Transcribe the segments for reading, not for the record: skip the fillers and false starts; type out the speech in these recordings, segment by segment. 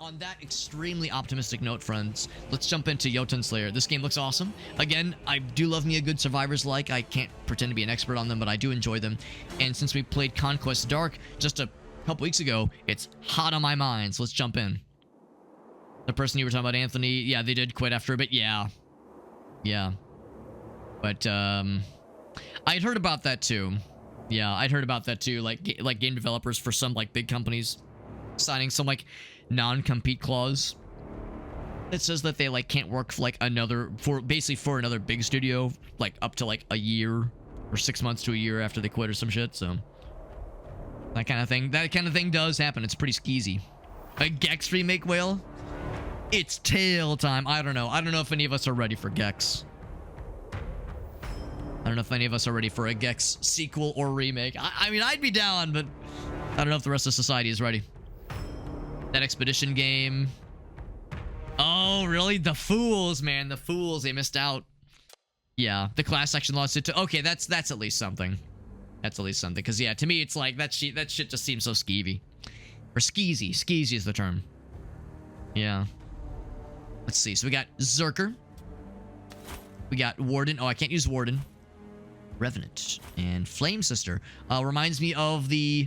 on that extremely optimistic note, friends, let's jump into Jotunnslayer. This game looks awesome. Again, I do love me a good Survivors-like. I can't pretend to be an expert on them, but I do enjoy them. And since we played Conquest Dark just a couple weeks ago, it's hot on my mind, so let's jump in. The person you were talking about, Anthony, yeah, they did quit after a bit. Yeah. But, I'd heard about that too. Yeah, I'd heard about that too. Like game developers for some, like, big companies signing some, like, non-compete clause that says that they, like, can't work for, like, basically for another big studio, like, up to, like, a year or 6 months to a year after they quit or some shit, so. That kind of thing does happen. It's pretty skeezy. A Gex remake, Whale? It's tail time. I don't know. I don't know if any of us are ready for Gex. I don't know if any of us are ready for a Gex sequel or remake. I mean, I'd be down, but I don't know if the rest of society is ready. That Expedition game. Oh, really? The Fools, man. The Fools. They missed out. Yeah. The class action lawsuit. Okay, that's at least something. That's at least something. Because, yeah, to me, it's like, that shit just seems so skeevy. Or skeezy. Skeezy is the term. Yeah. Let's see. So we got Berserker. We got Warden. Oh, I can't use Warden. Revenant. And Flame Sister. Reminds me of the...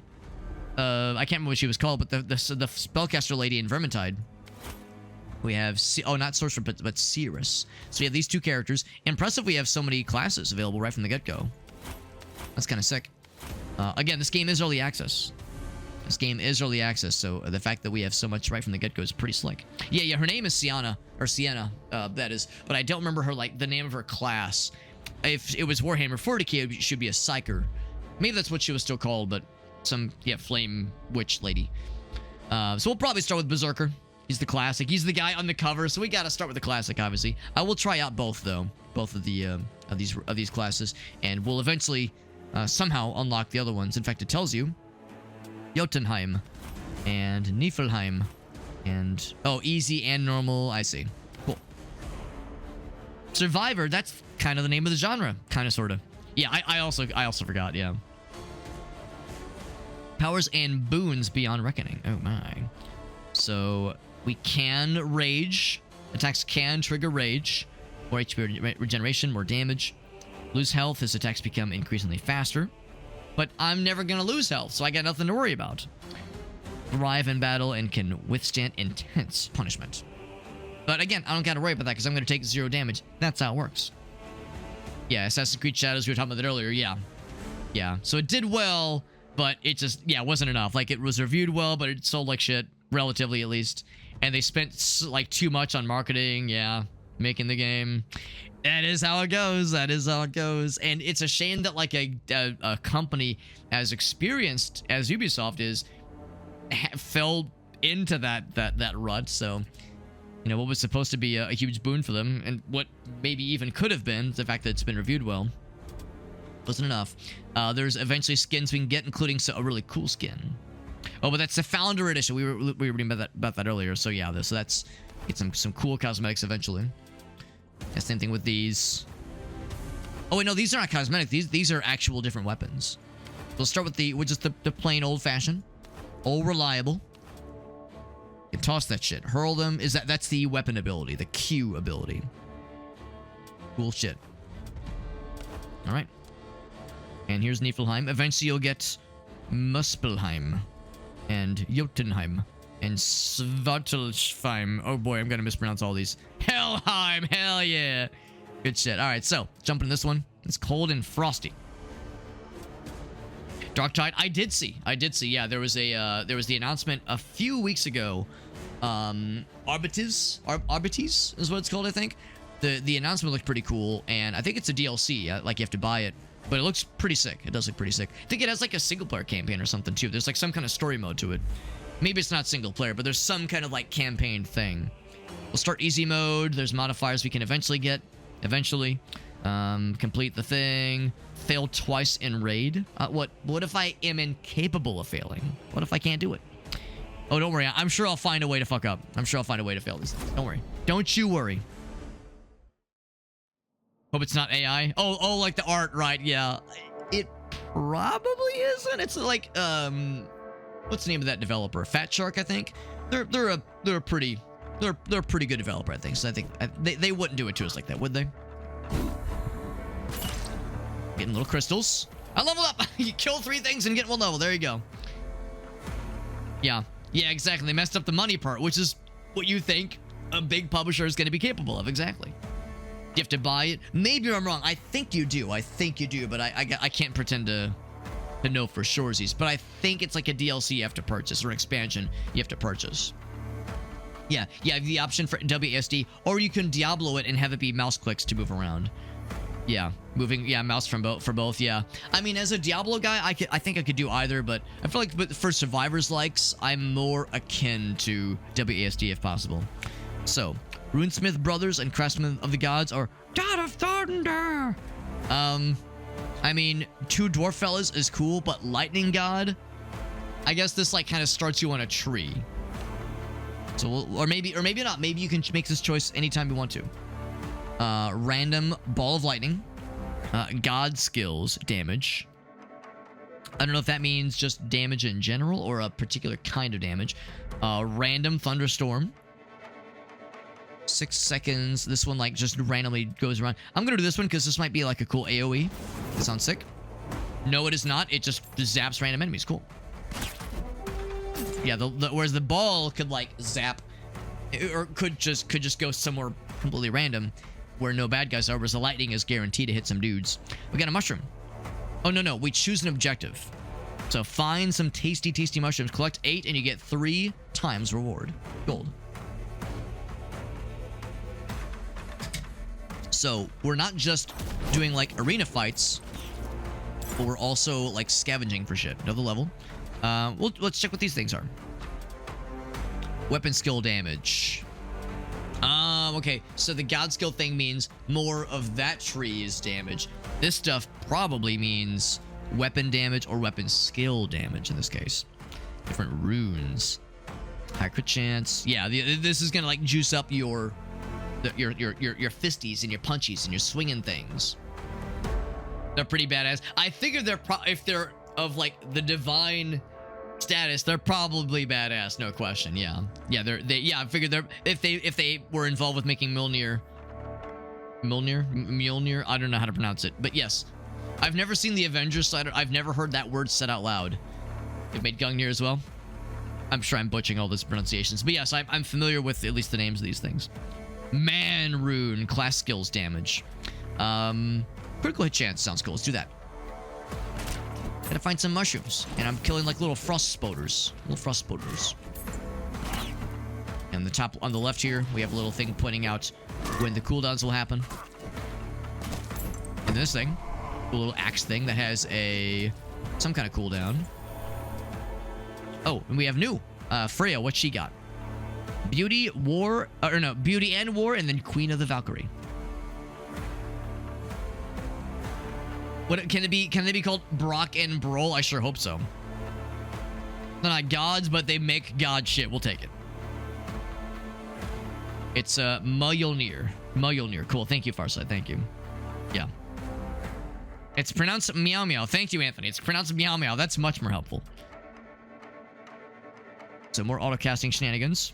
I can't remember what she was called, but the spellcaster lady in Vermintide. We have... not Sorcerer, but Seeress. So we have these two characters. Impressive we have so many classes available right from the get-go. That's kind of sick. Again, this game is early access. So the fact that we have so much right from the get-go is pretty slick. Yeah, her name is Sienna, that is. But I don't remember her, like, the name of her class. If it was Warhammer 40k, it should be a Psyker. Maybe that's what she was still called, but some, flame witch lady. So we'll probably start with Berserker. He's the classic. He's the guy on the cover, so we gotta start with the classic, obviously. I will try out both, though. Both of the, of these classes. And we'll eventually, somehow unlock the other ones. In fact, it tells you Jotunnheim and Niflheim and easy and normal. I see. Cool. Survivor, that's kind of the name of the genre, kind of, sort of. Yeah, I also forgot. Yeah. Powers and boons beyond reckoning. Oh my. So we can rage. Attacks can trigger rage. More HP regeneration, more damage. Lose health as attacks become increasingly faster. But I'm never going to lose health, so I got nothing to worry about. Thrive in battle and can withstand intense punishment. But again, I don't got to worry about that because I'm going to take 0 damage. That's how it works. Yeah, Assassin's Creed Shadows, we were talking about that earlier. Yeah. So it did well, but it just, wasn't enough. Like, it was reviewed well, but it sold like shit, relatively at least. And they spent, like, too much on marketing, making the game. That is how it goes. And it's a shame that, like, a company as experienced as Ubisoft is fell into that rut. So, what was supposed to be a huge boon for them, and what maybe even could have been, the fact that it's been reviewed well, wasn't enough. There's eventually skins we can get, including a really cool skin. Oh, but that's the Founder Edition. We were reading about that earlier. So yeah, so that's get some cool cosmetics eventually. Yeah, same thing with these. Oh wait, no, these are not cosmetic. These are actual different weapons. We'll start with just the plain old-fashioned, old reliable. You can toss that shit. Hurl them. That's the weapon ability, the Q ability. Cool shit. All right. And here's Niflheim. Eventually you'll get Muspelheim and Jotunnheim and Svartalfheim. Oh boy, I'm gonna mispronounce all these. Helheim, hell yeah. Good shit. All right, so jumping this one. It's cold and frosty. Darktide, I did see. Yeah, there was the announcement a few weeks ago. Arbites is what it's called, I think. The announcement looked pretty cool, and I think it's a DLC. Like, you have to buy it, but it looks pretty sick. It does look pretty sick. I think it has like a single player campaign or something too. There's like some kind of story mode to it. Maybe it's not single player, but there's some kind of like campaign thing. We'll start easy mode. There's modifiers we can eventually get. Complete the thing. Fail twice in raid. What if I am incapable of failing? What if I can't do it? Oh, don't worry. I'm sure I'll find a way to fuck up. I'm sure I'll find a way to fail these things. Don't worry. Don't you worry. Hope it's not AI. Oh, like the art, right? Yeah. It probably isn't. It's like, what's the name of that developer? Fat Shark, I think. They're they're a pretty good developer, I think. So I think they wouldn't do it to us like that, would they? Getting little crystals. I level up. You kill 3 things and get 1 level. There you go. Yeah, exactly. They messed up the money part, which is what you think a big publisher is going to be capable of. Exactly. You have to buy it. Maybe I'm wrong. I think you do. But I can't pretend to know for surezies. But I think it's like a DLC you have to purchase, or expansion you have to purchase. Yeah, you have the option for WASD, or you can Diablo it and have it be mouse clicks to move around. Yeah, mouse for both. Yeah, I mean, as a Diablo guy, I think I could do either, but I feel like for survivors likes, I'm more akin to WASD if possible. So, Runesmith Brothers and Craftsmen of the Gods are God of Thunder. I mean, 2 dwarf fellas is cool, but Lightning God, I guess this like kind of starts you on a tree. So, or maybe not. Maybe you can make this choice anytime you want to. Random Ball of Lightning. God skills damage. I don't know if that means just damage in general or a particular kind of damage. Random Thunderstorm. 6 seconds. This one like just randomly goes around. I'm gonna do this one because this might be like a cool AoE. That sounds sick. No, it is not. It just zaps random enemies. Cool. Yeah, whereas the ball could like zap, or could just go somewhere completely random where no bad guys are, whereas the lightning is guaranteed to hit some dudes. We got a mushroom. Oh, no. We choose an objective. So find some tasty mushrooms. Collect 8 and you get 3 times reward. Gold. So we're not just doing like arena fights, but we're also like scavenging for shit. Another level. Let's check what these things are. Weapon skill damage. Okay. So the god skill thing means more of that tree's damage. This stuff probably means weapon damage or weapon skill damage in this case. Different runes. High crit chance. Yeah, this is gonna like juice up your fisties and your punchies and your swinging things. They're pretty badass. I figured if they're of like the divine status, they're probably badass, no question. Yeah, I figured if they were involved with making Mjolnir. I don't know how to pronounce it, but yes, I've never seen the Avengers side. I've never heard that word said out loud. It made Gungnir as well. I'm sure I'm butchering all these pronunciations, but yes, I'm familiar with at least the names of these things. Man rune, class skills damage. Critical hit chance sounds cool. Let's do that. Gotta find some mushrooms, and I'm killing like little frost spoders. And the top on the left here, we have a little thing pointing out when the cooldowns will happen. And this thing, a little axe thing that has some kind of cooldown. Oh, and we have new Freya. What she got? Beauty, War, or no, Beauty and War, and then Queen of the Valkyrie. What can it be? Can they be called Brock and Brol? I sure hope so. They're not gods, but they make god shit. We'll take it. It's Mjolnir. Cool. Thank you, Farsight. Thank you. Yeah. It's pronounced meow meow. Thank you, Anthony. It's pronounced meow meow. That's much more helpful. So more auto-casting shenanigans.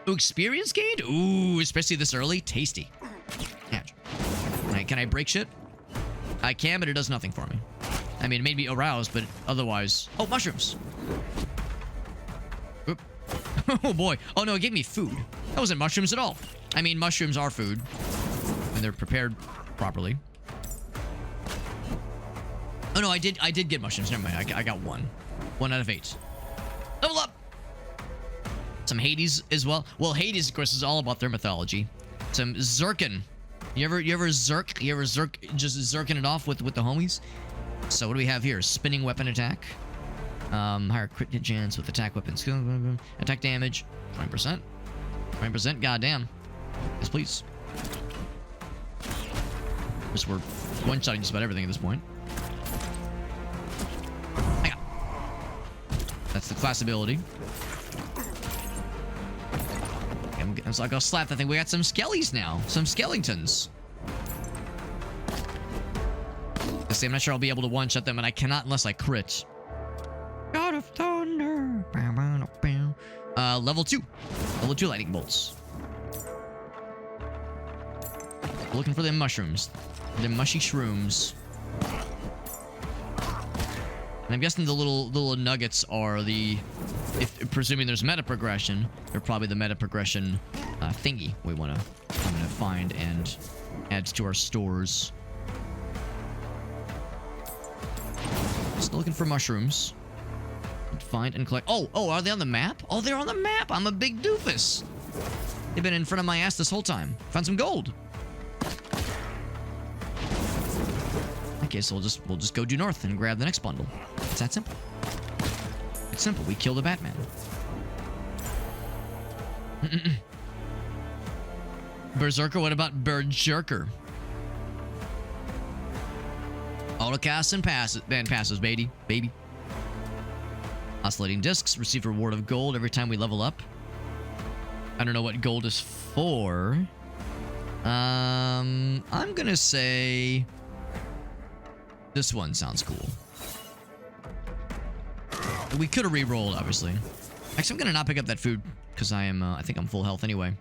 Ooh, experience gained? Ooh, especially this early. Tasty. Yeah. Can I break shit? I can, but it does nothing for me. I mean, it made me aroused, but otherwise... Oh, mushrooms! Oop. Oh, boy. Oh, no, it gave me food. That wasn't mushrooms at all. I mean, mushrooms are food when they're prepared properly. Oh, no, I did get mushrooms. Never mind. I got 1. 1 out of 8. Level up! Some Hades as well. Well, Hades, of course, is all about their mythology. Some Zerkin. You ever zerk? You ever zerk, just zerking it off with the homies? So what do we have here? Spinning weapon attack. Higher crit hit chance with attack weapons. Attack damage, 20%. 20%, goddamn. Yes, please. Just we're one-shotting just about everything at this point. Hang on. That's the class ability. So I'll go slap that thing. We got some skellies now. Some skeletons. I'm not sure I'll be able to one-shot them, and I cannot unless I crit. God of Thunder. Level 2. Level 2 lightning bolts. We're looking for them mushrooms. Them mushy shrooms. And I'm guessing the little nuggets are the... If presuming there's meta progression, they're probably the meta progression thingy we want to find and add to our stores. Still looking for mushrooms. Find and collect. Oh, are they on the map? Oh, they're on the map. I'm a big doofus. They've been in front of my ass this whole time. Found some gold. Okay, so we'll just go due north and grab the next bundle. It's that simple. It's simple. We kill the Batman. Berserker. What about Berserker? Autocast and passes, baby. Oscillating discs. Receive reward of gold every time we level up. I don't know what gold is for. I'm gonna say this one sounds cool. We could have re-rolled, obviously. Actually, I'm gonna not pick up that food because I am. I think I'm full health anyway.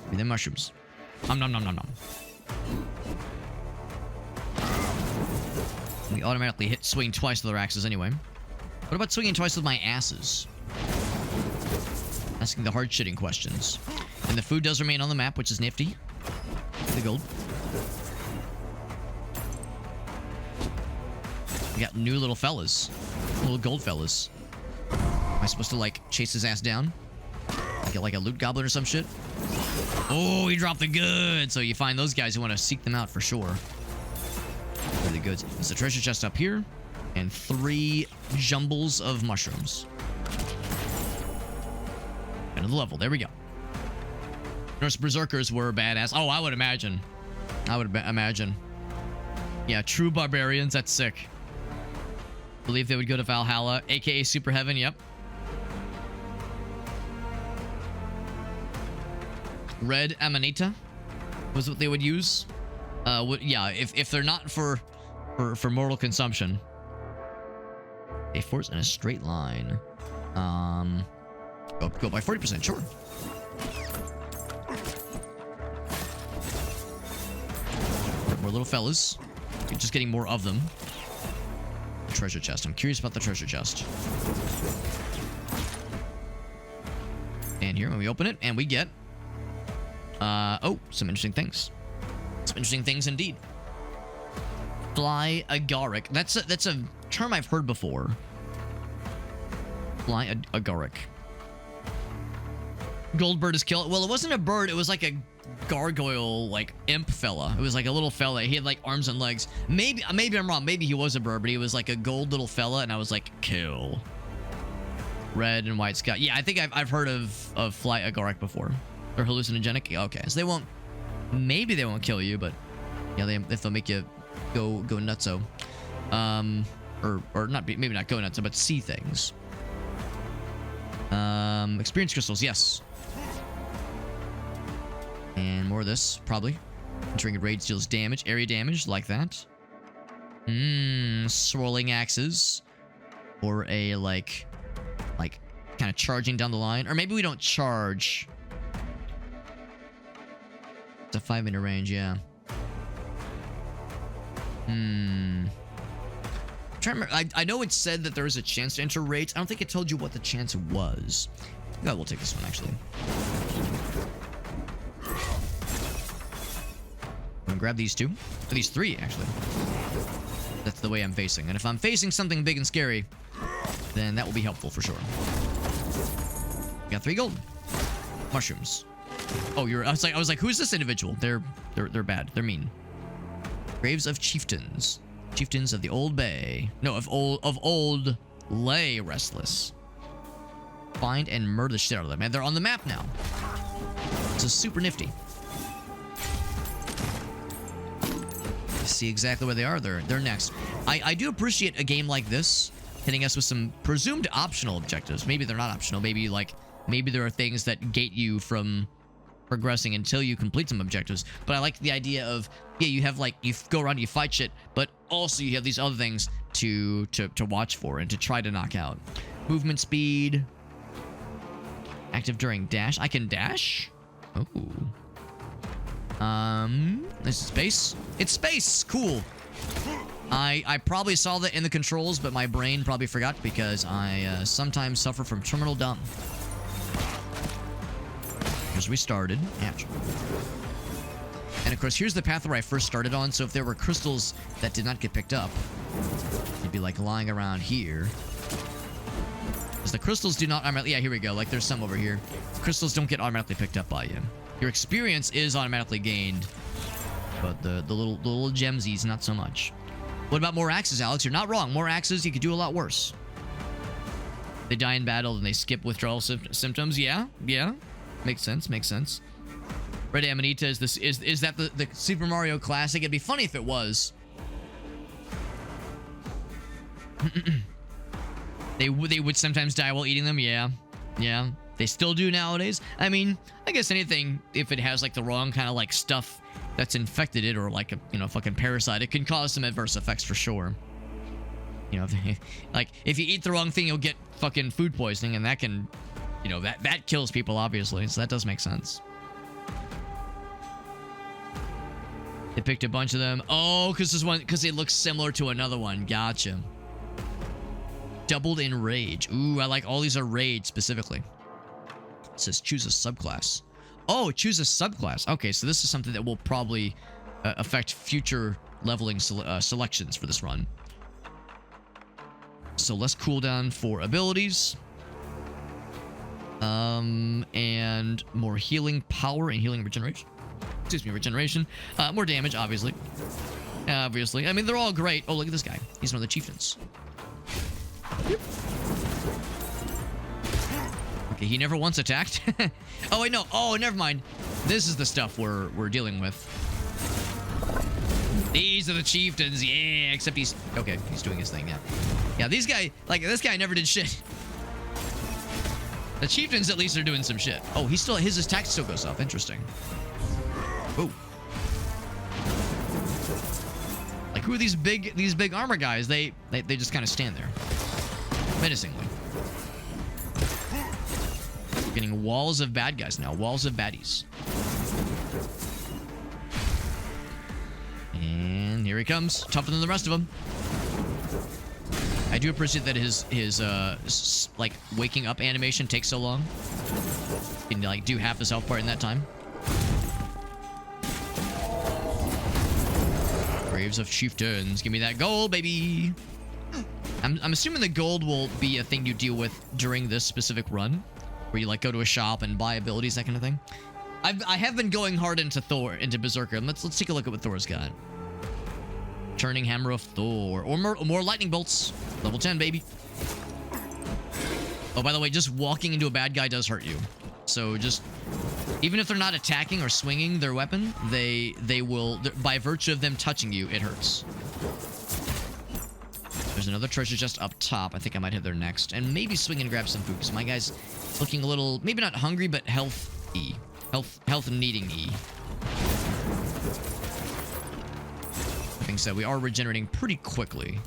Give me them mushrooms. Nom. We automatically hit swing twice with our axes anyway. What about swinging twice with my asses? Asking the hard-shitting questions. And the food does remain on the map, which is nifty. The gold. We got new little fellas. Little gold fellas. Am I supposed to, like, chase his ass down? Get, like, a loot goblin or some shit? Oh, he dropped the goods! So you find those guys who want to seek them out for sure. Really good. There's a treasure chest up here. And 3 jumbles of mushrooms. End of the level. There we go. Norse Berserkers were badass. Oh, I would imagine. Imagine. Yeah, true barbarians. That's sick. Believe they would go to Valhalla, aka Super Heaven. Yep. Red Amanita was what they would use. Yeah, if they're not for mortal consumption. A force in a straight line. Go by 40%, sure. More little fellas. You're just getting more of them. Treasure chest. I'm curious about the treasure chest. And here, when we open it, and we get... oh, some interesting things. Some interesting things indeed. Fly agaric. That's a term I've heard before. Fly agaric. Goldbird is killed. Well, it wasn't a bird. It was like a gargoyle, like imp fella. It was like a little fella. He had like arms and legs. Maybe I'm wrong. Maybe he was a bird, but he was like a gold little fella, and I was like, kill. Red and white sky. Yeah, I think I've heard of fly agaric before. They're hallucinogenic. Okay, so they won't. Maybe they won't kill you, but yeah, if they'll make you go nutso, or not. Maybe not go nutso, but see things. Experience crystals. Yes. And more of this, probably. Entering a raid deals damage, area damage, like that. Swirling axes. Or a, like kind of charging down the line. Or maybe we don't charge. It's a 5-minute range, yeah. I'm trying to remember. I know it said that there was a chance to enter raids. I don't think it told you what the chance was. No, we'll take this one, actually. I'm gonna grab these 2. Or these 3, actually. That's the way I'm facing. And if I'm facing something big and scary, then that will be helpful for sure. Got 3 gold. Mushrooms. Oh, I was like, who's this individual? They're bad. They're mean. Graves of Chieftains. Chieftains of the Old Bay. No, of old Lay Restless. Find and murder the shit out of them. Man, they're on the map now. This is super nifty. See exactly where they are. They're next. I do appreciate a game like this hitting us with some presumed optional objectives. Maybe they're not optional. Maybe there are things that gate you from progressing until you complete some objectives. But I like the idea of, yeah, you have like, you go around, you fight shit, but also you have these other things to watch for and to try to knock out. Movement speed. active during dash. I can dash? Oh. This is space. It's space. Cool. I probably saw that in the controls, but my brain probably forgot because I sometimes suffer from terminal dumb. As we started. Ouch. And of course, here's the path where I first started on, so if there were crystals that did not get picked up, they'd be like lying around here. Because the crystals do not automatically... Yeah, here we go. Like, there's some over here. Crystals don't get automatically picked up by you. Your experience is automatically gained, but the little gemsies, not so much. What about more axes, Alex? You're not wrong. More axes, you could do a lot worse. They die in battle and they skip withdrawal symptoms. Yeah, yeah. Makes sense, makes sense. Red Amanita, is that the Super Mario Classic? It'd be funny if it was. They would sometimes die while eating them. Yeah, yeah. They still do nowadays. I mean, I guess anything, if it has like the wrong kind of like stuff that's infected it, or like a, you know, fucking parasite, it can cause some adverse effects for sure. You know, like if you eat the wrong thing, you'll get fucking food poisoning, and that can, you know, that kills people obviously. So that does make sense. They picked a bunch of them. Oh, because it looks similar to another one. Gotcha. Doubled in rage. Ooh, I like all these are rage specifically. It says choose a subclass. Oh, choose a subclass. Okay, so this is something that will probably affect future leveling selections for this run. So less cooldown for abilities. And more healing power and healing regeneration. Excuse me, regeneration. More damage, obviously. Obviously. I mean, they're all great. Oh, look at this guy. He's one of the chieftains. Okay, he never once attacked. Oh, wait, no. Oh, never mind. This is the stuff we're dealing with. These are the chieftains. Yeah, except he's... Okay, he's doing his thing now. Yeah, these guys... Like, this guy never did shit. The chieftains, at least, are doing some shit. Oh, he's still... His attack still goes up. Interesting. Oh. Like, who are these big armor guys? They just kind of stand there. Menacingly. We're getting walls of bad guys now. Walls of baddies. And here he comes. Tougher than the rest of them. I do appreciate that his like, waking up animation takes so long. You can, like, do half his health part in that time. Graves of Chieftains. Give me that gold, baby. I'm assuming the gold will be a thing you deal with during this specific run, where you, like, go to a shop and buy abilities, that kind of thing. I have been going hard into Berserker. Let's take a look at what Thor's got. Turning Hammer of Thor, or more lightning bolts. Level 10, baby. Oh, by the way, just walking into a bad guy does hurt you. So just, even if they're not attacking or swinging their weapon, they will, by virtue of them touching you, it hurts. There's another treasure chest up top. I think I might head there next. And maybe swing and grab some food, because my guy's looking a little, maybe not hungry, but health-y. Health needing-y. Having said, we are regenerating pretty quickly.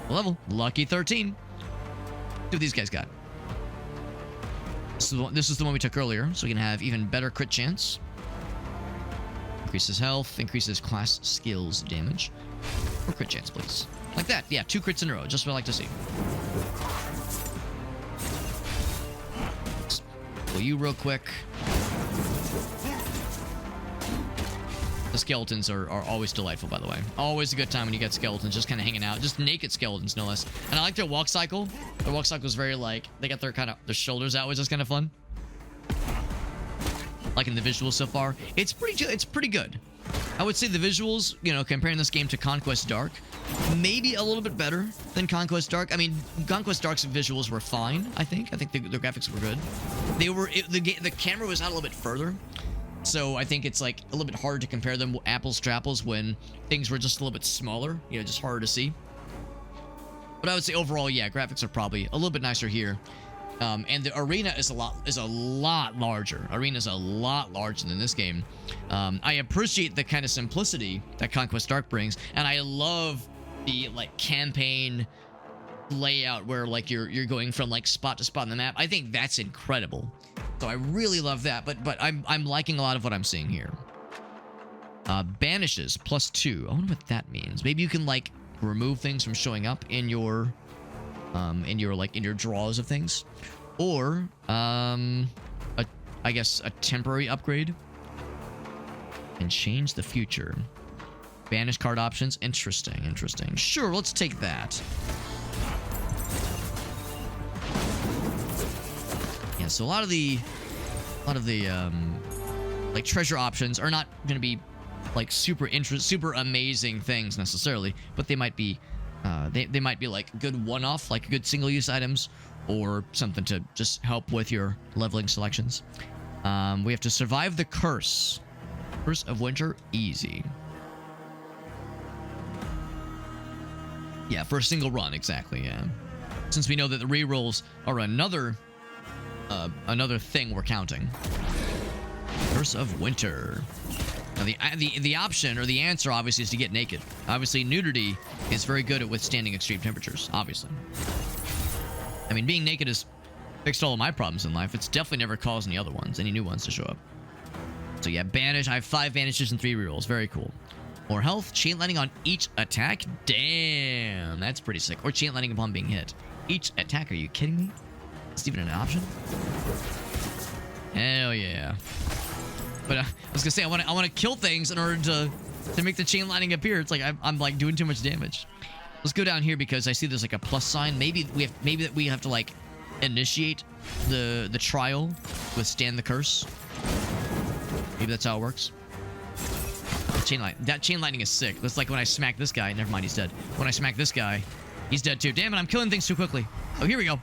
Level. Lucky 13. What these guys got? This is the one we took earlier, so we can have even better crit chance. Increases health, increases class skills damage. Or crit chance, please. Like that. Yeah, 2 crits in a row. Just what I like to see. Pull you real quick. The skeletons are always delightful, by the way. Always a good time when you get skeletons just kind of hanging out. Just naked skeletons, no less. And I like their walk cycle. Their walk cycle is very, like, they got their shoulders out, which is kind of fun. Like in the visuals so far. It's pretty good. I would say the visuals, you know, comparing this game to Conquest Dark, maybe a little bit better than Conquest Dark. I mean, Conquest Dark's visuals were fine, I think. I think the graphics were good. The camera was out a little bit further. So I think it's, like, a little bit hard to compare them apples to apples when things were just a little bit smaller. You know, just harder to see. But I would say overall, yeah, graphics are probably a little bit nicer here. And the arena is a lot larger. Arena is a lot larger than this game. I appreciate the kind of simplicity that Conquest Dark brings, and I love the, like, campaign layout where like you're going from like spot to spot on the map. I think that's incredible. So I really love that. But I'm liking a lot of what I'm seeing here. Banishes +2. I wonder what that means. Maybe you can like remove things from showing up in your draws of things, or I guess a temporary upgrade. And change the future. Banish card options. Interesting. Sure, let's take that. Yeah, so a lot of the like treasure options are not going to be like super amazing things necessarily, but they might be they might be like good one-off, like good single-use items, or something to just help with your leveling selections. We have to survive the curse. Curse of Winter, easy. Yeah, for a single run, exactly, yeah. Since we know that the rerolls are another thing we're counting. Curse of Winter. Now the option, or the answer, obviously, is to get naked. Obviously, nudity is very good at withstanding extreme temperatures, obviously. I mean, being naked has fixed all of my problems in life. It's definitely never caused any new ones to show up. So yeah, banish. I have 5 banishes and 3 rerolls. Very cool. More health. Chain lightning on each attack. Damn, that's pretty sick. Or chain lightning upon being hit. Each attack. Are you kidding me? It's even an option. Hell yeah. But I was gonna say I want to kill things in order to make the chain lightning appear. It's like I'm like doing too much damage. Let's go down here because I see there's like a plus sign. Maybe we have to like initiate the trial, withstand the curse. Maybe that's how it works. That chain lightning is sick. That's like when I smack this guy. Never mind, he's dead. When I smack this guy, he's dead too. Damn it, I'm killing things too quickly. Oh, here we go.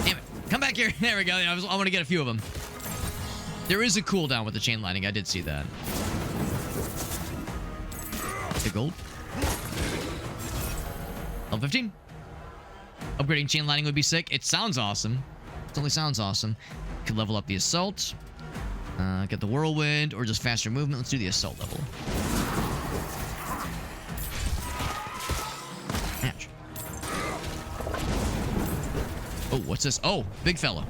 Damn it. Come back here. There we go. I want to get a few of them. There is a cooldown with the chain lightning. I did see that. The gold. Level 15. Upgrading chain lightning would be sick. It sounds awesome. It only sounds awesome. Could level up the assault. Get the whirlwind, or just faster movement. Let's do the assault level. Ouch. Oh, what's this? Oh, big fella.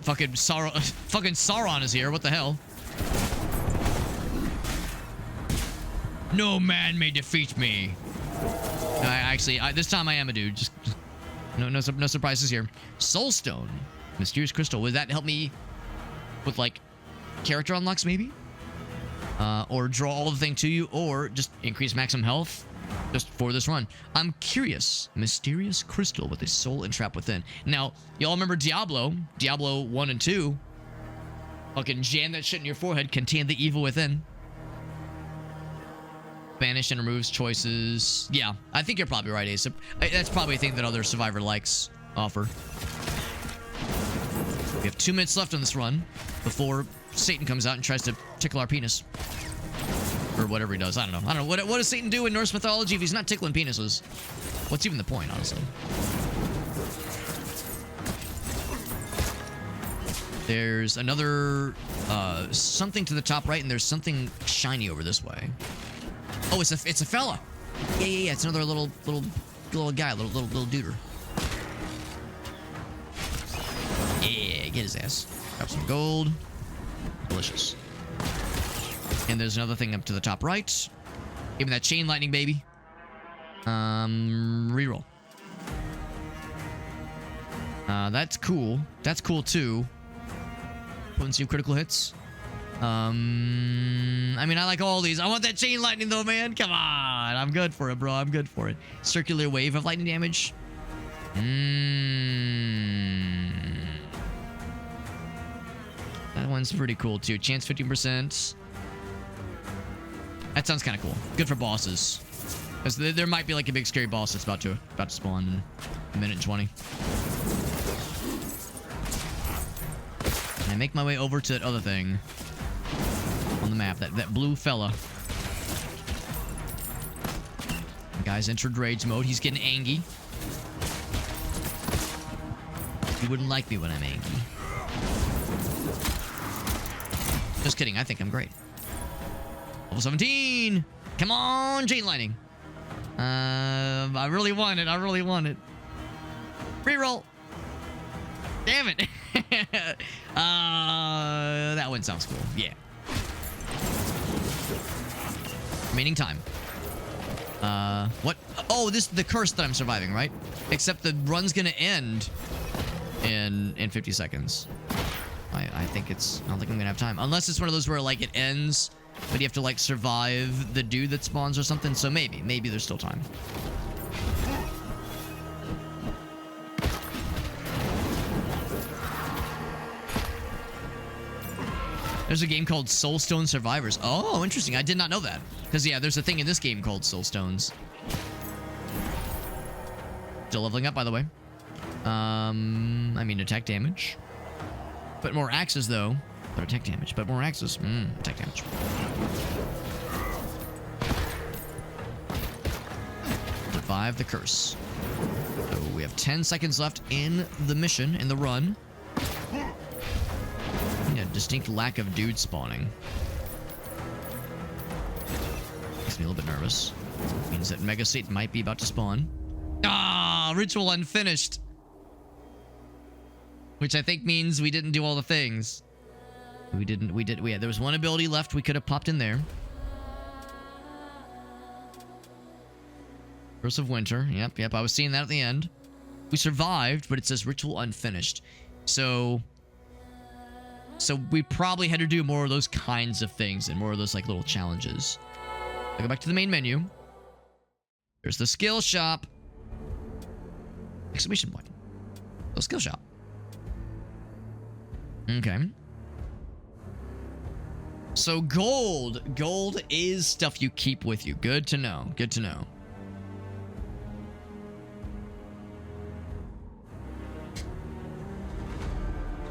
Fucking Sauron is here. What the hell? No man may defeat me. This time I am a dude. Just no surprises here. Soulstone, mysterious crystal. Would that help me with like character unlocks maybe? Or draw all the thing to you, or just increase maximum health just for this run. I'm curious. Mysterious crystal with a soul entrapped within. Now, y'all remember Diablo 1 and 2? Fucking jam that shit in your forehead, contain the evil within. Banish and removes choices. Yeah, I think you're probably right, Ace. That's probably a thing that other Survivor likes offer. We have 2 minutes left on this run before Satan comes out and tries to tickle our penis. Or whatever he does. I don't know. What does Satan do in Norse mythology if he's not tickling penises? What's even the point, honestly? There's another something to the top right, and there's something shiny over this way. Oh, it's a fella. Yeah. It's another little guy, little duder. Yeah, get his ass. Grab some gold. Delicious. And there's another thing up to the top right. Give me that chain lightning, baby. Reroll. That's cool. That's cool too. Putting critical hits. I mean, I like all these. I want that chain lightning though, man. Come on. I'm good for it, bro. I'm good for it. Circular wave of lightning damage. That one's pretty cool too. Chance 15%. That sounds kind of cool. Good for bosses. Because there might be like a big scary boss that's about to spawn in a minute and 20. And I make my way over to that other thing on the map. That blue fella. The guy's entered rage mode. He's getting angry. He wouldn't like me when I'm angry. Just kidding. I think I'm great. Level 17. Come on, chain lightning. I really want it. I really want it. Reroll. Damn it. That one sounds cool. Yeah. Remaining time. What? Oh, this is the curse that I'm surviving, right? Except the run's gonna end in 50 seconds. I don't think I'm gonna have time. Unless it's one of those where, like, it ends, but you have to, like, survive the dude that spawns or something. So maybe there's still time. There's a game called Soulstone Survivors. Oh, interesting. I did not know that. Because, yeah, there's a thing in this game called Soulstones. Still leveling up, by the way. I mean, attack damage. But more axes, though. But attack damage. But more axes. Attack damage. Survive the curse. So we have 10 seconds left in the mission, in the run. A distinct lack of dude spawning. Makes me a little bit nervous. Means that Mega Satan might be about to spawn. Ah, ritual unfinished. Which I think means we didn't do all the things. There was one ability left we could have popped in there. Curse of Winter. Yep. I was seeing that at the end. We survived, but it says ritual unfinished. So we probably had to do more of those kinds of things and more of those, like, little challenges. I go back to the main menu. There's the skill shop. Exclamation point. The skill shop. Okay. So gold. Gold is stuff you keep with you. Good to know. Good to know.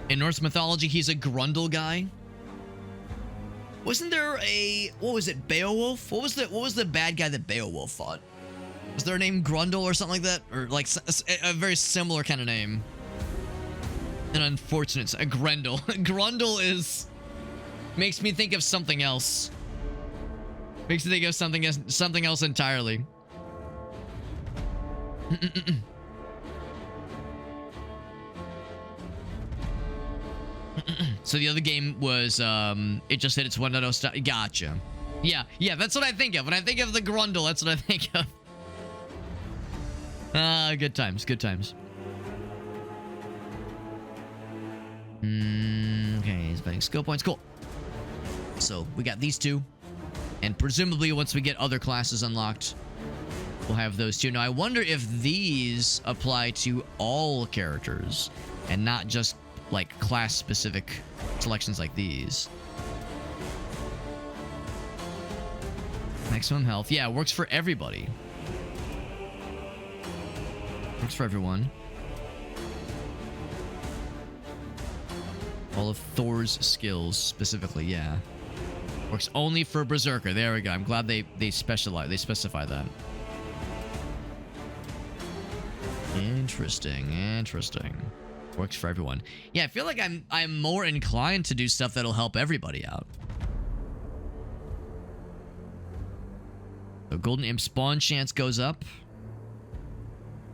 In Norse mythology, he's a Grundle guy. Wasn't there a... What was it? Beowulf? What was the bad guy that Beowulf fought? Was there a name Grundle or something like that? Or, like, a very similar kind of name. An unfortunate... A Grendel. Grundle is... Makes me think of something else. Makes me think of something else entirely. So the other game was, it just hit its 1.0 stuff. Gotcha. Yeah, that's what I think of. When I think of the Grundle, that's what I think of. Good times, good times. Okay, he's betting skill points. Cool. So, we got these two. And presumably, once we get other classes unlocked, we'll have those two. Now, I wonder if these apply to all characters and not just, like, class-specific selections like these. Maximum health. Yeah, it works for everybody. Works for everyone. All of Thor's skills, specifically, yeah. Works only for Berserker. There we go. I'm glad they specify that. Interesting. Works for everyone. Yeah, I feel like I'm more inclined to do stuff that'll help everybody out. So Golden Imp spawn chance goes up.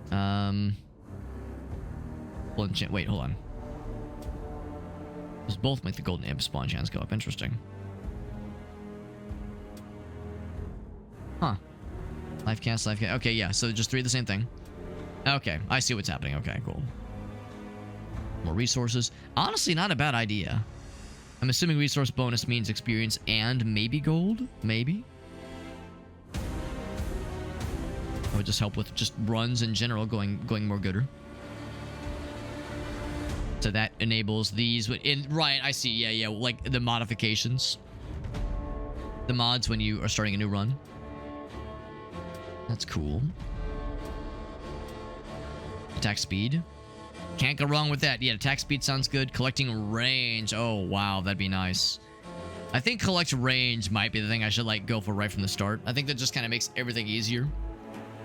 Wait, hold on. Those both make the Golden Imp spawn chance go up. Interesting. Huh. Life cast. Okay, yeah, so just 3 of the same thing. Okay, I see what's happening. Okay, cool. More resources. Honestly, not a bad idea. I'm assuming resource bonus means experience and maybe gold? Maybe? Or just help with just runs in general going more gooder. So that enables these. Right, I see. Yeah, like the modifications. The mods when you are starting a new run. That's cool. Attack speed. Can't go wrong with that. Yeah, attack speed sounds good. Collecting range. Oh, wow. That'd be nice. I think collect range might be the thing I should, like, go for right from the start. I think that just kind of makes everything easier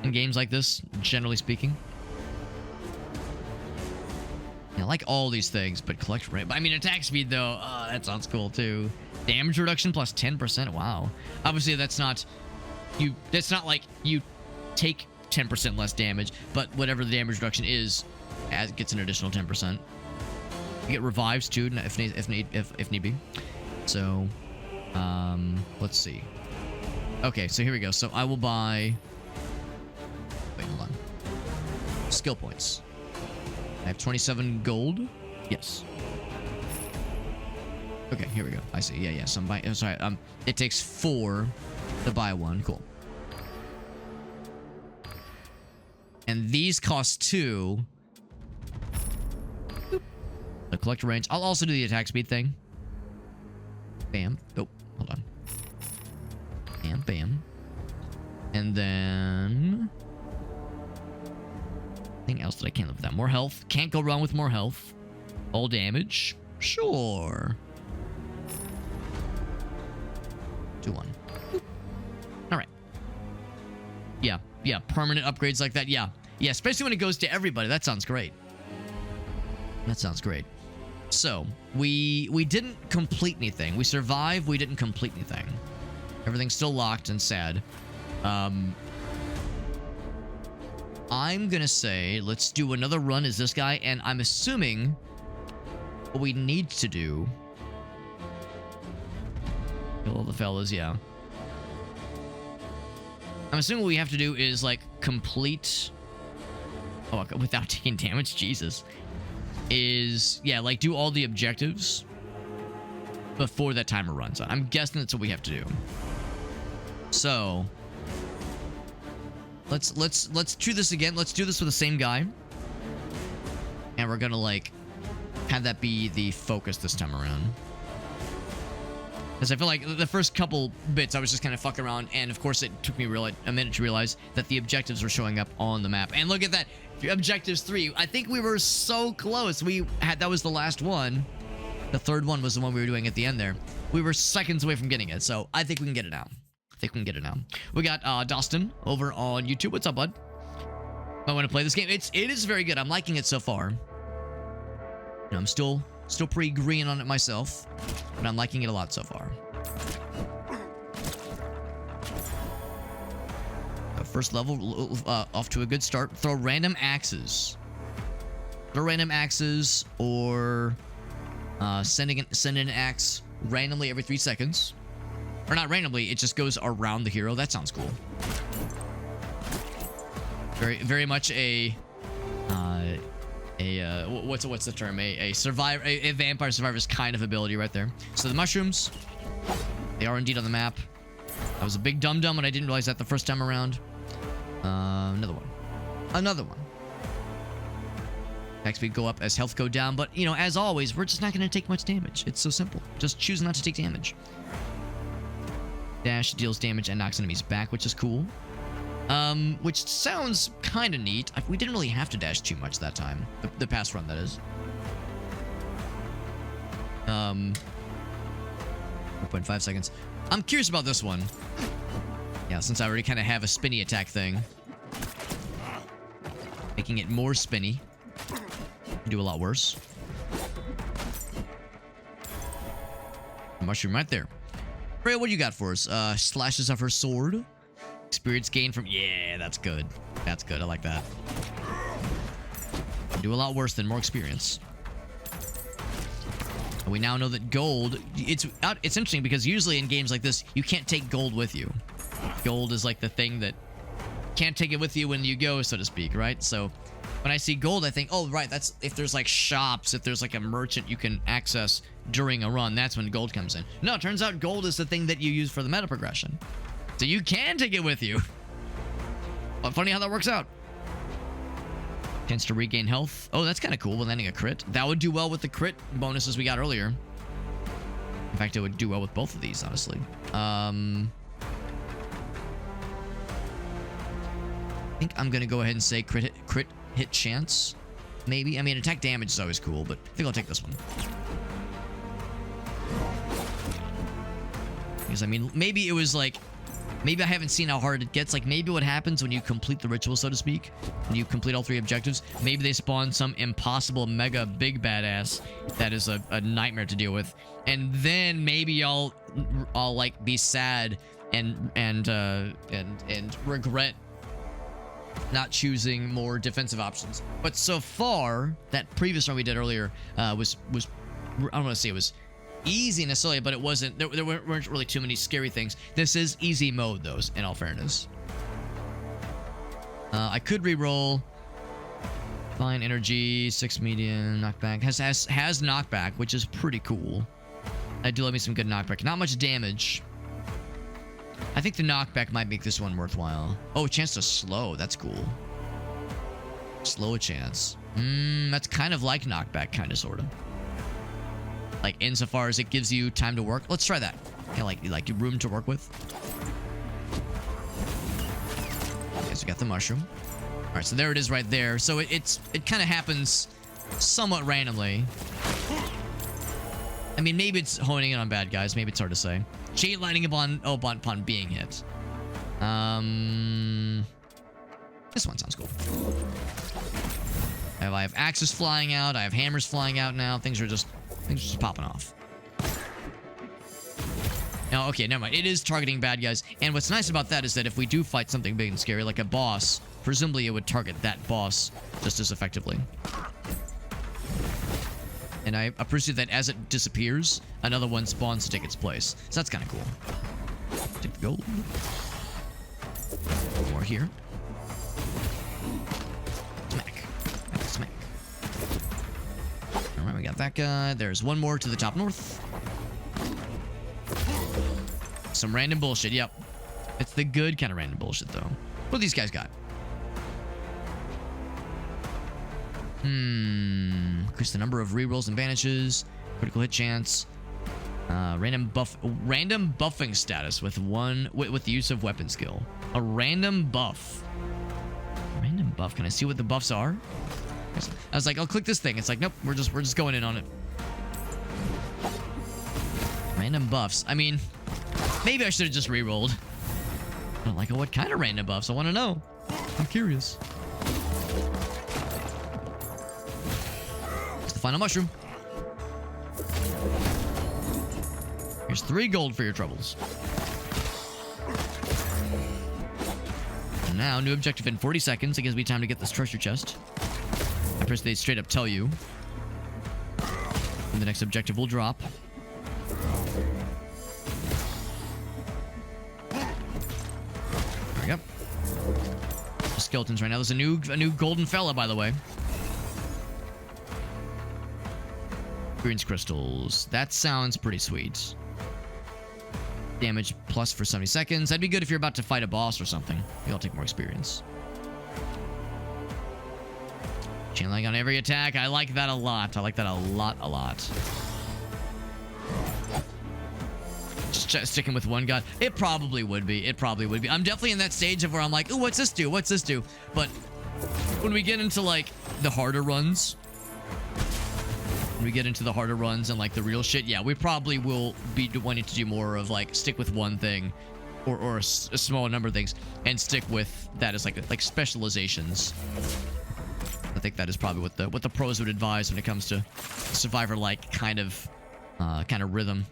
in games like this, generally speaking. Yeah, I like all these things, but collect range. I mean, attack speed, though. Oh, that sounds cool, too. Damage reduction plus 10%. Wow. Obviously, that's not... That's not like you take 10% less damage, but whatever the damage reduction is, it gets an additional 10%. You get revives too, if need be. So, let's see. Okay, so here we go. So I will buy. Wait, hold on. Skill points. I have 27 gold. Yes. Okay, here we go. I see. Yeah. So I'm buying. Oh, sorry. It takes 4 to buy one. Cool. And these cost 2. Boop. The collector range. I'll also do the attack speed thing. Bam. Oh, hold on. Bam, bam. And then... anything else that I can't live without? More health. Can't go wrong with more health. All damage. Sure. 2-1. Alright. Yeah. Permanent upgrades like that. Yeah, especially when it goes to everybody. That sounds great. So, we didn't complete anything. We survived, we didn't complete anything. Everything's still locked and sad. I'm gonna say, let's do another run as this guy, and I'm assuming what we need to do... kill all the fellas, yeah. I'm assuming what we have to do is, like, complete... oh, without taking damage? Jesus. Is, yeah, like, do all the objectives before that timer runs out. I'm guessing that's what we have to do. So... Let's do this again. Let's do this with the same guy. And we're gonna, like, have that be the focus this time around. Because I feel like the first couple bits I was just kind of fucking around, and of course it took me a minute to realize that the objectives were showing up on the map. And look at that, objectives 3. I think we were so close. That was the last one. The third one was the one we were doing at the end there. We were seconds away from getting it, so I think we can get it now. We got Dustin over on YouTube. What's up, bud? I want to play this game. It is very good. I'm liking it so far. You know, I'm still pretty green on it myself, but I'm liking it a lot so far. First level, off to a good start. Throw random axes. Or send an axe randomly every 3 seconds. Or not randomly, it just goes around the hero. That sounds cool. Very much what's the term? A vampire survivor's kind of ability right there. So the mushrooms, they are indeed on the map. I was a big dum-dum and I didn't realize that the first time around. Another one. Attack speed go up as health go down, but you know, as always, we're just not going to take much damage. It's so simple. Just choose not to take damage. Dash deals damage and knocks enemies back, which is cool. Which sounds kind of neat. We didn't really have to dash too much that time. The past run, that is. 4.5 seconds. I'm curious about this one. Yeah, since I already kind of have a spinny attack thing. Making it more spinny. Do a lot worse. Mushroom right there. Freya, what do you got for us? Slashes of her sword. Experience gain from... yeah, that's good. That's good. I like that. Do a lot worse than more experience. And we now know that gold... It's interesting because usually in games like this, you can't take gold with you. Gold is like the thing that... can't take it with you when you go, so to speak, right? So when I see gold, I think, oh, right, that's... if there's like shops, if there's like a merchant you can access during a run, that's when gold comes in. No, it turns out gold is the thing that you use for the meta progression. So you can take it with you. But funny how that works out. Chance to regain health. Oh, that's kind of cool when landing a crit. That would do well with the crit bonuses we got earlier. In fact, it would do well with both of these, honestly. I think I'm going to go ahead and say crit hit chance. Maybe. I mean, attack damage is always cool, but I think I'll take this one. Because, I mean, maybe it was like... maybe I haven't seen how hard it gets. Like, maybe what happens when you complete the ritual, so to speak, when you complete all 3 objectives, maybe they spawn some impossible mega big badass that is a nightmare to deal with. And then maybe I'll like, be sad and regret not choosing more defensive options. But so far, that previous run we did earlier was I don't want to say it was easy necessarily, but it wasn't. There weren't really too many scary things. This is easy mode, though, in all fairness. I could reroll. Fine energy, 6 medium, knockback. Has knockback, which is pretty cool. That do let me some good knockback. Not much damage. I think the knockback might make this one worthwhile. Oh, chance to slow. That's cool. Slow a chance. That's kind of like knockback, kind of, sort of. Like, insofar as it gives you time to work. Let's try that. Kind of like room to work with. Okay, so we got the mushroom. All right, so there it is right there. So it kind of happens somewhat randomly. I mean, maybe it's honing in on bad guys. Maybe it's hard to say. Chain lightning upon being hit. This one sounds cool. I have axes flying out. I have hammers flying out now. Things are just popping off. No, okay, never mind. It is targeting bad guys. And what's nice about that is that if we do fight something big and scary, like a boss, presumably it would target that boss just as effectively. And I appreciate that as it disappears, another one spawns to take its place. So that's kind of cool. Take the gold. More here. Smack. Smack. Alright, we got that guy. There's one more to the top north. Some random bullshit, yep. It's the good kind of random bullshit, though. What do these guys got? Increase the number of rerolls and banishes. Critical hit chance. Random buffing status with the use of weapon skill. A random buff. Random buff. Can I see what the buffs are? I was like, I'll click this thing. It's like, nope, we're just going in on it. Random buffs. I mean, maybe I should have just rerolled. I don't like what kind of random buffs. I want to know. I'm curious. It's the final mushroom. Here's 3 gold for your troubles. And now, new objective in 40 seconds. It gives me time to get this treasure chest. I press they straight up tell you. And the next objective will drop. There we go. Skeletons right now. There's a new golden fella, by the way. Greens crystals. That sounds pretty sweet. Damage plus for 70 seconds. That'd be good if you're about to fight a boss or something. You'll take more experience. Chain lightning on every attack. I like that a lot. I like that a lot. Just sticking with one god. It probably would be. I'm definitely in that stage of where I'm like, ooh, what's this do? What's this do? But when we get into like the harder runs, and like the real shit, yeah, we probably will be wanting to do more of like stick with one thing or a small number of things and stick with that as like specializations. I think that is probably what the pros would advise when it comes to survivor like kind of rhythm.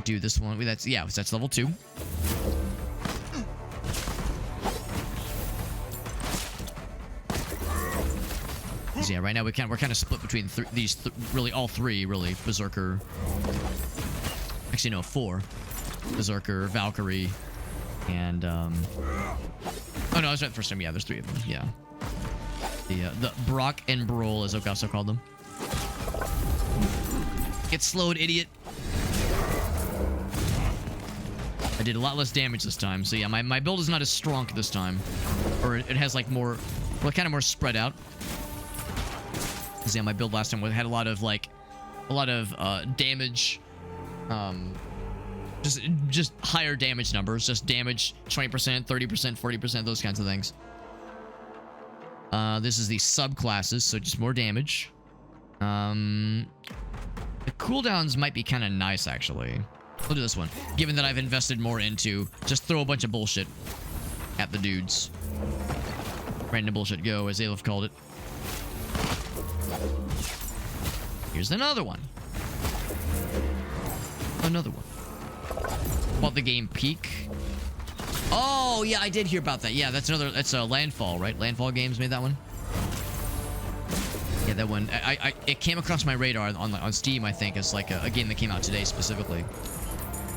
Do this one. That's level 2. So yeah, right now we're kind of split between really all three, really. Berserker. Actually, no, 4. Berserker, Valkyrie, and oh no, I was right the first time. Yeah, there's 3 of them. Yeah. The Brock and Brawl, as Okaso called them. Get slowed, idiot. I did a lot less damage this time, so yeah, my build is not as strong this time, or it has like more, well, kind of more spread out. Because yeah, my build last time had a lot of damage, just higher damage numbers, just damage 20%, 30%, 40%, those kinds of things. This is the subclasses, so just more damage. The cooldowns might be kind of nice, actually. We'll do this one, given that I've invested more into just throw a bunch of bullshit at the dudes. Random bullshit go, as Aleph called it. Here's another one. Another one. While the game peak. Oh, yeah, I did hear about that. Yeah, that's another... That's a Landfall, right? Landfall Games made that one? Yeah, that one... it came across my radar on Steam, I think, as like a game that came out today specifically.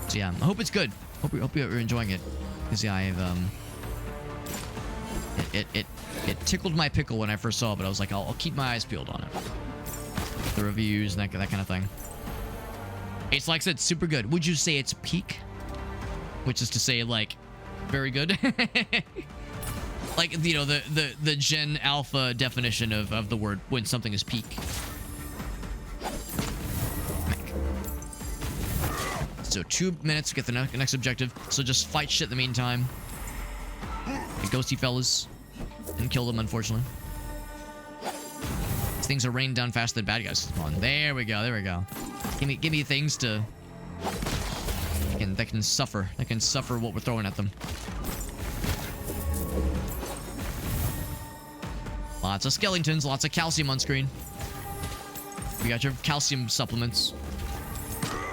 So yeah, I hope it's good. Hope you're enjoying it. Because yeah, I've... It tickled my pickle when I first saw it, but I was like, I'll keep my eyes peeled on it. The reviews and that kind of thing. It's like I said, super good. Would you say it's peak? Which is to say, like, very good. Like, you know, the Gen Alpha definition of the word when something is peak. So 2 minutes to get the next objective. So just fight shit in the meantime. The ghosty fellas. Didn't kill them, unfortunately. These things are raining down faster than bad guys. Come on. There we go. There we go. Give me things to... that can suffer. That can suffer what we're throwing at them. Lots of skeletons. Lots of calcium on screen. We got your calcium supplements.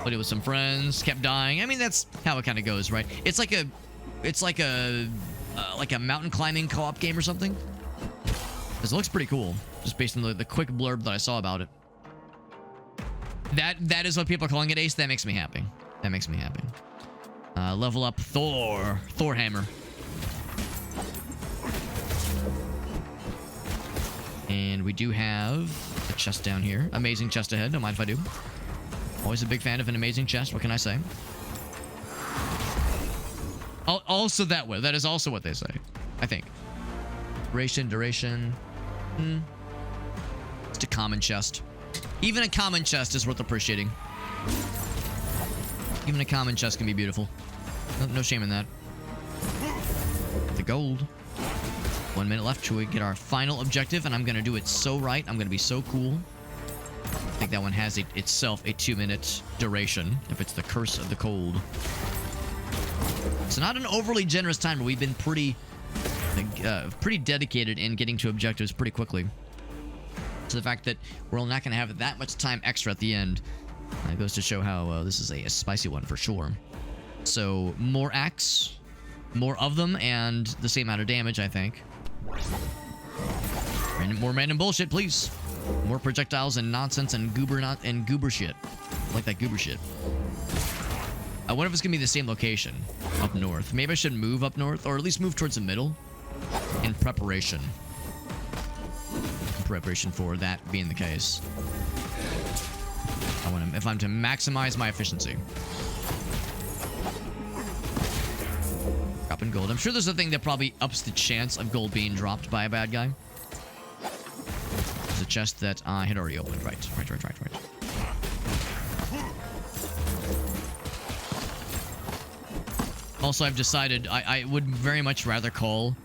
Played it with some friends. Kept dying. I mean, that's how it kind of goes, right? It's like a... It's like a mountain climbing co-op game or something. This looks pretty cool. Just based on the quick blurb that I saw about it. That is what people are calling it, Ace. That makes me happy. That makes me happy. Level up Thor Hammer. And we do have a chest down here. Amazing chest ahead. Don't mind if I do. Always a big fan of an amazing chest. What can I say? Also that way. That is also what they say. I think. Duration. It's a common chest. Even a common chest is worth appreciating. Even a common chest can be beautiful. No shame in that. The gold. 1 minute left till we get our final objective, and I'm going to do it so right. I'm going to be so cool. I think that one has itself a 2-minute duration, if it's the Curse of the Cold. So not an overly generous time, but we've been pretty dedicated in getting to objectives pretty quickly. So the fact that we're not going to have that much time extra at the end goes to show how this is a spicy one for sure. So more axe, more of them, and the same amount of damage, I think. More random bullshit, please. More projectiles and nonsense and goober shit. I like that goober shit. I wonder if it's gonna be the same location up north. Maybe I should move up north, or at least move towards the middle in preparation. In preparation for that being the case. If I'm to maximize my efficiency. Dropping gold. I'm sure there's a thing that probably ups the chance of gold being dropped by a bad guy. There's a chest that I had already opened. Right. Also, I've decided I would very much rather call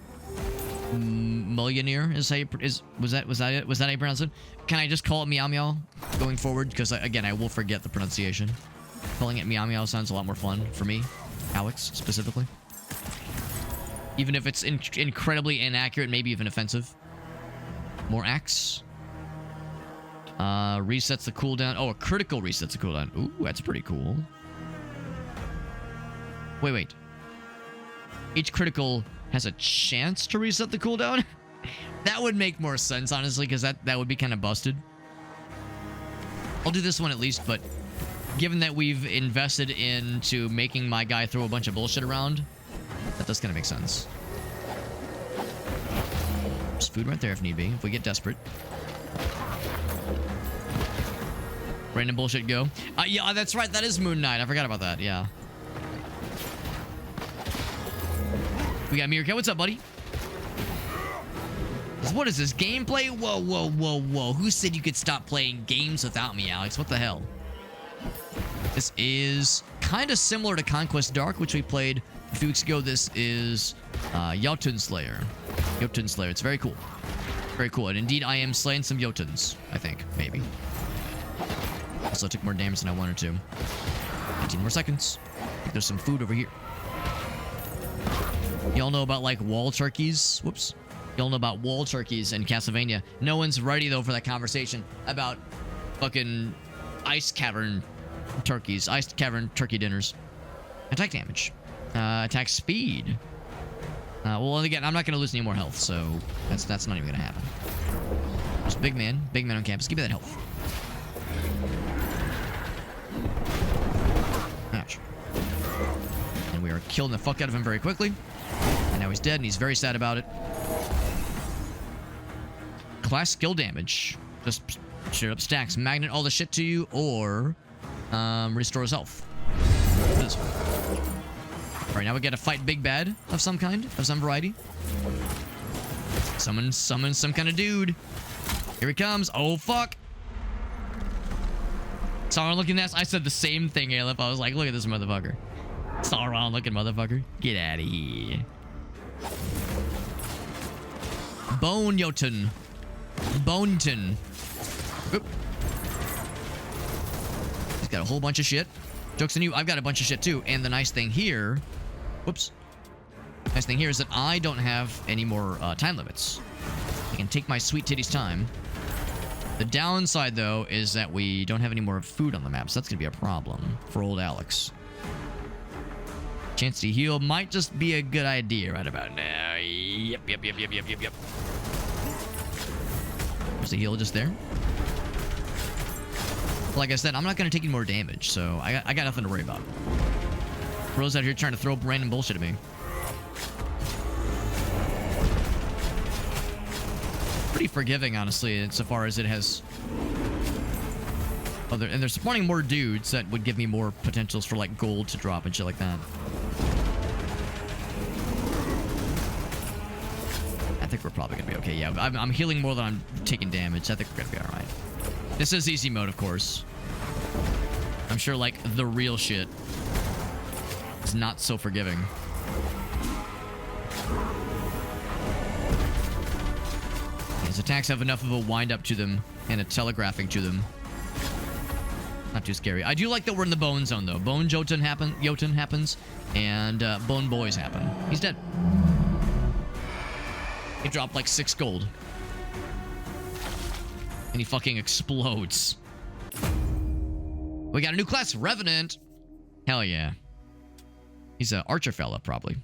Millionaire was that it? Was that how you pronounce it? Can I just call it Meow Meow going forward? Because again, I will forget the pronunciation. Calling it Meow Meow sounds a lot more fun for me, Alex specifically. Even if it's incredibly inaccurate, maybe even offensive. More axe. Resets the cooldown. Oh, a critical resets the cooldown. Ooh, that's pretty cool. Wait. Each critical has a chance to reset the cooldown? That would make more sense, honestly, because that would be kind of busted. I'll do this one at least, but given that we've invested into making my guy throw a bunch of bullshit around, that does kind of make sense. There's food right there if need be, if we get desperate. Random bullshit go. Yeah, that's right. That is Moon Knight. I forgot about that. Yeah. We got Meerkat. What's up, buddy? What is this? Gameplay? Whoa. Who said you could stop playing games without me, Alex? What the hell? This is kind of similar to Conquest Dark, which we played a few weeks ago. This is Jotunnslayer. Jotunnslayer. It's very cool. Very cool. And indeed, I am slaying some Jotuns, I think. Maybe. Also, I took more damage than I wanted to. 18 more seconds. I think there's some food over here. Y'all know about, like, wall turkeys? Whoops. Y'all know about wall turkeys in Castlevania. No one's ready, though, for that conversation about fucking ice cavern turkeys. Ice cavern turkey dinners. Attack damage. Attack speed. Well, again, I'm not going to lose any more health, so that's not even going to happen. There's a big man on campus. Give me that health. Ouch. And we are killing the fuck out of him very quickly. And now he's dead, and he's very sad about it. Class skill damage. Just straight up stacks. Magnet all the shit to you, or restores health. This one. Alright, now we gotta fight Big Bad of some kind, of some variety. Summon some kind of dude. Here he comes. Oh, fuck. Sauron looking ass. I said the same thing, Aleph. I was like, look at this motherfucker. Sauron looking motherfucker. Get out of here. Bone Jotun. Boneton. Oop. He's got a whole bunch of shit. Joke's on you, I've got a bunch of shit too. And the nice thing here... Whoops. Nice thing here is that I don't have any more time limits. I can take my sweet titties time. The downside, though, is that we don't have any more food on the map, so that's going to be a problem for old Alex. Chance to heal might just be a good idea right about now. Yep. There's the heal just there. Like I said, I'm not going to take any more damage, so I got nothing to worry about. Bro's out here trying to throw random bullshit at me. Pretty forgiving, honestly, insofar as it has... Oh, and they're spawning more dudes that would give me more potentials for, like, gold to drop and shit like that. I think we're probably gonna be okay. Yeah, I'm healing more than I'm taking damage. I think we're gonna be alright. This is easy mode, of course. I'm sure, like, the real shit is not so forgiving. His attacks have enough of a wind-up to them and a telegraphing to them. Not too scary. I do like that we're in the bone zone, though. Bone Jotun happens, and Bone Boys happen. He's dead. He dropped, like, 6 gold. And he fucking explodes. We got a new class, Revenant. Hell yeah. He's an archer fella, probably.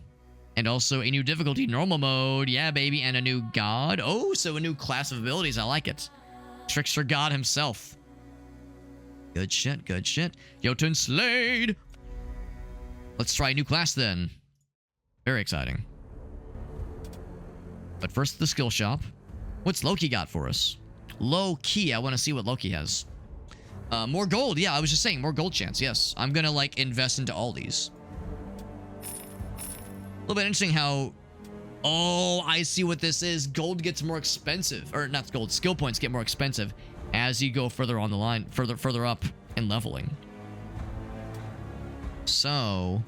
And also a new difficulty, normal mode. Yeah, baby. And a new god. Oh, so a new class of abilities. I like it. Trickster god himself. Good shit, good shit. Jotunnslayer. Let's try a new class then. Very exciting. But first, the skill shop. What's Loki got for us? Low-key, I want to see what Loki has. More gold. Yeah, I was just saying, more gold chance. Yes, I'm gonna, like, invest into all these. A little bit interesting how... Oh, I see what this is. Gold gets more expensive. Or, not gold. Skill points get more expensive as you go further on the line. Further up in leveling. So,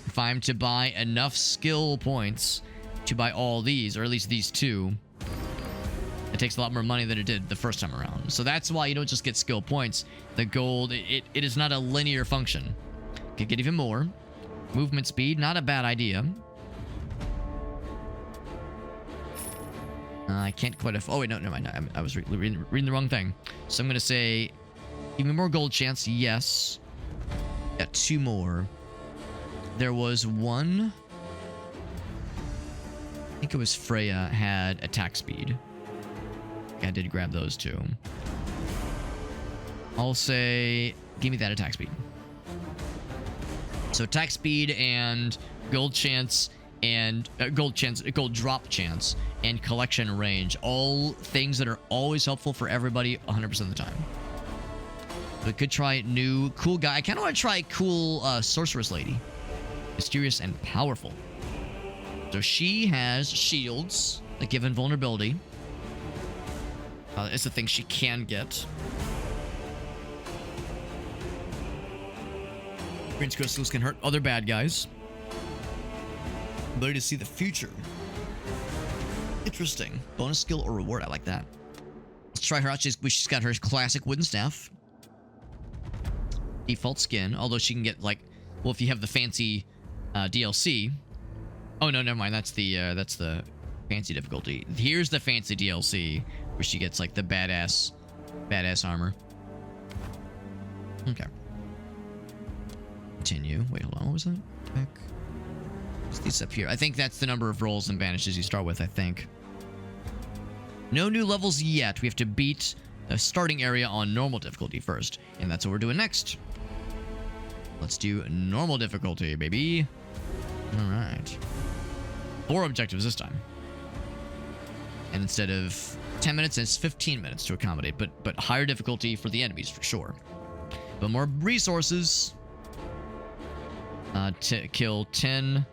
if I'm to buy enough skill points to buy all these, or at least these two... It takes a lot more money than it did the first time around. So that's why you don't just get skill points. The gold, it is not a linear function. Could get even more. Movement speed, not a bad idea. I can't quite... Oh, wait, no, never mind. I was reading the wrong thing. So I'm going to say... Give me more gold chance. Yes. Got 2 more. There was one... I think it was Freya had attack speed. I did grab those two. I'll say, give me that attack speed. So attack speed and gold chance and gold drop chance and collection range. All things that are always helpful for everybody 100% of the time. We could try new cool guy. I kind of want to try cool sorceress lady. Mysterious and powerful. So she has shields that give invulnerability. It's a thing she can get. Green crystals can hurt other bad guys. Ability to see the future. Interesting. Bonus skill or reward. I like that. Let's try her out. She's got her classic wooden staff. Default skin. Although she can get, like... Well, if you have the fancy DLC... Oh, no, never mind. That's the fancy difficulty. Here's the fancy DLC... Where she gets, like, the badass armor. Okay. Continue. Wait, hold on. What was that? Back. What's these up here? I think that's the number of rolls and banishes you start with, I think. No new levels yet. We have to beat the starting area on normal difficulty first. And that's what we're doing next. Let's do normal difficulty, baby. All right. 4 objectives this time. And instead of 10 minutes, it's 15 minutes to accommodate. But higher difficulty for the enemies, for sure. But more resources. To kill 10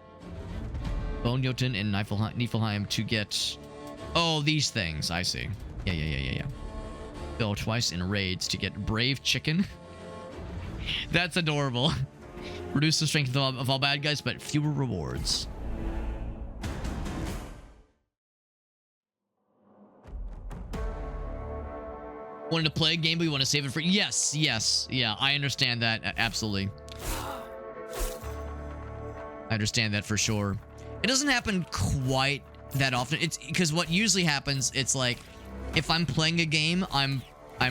Bone Jotun in Niflheim to get... Oh, these things. I see. Yeah. Go twice in raids to get Brave Chicken. That's adorable. Reduce the strength of all bad guys, but fewer rewards. Wanted to play a game, but you want to save it for... Yes. Yeah, I understand that. Absolutely. I understand that for sure. It doesn't happen quite that often. It's because what usually happens, it's like if I'm playing a game, I'm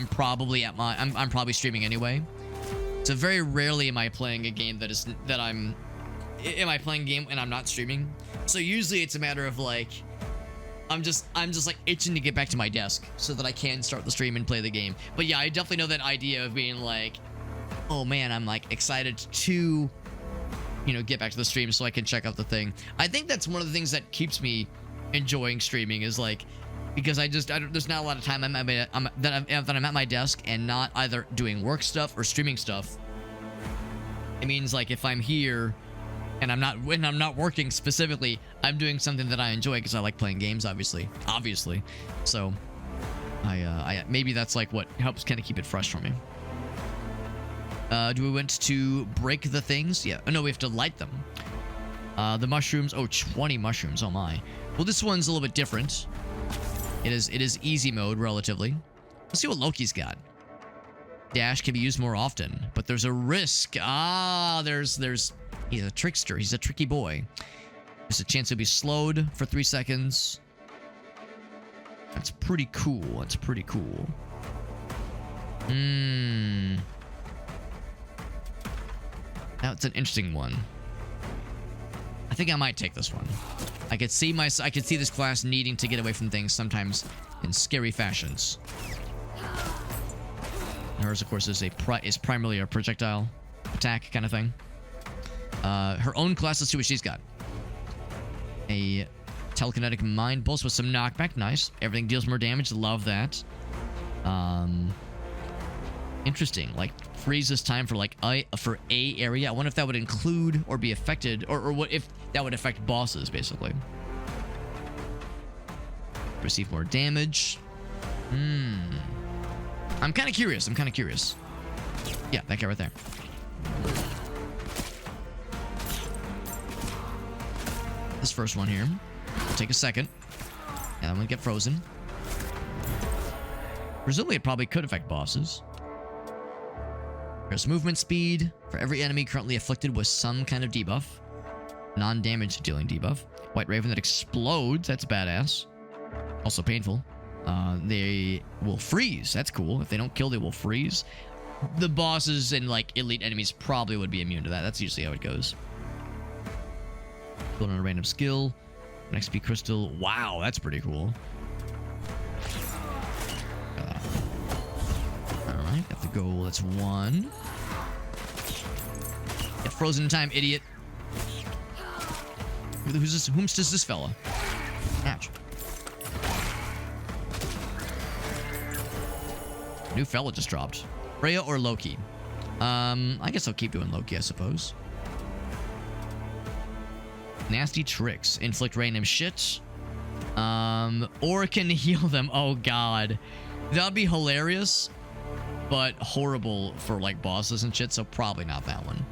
probably at my I'm probably streaming anyway. So very rarely am I playing a game am I playing a game and I'm not streaming. So usually it's a matter of like I'm just like itching to get back to my desk so that I can start the stream and play the game. But yeah, I definitely know that idea of being like, oh man, I'm like excited to, you know, get back to the stream so I can check out the thing. I think that's one of the things that keeps me enjoying streaming is like, because there's not a lot of time I'm at my desk and not either doing work stuff or streaming stuff. It means like if I'm here and I'm not working specifically, I'm doing something that I enjoy because I like playing games, obviously. So I maybe that's like what helps kind of keep it fresh for me. Do we want to break the things? Yeah. Oh, no, we have to light them. The mushrooms. Oh, 20 mushrooms. Oh, my. Well, this one's a little bit different. It is easy mode, relatively. Let's see what Loki's got. Dash can be used more often, but there's a risk. He's a trickster. He's a tricky boy. There's a chance he'll be slowed for 3 seconds. That's pretty cool. That's an interesting one. I think I might take this one. I could see this class needing to get away from things sometimes in scary fashions. Hers, of course, is primarily a projectile attack kind of thing. Her own class, let's see what she's got. A telekinetic mind pulse with some knockback. Nice. Everything deals more damage. Love that. Interesting. Like freezes time for like a area. I wonder if that would include or be affected, or what if that would affect bosses, basically. Receive more damage. I'm kind of curious. Yeah, that guy right there. This first one here. It'll take a second. And I'm gonna get frozen. Presumably, it probably could affect bosses. There's movement speed for every enemy currently afflicted with some kind of debuff. Non-damage dealing debuff. White Raven that explodes. That's badass. Also painful. They will freeze. That's cool. If they don't kill, they will freeze. The bosses and like elite enemies probably would be immune to that. That's usually how it goes. Build on a random skill. An XP crystal. Wow, that's pretty cool. Alright, got the goal. That's 1. Get frozen in time, idiot. Who's this? Whomst is this fella? Ouch. New fella just dropped. Freya or Loki? I guess I'll keep doing Loki, I suppose. Nasty tricks. Inflict random shit. Or can heal them. Oh, God. That'd be hilarious, but horrible for, like, bosses and shit, so probably not that one.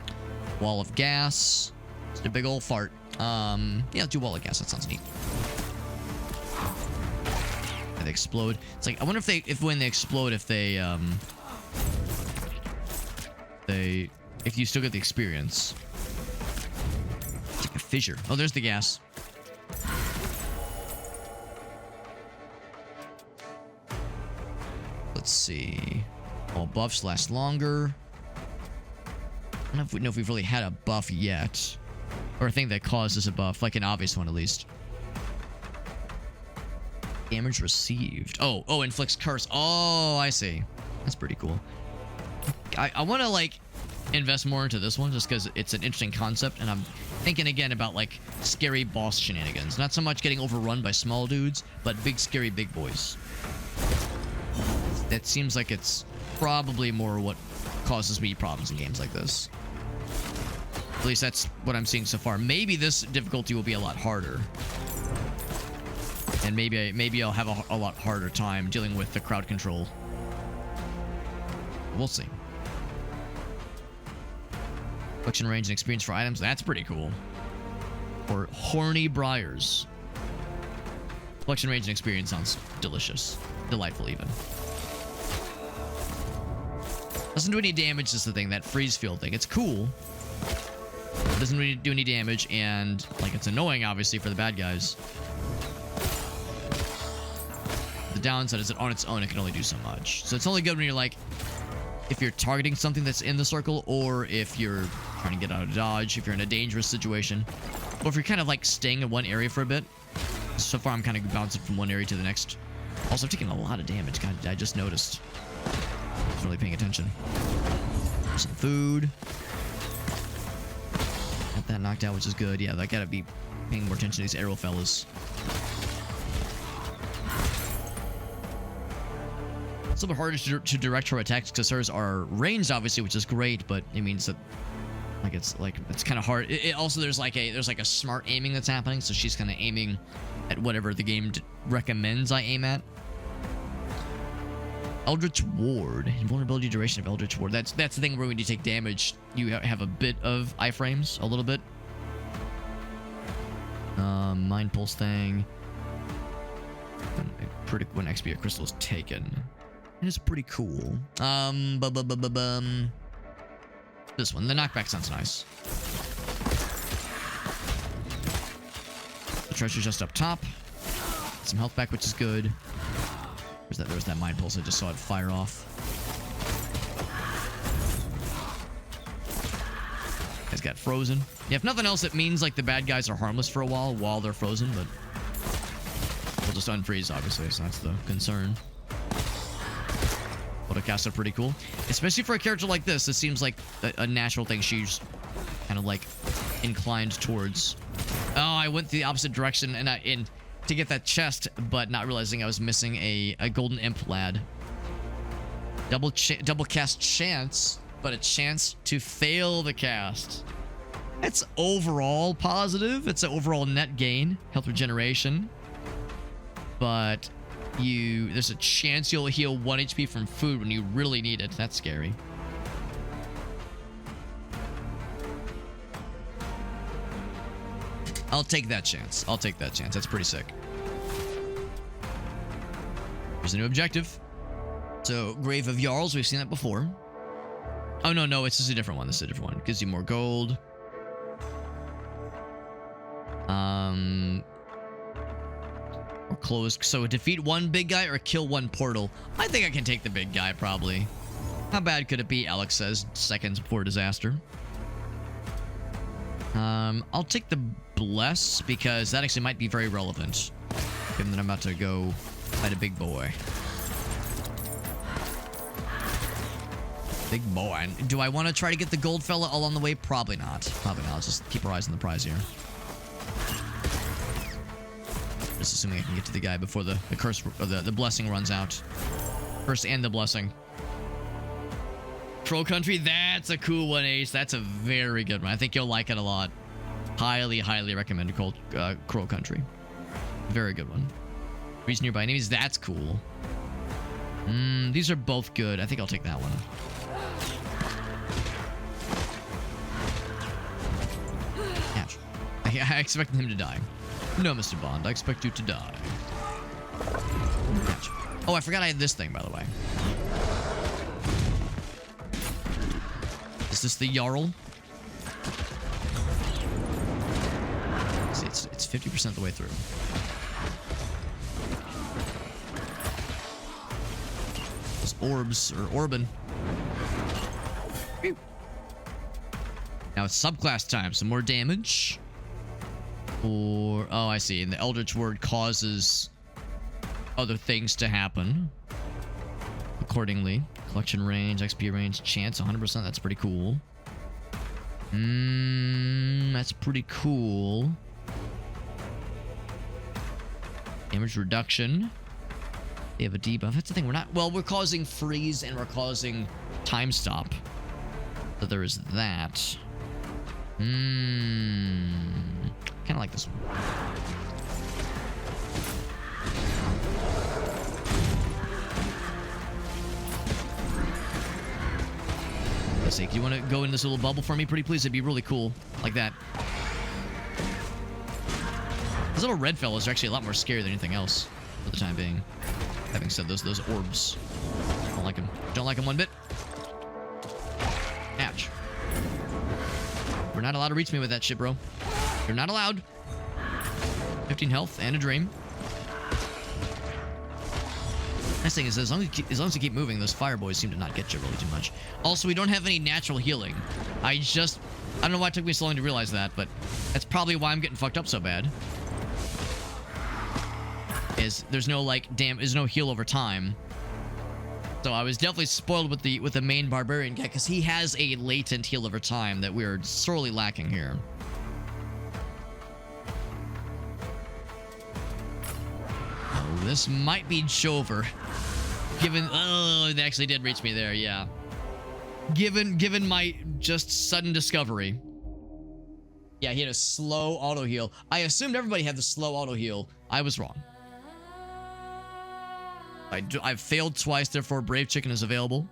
Wall of gas. It's a big old fart. Yeah, let's do wall of gas. That sounds neat. They explode. It's like, I wonder if when they explode, if you still get the experience. It's like a fissure. Oh, there's the gas. Let's see. All buffs last longer. I don't know if we've really had a buff yet. Or a thing that causes a buff, like an obvious one at least. Damage received. Oh, inflicts curse. Oh, I see. That's pretty cool. I want to, like, invest more into this one just because it's an interesting concept, and I'm thinking again about, like, scary boss shenanigans. Not so much getting overrun by small dudes, but big, scary big boys. That seems like it's probably more what causes me problems in games like this. At least that's what I'm seeing so far. Maybe this difficulty will be a lot harder. And maybe I'll have a lot harder time dealing with the crowd control. We'll see. Collection range and experience for items. That's pretty cool. Or horny briars. Collection range and experience sounds delicious. Delightful even. Doesn't do any damage is the thing. That freeze field thing. It's cool. It doesn't really do any damage, and like it's annoying obviously for the bad guys. The downside is that on its own it can only do so much. So it's only good when you're like, if you're targeting something that's in the circle, or if you're trying to get out of dodge, if you're in a dangerous situation, or if you're kind of like staying in one area for a bit. So far I'm kind of bouncing from one area to the next. Also, I'm taking a lot of damage. God, I just noticed. I wasn't really paying attention. Some food. Got that knocked out, which is good. Yeah, I gotta be paying more attention to these arrow fellas. It's a little bit harder to direct her attacks because hers are ranged, obviously, which is great, but it means that it's kind of hard. It also there's like a smart aiming that's happening, so she's kind of aiming at whatever the game recommends I aim at. Eldritch Ward. Invulnerability duration of Eldritch Ward. That's the thing where when you take damage, you have a bit of iframes, a little bit. Mind Pulse thing. When XP crystal is taken. It is pretty cool. This one. The knockback sounds nice. The treasure's just up top. Some health back, which is good. There was that Mind Pulse. I just saw it fire off. Guys got frozen. Yeah, if nothing else, it means like the bad guys are harmless for a while they're frozen, but we'll just unfreeze, obviously, so that's the concern. Autocasts are pretty cool. Especially for a character like this, it seems like a natural thing she's kind of like inclined towards. Oh, I went the opposite direction and to get that chest, but not realizing I was missing a golden imp lad. Double cast chance, but a chance to fail the cast. It's overall positive. It's an overall net gain, health regeneration. But there's a chance you'll heal 1 HP from food when you really need it. That's scary. I'll take that chance. That's pretty sick. Here's a new objective. So, Grave of Jarls, we've seen that before. Oh, no, it's just a different one. This is a different one. Gives you more gold. Or close. So, defeat 1 big guy or kill 1 portal. I think I can take the big guy, probably. How bad could it be, Alex says, seconds before disaster. I'll take the Bless, because that actually might be very relevant. Given that I'm about to go fight a big boy. Big boy. Do I want to try to get the gold fella along the way? Probably not. Let's just keep our eyes on the prize here. Just assuming I can get to the guy before the curse or the blessing runs out. Curse and the blessing. Crow Country, that's a cool one, Ace. That's a very good one. I think you'll like it a lot. Highly recommended Crow Country. Very good one. Reach nearby enemies, that's cool. These are both good. I think I'll take that one. Ouch. I expected him to die. No, Mr. Bond, I expect you to die. Ouch. Oh, I forgot I had this thing, by the way. Is this the Jarl? See, it's 50% of the way through. Those orbs, or Orban. Now Now it's subclass time, some more damage. Or, oh, I see. And the Eldritch Word causes other things to happen accordingly. Collection range, XP range, chance 100%. That's pretty cool. That's pretty cool. Damage reduction. They have a debuff. That's the thing. We're not... Well, we're causing freeze and we're causing time stop. So there is that. Kind of like this one. Let's see. Do you want to go in this little bubble for me, pretty please? It'd be really cool. Like that. Those little red fellas are actually a lot more scary than anything else for the time being. Having said those orbs. Don't like them. Don't like them one bit. Ouch. We're not allowed to reach me with that shit, bro. You're not allowed. 15 health and a dream. Nice thing is, as long as you keep moving, those fire boys seem to not get you really too much. Also, we don't have any natural healing. I don't know why it took me so long to realize that, but that's probably why I'm getting fucked up so bad. Is there's no there's no heal over time. So I was definitely spoiled with the main barbarian guy because he has a latent heal over time that we're sorely lacking here. Oh, this might be Jover. Given they actually did reach me there, yeah. Given my just sudden discovery. Yeah, he had a slow auto heal. I assumed everybody had the slow auto heal. I was wrong. I've failed twice, therefore Brave Chicken is available.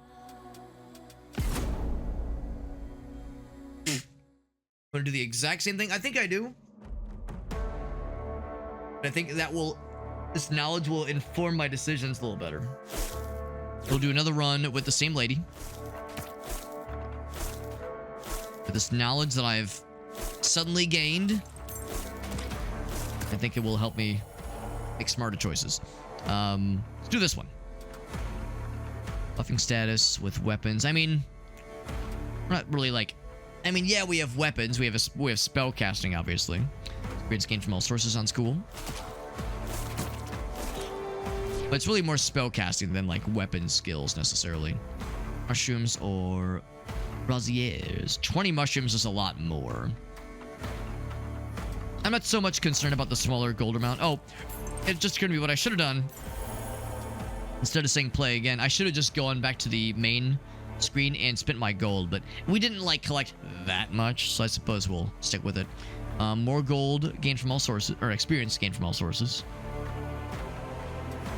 I'm gonna do the exact same thing. I think I do. I think this knowledge will inform my decisions a little better. We'll do another run with the same lady. With this knowledge that I've suddenly gained, I think it will help me make smarter choices. Let's do this one. Buffing status with weapons. I mean, we're not really yeah, we have weapons. We have spell casting, obviously. Experience gained from all sources sounds cool. But it's really more spell casting than weapon skills necessarily. Mushrooms or braziers. 20 mushrooms is a lot more. I'm not so much concerned about the smaller gold amount. Oh, it's just gonna be what I should have done. Instead of saying play again, I should have just gone back to the main screen and spent my gold, but we didn't collect that much, so I suppose we'll stick with it. More gold gained from all sources, or experience gained from all sources.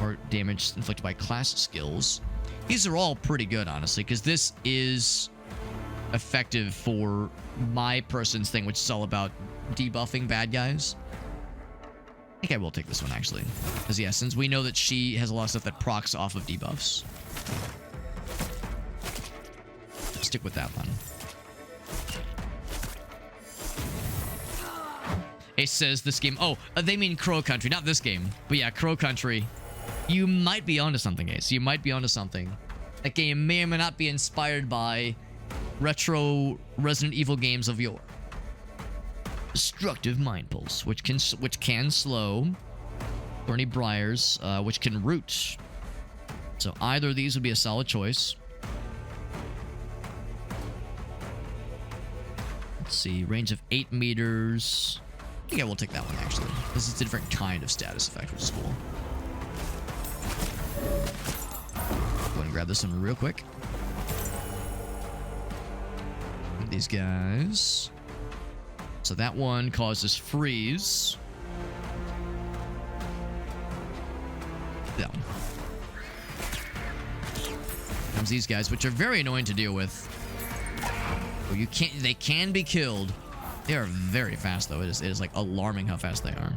Or damage inflicted by class skills. These are all pretty good, honestly, because this is effective for my person's thing, which is all about debuffing bad guys. I think I will take this one, actually. Because, yeah, since we know that she has a lot of stuff that procs off of debuffs. Stick with that one. It says this game... Oh, they mean Crow Country, not this game. But yeah, Crow Country. You might be onto something, Ace. You might be onto something. That game may or may not be inspired by retro Resident Evil games of yore. Destructive Mind Pulse, which can slow. Thorny Briars, which can root. So either of these would be a solid choice. Let's see, range of 8 meters. I think I will take that one, actually. This is a different kind of status effect, which is cool. Go ahead and grab this one real quick. These guys. So that one causes freeze. That one. Comes these guys, which are very annoying to deal with. Well, they can be killed. They are very fast, though. It is alarming how fast they are.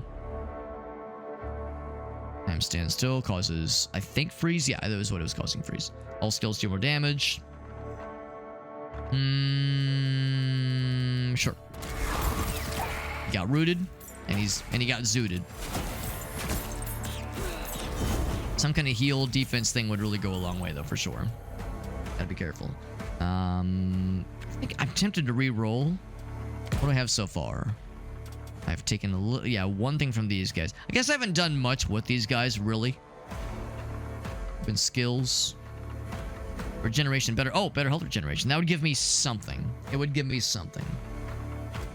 Time stand still causes, I think, freeze. Yeah, that was what it was causing, freeze. All skills do more damage. Sure. He got rooted, and he got zooted. Some kind of heal defense thing would really go a long way, though, for sure. Gotta be careful. I think I'm tempted to re-roll. What do I have so far? I've taken a little, yeah, one thing from these guys. I guess I haven't done much with these guys, really. Been skills. Regeneration, better health regeneration. That would give me something. It would give me something.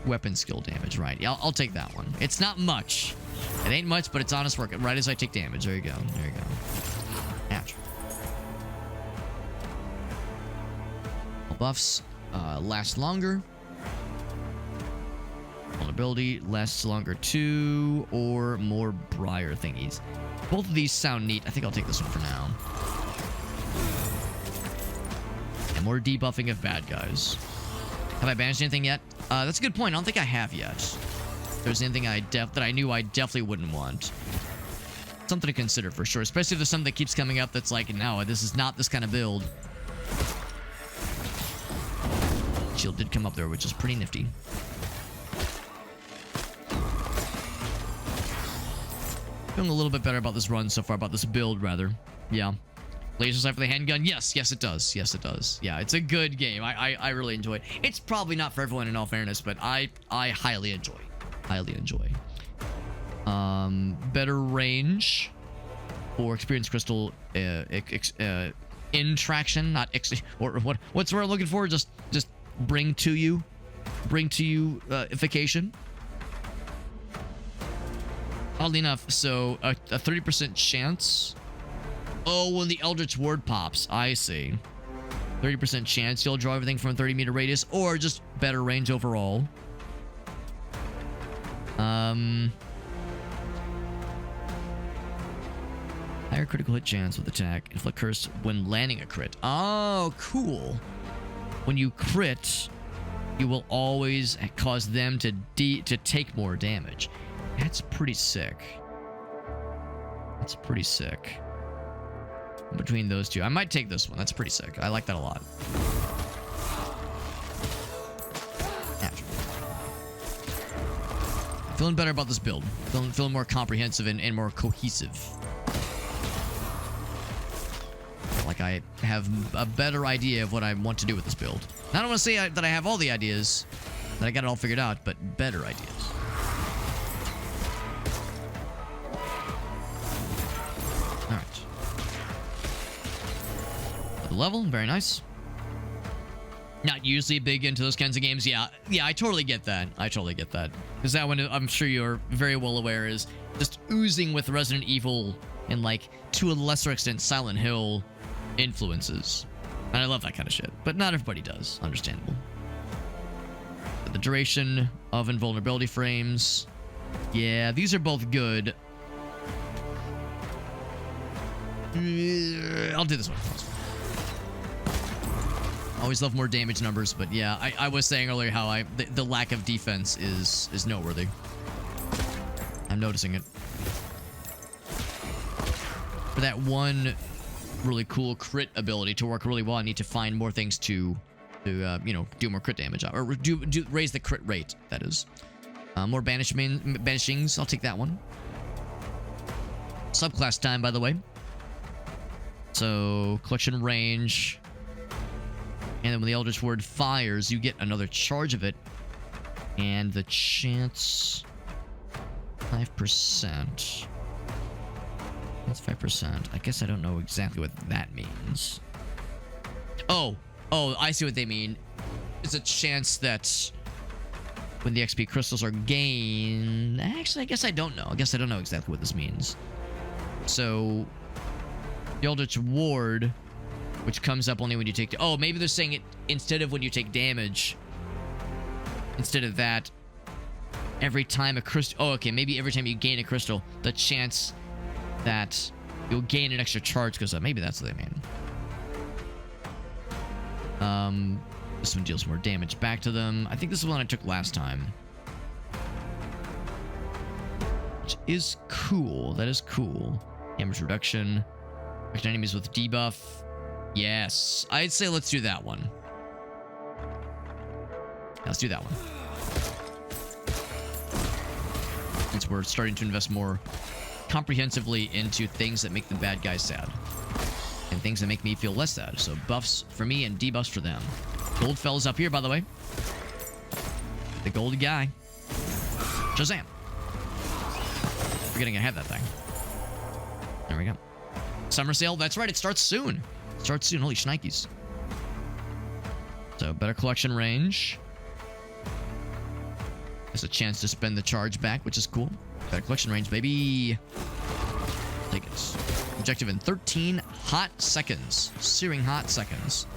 Weapon skill damage, right. Yeah, I'll take that one. It's not much. It ain't much, but it's honest work. Right as I take damage. There you go. There you go. Ouch. Buffs last longer. Vulnerability lasts longer too, or more briar thingies. Both of these sound neat. I think I'll take this one for now. And more debuffing of bad guys. Have I banished anything yet? That's a good point. I don't think I have yet. If there's anything that I knew I definitely wouldn't want. Something to consider for sure, especially if there's something that keeps coming up that's like, no, this is not this kind of build. Shield did come up there, which is pretty nifty. Feeling a little bit better about this run so far, about this build, rather. Yeah. Laser sight for the handgun? Yes, yes it does. Yes it does. Yeah, it's a good game. I really enjoy it. It's probably not for everyone in all fairness, but I highly enjoy. Highly enjoy. Better range for experience crystal intraction, not or what's the word I'm looking for? Just bring to you ification. Oddly enough, so a 30% chance. Oh, when the Eldritch Ward pops, I see. 30% chance you'll draw everything from a 30-meter radius, or just better range overall. Higher critical hit chance with attack. Inflict curse when landing a crit. Oh, cool. When you crit, you will always cause them to take more damage. That's pretty sick. That's pretty sick. Between those two, I might take this one. That's pretty sick. I like that a lot. Feeling better about this build. Feeling more comprehensive and more cohesive. Like I have a better idea of what I want to do with this build. I don't want to say that I have all the ideas, that I got it all figured out, but better ideas. Alright. Level, very nice. Not usually big into those kinds of games. Yeah, I totally get that. I totally get that. Because that one, I'm sure you're very well aware, is just oozing with Resident Evil and, like, to a lesser extent, Silent Hill influences. And I love that kind of shit. But not everybody does. Understandable. The duration of invulnerability frames. Yeah, these are both good. I'll do this one. Always love more damage numbers, but yeah, I was saying earlier how the lack of defense is noteworthy. I'm noticing it. For that one really cool crit ability to work really well, I need to find more things to you know, do more crit damage, or raise the crit rate, that is. More banishings, I'll take that one. Subclass time, by the way. So, collection range. And then when the Eldritch Ward fires, you get another charge of it. And the chance... 5%. That's 5%. I guess I don't know exactly what that means. Oh, I see what they mean. It's a chance that when the XP crystals are gained... Actually, I guess I don't know. I guess I don't know exactly what this means. So, the Eldritch Ward... which comes up only when you take... Oh, maybe they're saying it instead of when you take damage. Instead of that, every time a crystal... Oh, okay, maybe every time you gain a crystal, the chance that you'll gain an extra charge goes up. Maybe that's what they mean. This one deals more damage back to them. I think this is the one I took last time. Which is cool. That is cool. Damage reduction. Affect enemies with debuff. Yes, I'd say let's do that one. Yeah, let's do that one. Since we're starting to invest more comprehensively into things that make the bad guys sad. And things that make me feel less sad. So buffs for me and debuffs for them. Gold fellas up here, by the way. The gold guy. Shazam. We're getting ahead of that thing. There we go. Summer sale. That's right. It starts soon. Starts soon. Holy shnikes. So better collection range. There's a chance to spend the charge back, which is cool. Better collection range, baby. Take it. Objective in 13 hot seconds. Searing hot seconds.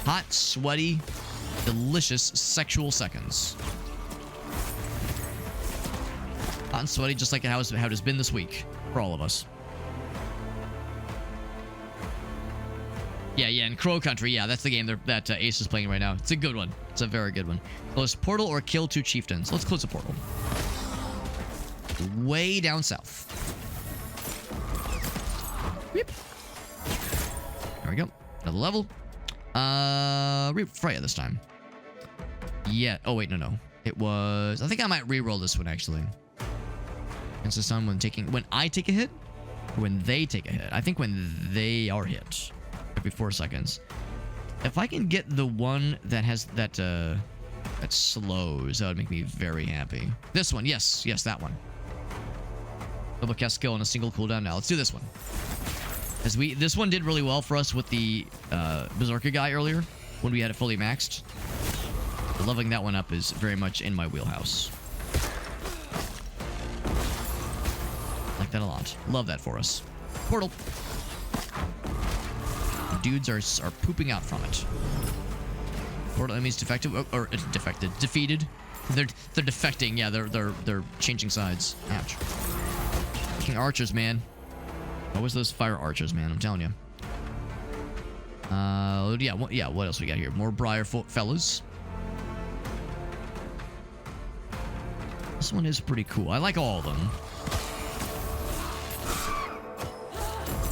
Hot, sweaty, delicious sexual seconds. Hot and sweaty, just like how it has been this week for all of us. Yeah, in Crow Country, yeah, that's the game that Ace is playing right now. It's a good one. It's a very good one. Close portal or kill 2 chieftains. Let's close the portal. Way down south. Yep. There we go. Another level. Freya this time. Yeah. Oh, wait, no. It was... I think I might re-roll this one, actually. It's the sun when I take a hit? Or when they take a hit? I think when they are hit. Every 4 seconds. If I can get the one that has that slows, that would make me very happy. This one, yes, that one. Double cast skill on a single cooldown. Now let's do this one. This one did really well for us with the Berserker guy earlier when we had it fully maxed. Leveling that one up is very much in my wheelhouse. Like that a lot. Love that for us. Portal. Dudes are pooping out from it. Portal enemies defective defeated. They're defecting. Yeah, they're changing sides. Ouch. Fucking archers, man. Always those fire archers, man. I'm telling you. Yeah. What else we got here? More briar fellas. This one is pretty cool. I like all of them.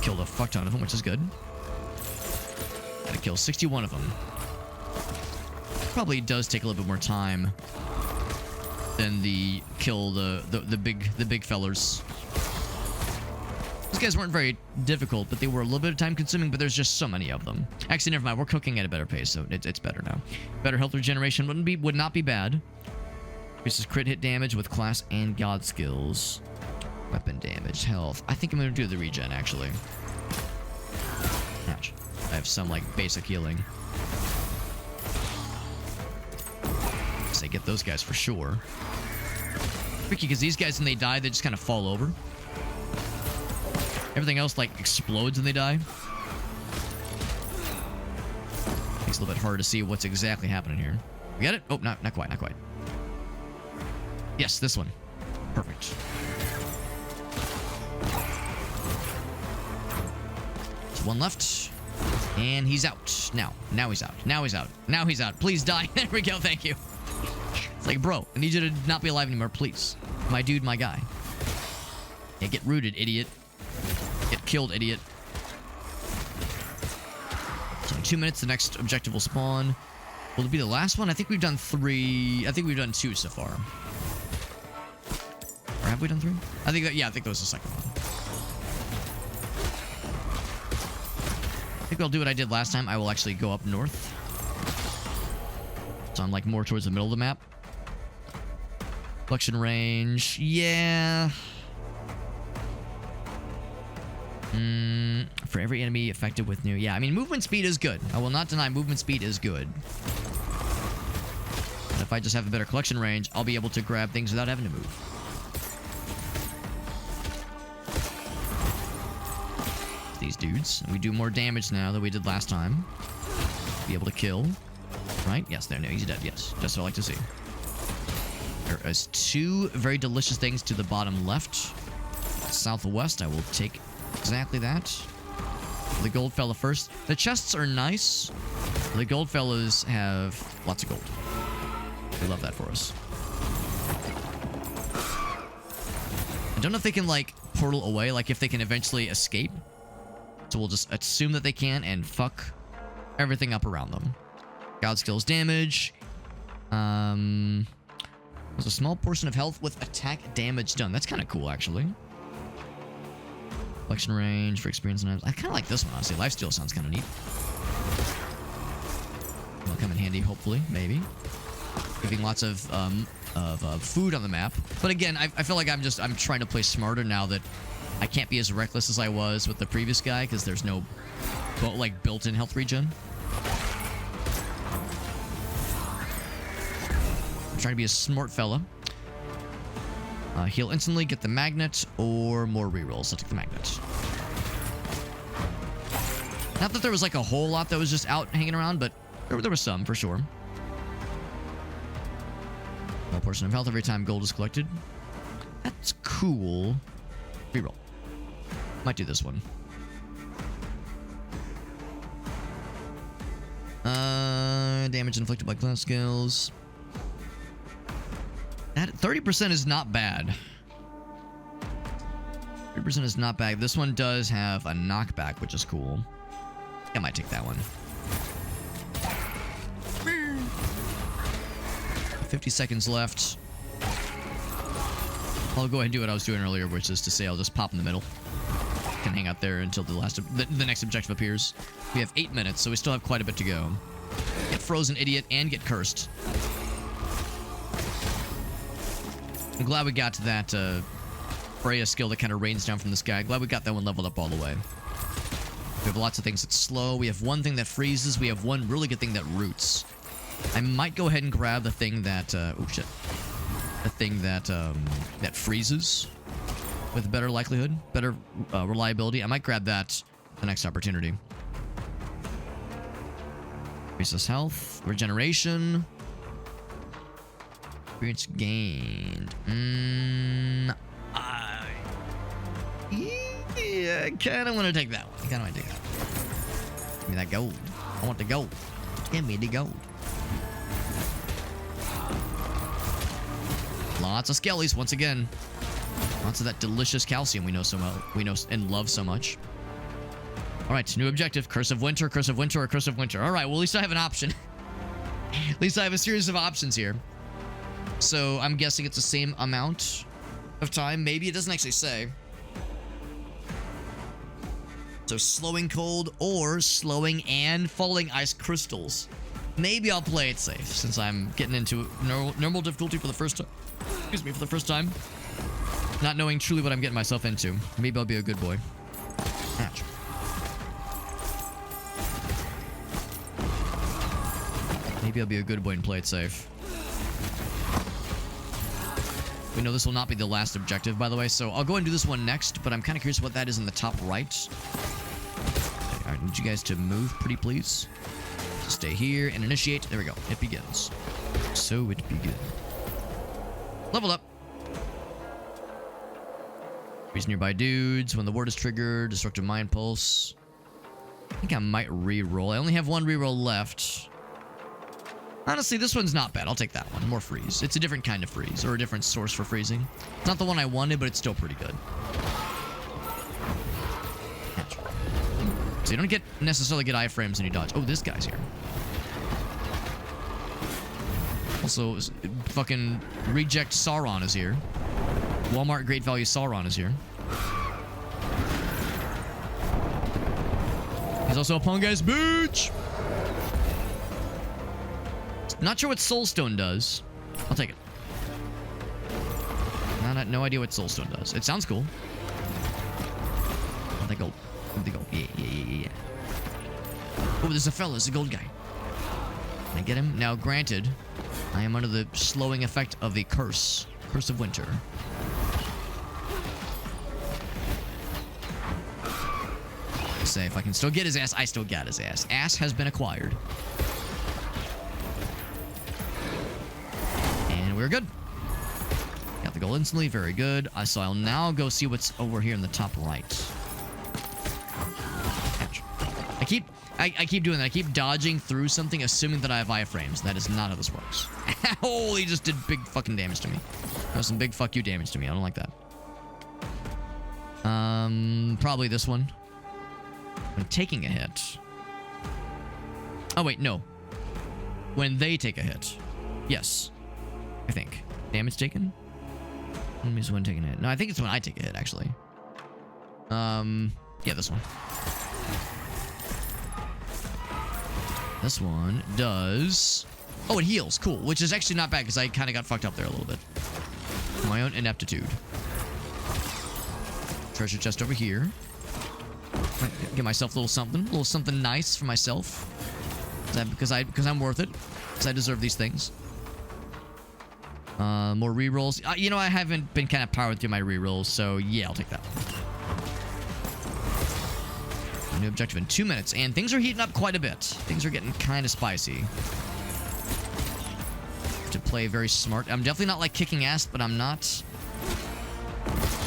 Killed a fuck ton of them, which is good. Gotta kill 61 of them. Probably does take a little bit more time than the big fellers. These guys weren't very difficult, but they were a little bit of time consuming, but there's just so many of them. Actually, never mind. We're cooking at a better pace, so it's better now. Better health regeneration would not be bad. Increases crit hit damage with class and god skills. Weapon damage, health. I think I'm gonna do the regen, actually. Ouch. I have some, like, basic healing. So I get those guys for sure. Tricky, because these guys, when they die, they just kind of fall over. Everything else, like, explodes when they die. Makes it a little bit harder to see what's exactly happening here. We got it? Oh, not quite. Yes, this one. Perfect. There's one left. And he's out. Now he's out. Please die. There we go. Thank you. It's like, bro, I need you to not be alive anymore, please. My dude, my guy. Yeah, get rooted, idiot. Get killed, idiot. So in 2 minutes, the next objective will spawn. Will it be the last one? I think we've done 3. I think we've done 2 so far. Or have we done 3? I think that was the second one. I think I'll do what I did last time. I will actually go up north. So I'm like more towards the middle of the map. Collection range. Yeah. For every enemy affected with new. Yeah, I mean, movement speed is good. I will not deny movement speed is good. But if I just have a better collection range, I'll be able to grab things without having to move. These dudes. We do more damage now than we did last time. Be able to kill. Right? Yes, there. No, he's dead. Yes. Just what I like to see. There is 2 very delicious things to the bottom left. Southwest. I will take exactly that. The gold fella first. The chests are nice. The gold fellas have lots of gold. We love that for us. I don't know if they can, like, portal away, like if they can eventually escape. So we'll just assume that they can and fuck everything up around them. God skills damage. There's a small portion of health with attack damage done. That's kind of cool, actually. Collection range for experience and items. I kind of like this one, honestly. Lifesteal sounds kind of neat. It'll come in handy, hopefully. Maybe. giving lots of food on the map. But again, I feel like I'm trying to play smarter now that I can't be as reckless as I was with the previous guy because there's no like built-in health regen. I'm trying to be a smart fella. Heal instantly, get the magnet, or more rerolls. I'll take the magnet. Not that there was like a whole lot that was just out hanging around, but there was some for sure. A portion of health every time gold is collected. That's cool. Reroll. Might do this one. Damage inflicted by class skills. That 30% is not bad. 30% is not bad. This one does have a knockback, which is cool. I might take that one. 50 seconds left. I'll go ahead and do what I was doing earlier, which is to say I'll just pop in the middle. Can hang out there until the next objective appears. We have 8 minutes, so we still have quite a bit to go. Get frozen, idiot, and get cursed. I'm glad we got to that Freya skill that kind of rains down from the sky. Glad we got that one leveled up all the way. We have lots of things that slow. We have one thing that freezes. We have one really good thing that roots. I might go ahead and grab the thing that oh shit. The thing that that freezes with better likelihood, better reliability. I might grab that the next opportunity. Increases health, regeneration, experience gained. Yeah, I kind of want to take that one. I kind of want to take that one. Give me that gold. I want the gold. Give me the gold. Lots of skellies once again. Lots of that delicious calcium we know so well. We know and love so much. All right, new objective: Curse of Winter, Curse of Winter, or Curse of Winter. All right, well at least I have an option. At least I have a series of options here. So I'm guessing it's the same amount of time. Maybe it doesn't actually say. So slowing cold or slowing and falling ice crystals. Maybe I'll play it safe since I'm getting into normal difficulty for the first time. Excuse me, for the first time. Not knowing truly what I'm getting myself into. Maybe I'll be a good boy. Ouch. Maybe I'll be a good boy and play it safe. We know this will not be the last objective, by the way, so I'll go and do this one next, but I'm kind of curious what that is in the top right. Okay, I need you guys to move, pretty please. Stay here and initiate. There we go. It begins. So it begins. Level up. Freeze nearby dudes. When the ward is triggered, destructive mind pulse. I think I might re-roll. I only have one re-roll left. Honestly, this one's not bad. I'll take that one. More freeze. It's a different kind of freeze, or a different source for freezing. It's not the one I wanted, but it's still pretty good. So you don't necessarily get iframes when you dodge. Oh, this guy's here. Also, fucking reject Sauron is here. Walmart Great Value Sauron is here. He's also a punk ass bitch. Not sure what Soulstone does. I'll take it. No idea what Soulstone does. It sounds cool. I'll take gold. I'll take gold. Yeah. Oh, there's a fella. There's a gold guy. Can I get him? Now, granted, I am under the slowing effect of the curse. Curse of Winter. Say, if I can still get his ass, I still got his ass. Ass has been acquired. And we're good. Got the gold instantly. Very good. So I'll now go see what's over here in the top right. Ouch. I keep doing that. I keep dodging through something, assuming that I have iframes. That is not how this works. Oh, he just did big fucking damage to me. That was some big fuck you damage to me. I don't like that. Probably this one. When taking a hit. Oh, wait, no. When they take a hit. Yes. I think. Damage taken? Enemy is when taking a hit. No, I think it's when I take a hit, actually. Yeah, this one. This one does Oh, it heals. Cool. Which is actually not bad because I kind of got fucked up there a little bit. My own ineptitude. Treasure chest over here. Get myself a little something nice for myself. Because I'm worth it. Because I deserve these things. More rerolls. You know, I haven't been kind of powered through my rerolls, so yeah, I'll take that. A new objective in 2 minutes, and things are heating up quite a bit. Things are getting kind of spicy. To play very smart. I'm definitely not like kicking ass, but I'm not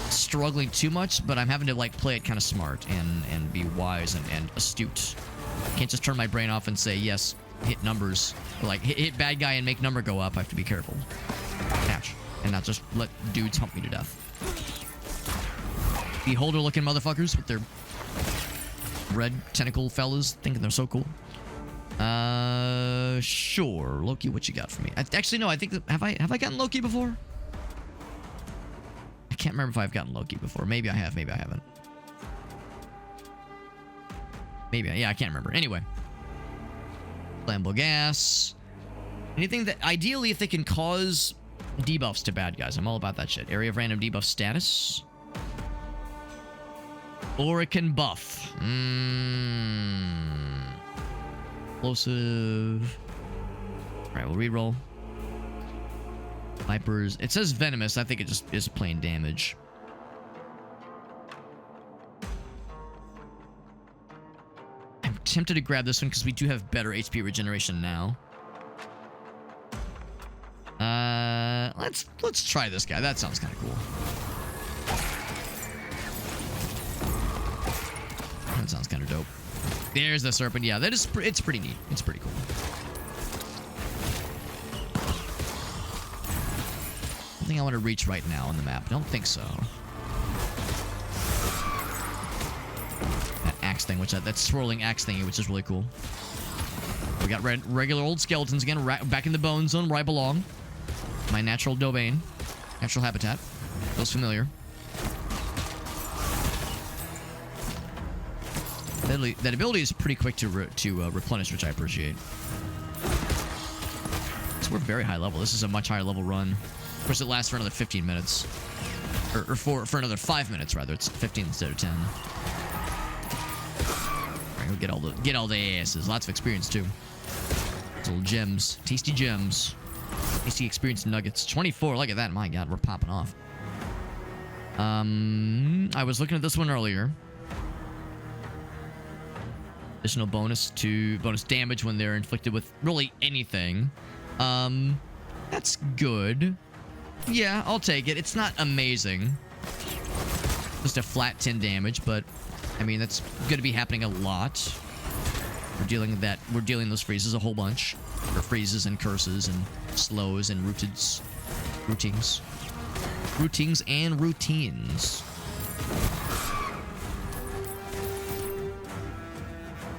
struggling too much, but I'm having to like play it kind of smart and be wise and astute. I can't just turn my brain off and say, yes, hit numbers. Or like, hit bad guy and make number go up. I have to be careful. Catch. And not just let dudes hump me to death. Beholder-looking motherfuckers with their red tentacle fellas thinking they're so cool. Sure. Loki, what you got for me? Actually, no, I think that... Have I gotten Loki before? I can't remember if I've gotten Loki before. Maybe I have, maybe I haven't. Maybe, yeah, I can't remember. Anyway. Flammable gas. Anything that... Ideally, if they can cause debuffs to bad guys. I'm all about that shit. Area of random debuff status. Or it can buff. Explosive. Alright, we'll reroll. Vipers. It says venomous. I think it just is plain damage. I'm tempted to grab this one because we do have better HP regeneration now. Let's try this guy. That sounds kind of cool. That sounds kind of dope. There's the serpent. Yeah, that is. It's pretty neat. It's pretty cool. I think I want to reach right now on the map. Don't think so. That axe thing, that swirling axe thingy, which is really cool. We got regular old skeletons again, back in the bone zone where I belong. My natural domain, natural habitat. Feels familiar. That ability is pretty quick to replenish, which I appreciate. So we're very high level. This is a much higher level run. Of course, it lasts for another 15 minutes. Or for another 5 minutes, rather. It's 15 instead of 10. Alright, we'll get all the asses. Lots of experience, too. Little gems. Tasty gems. Tasty experience nuggets. 24. Look at that. My god, we're popping off. I was looking at this one earlier. Additional bonus damage when they're inflicted with really anything. That's good. Yeah, I'll take it. It's not amazing. Just a flat 10 damage, but I mean that's going to be happening a lot. We're dealing those freezes a whole bunch. Or freezes and curses and slows and routings and routines.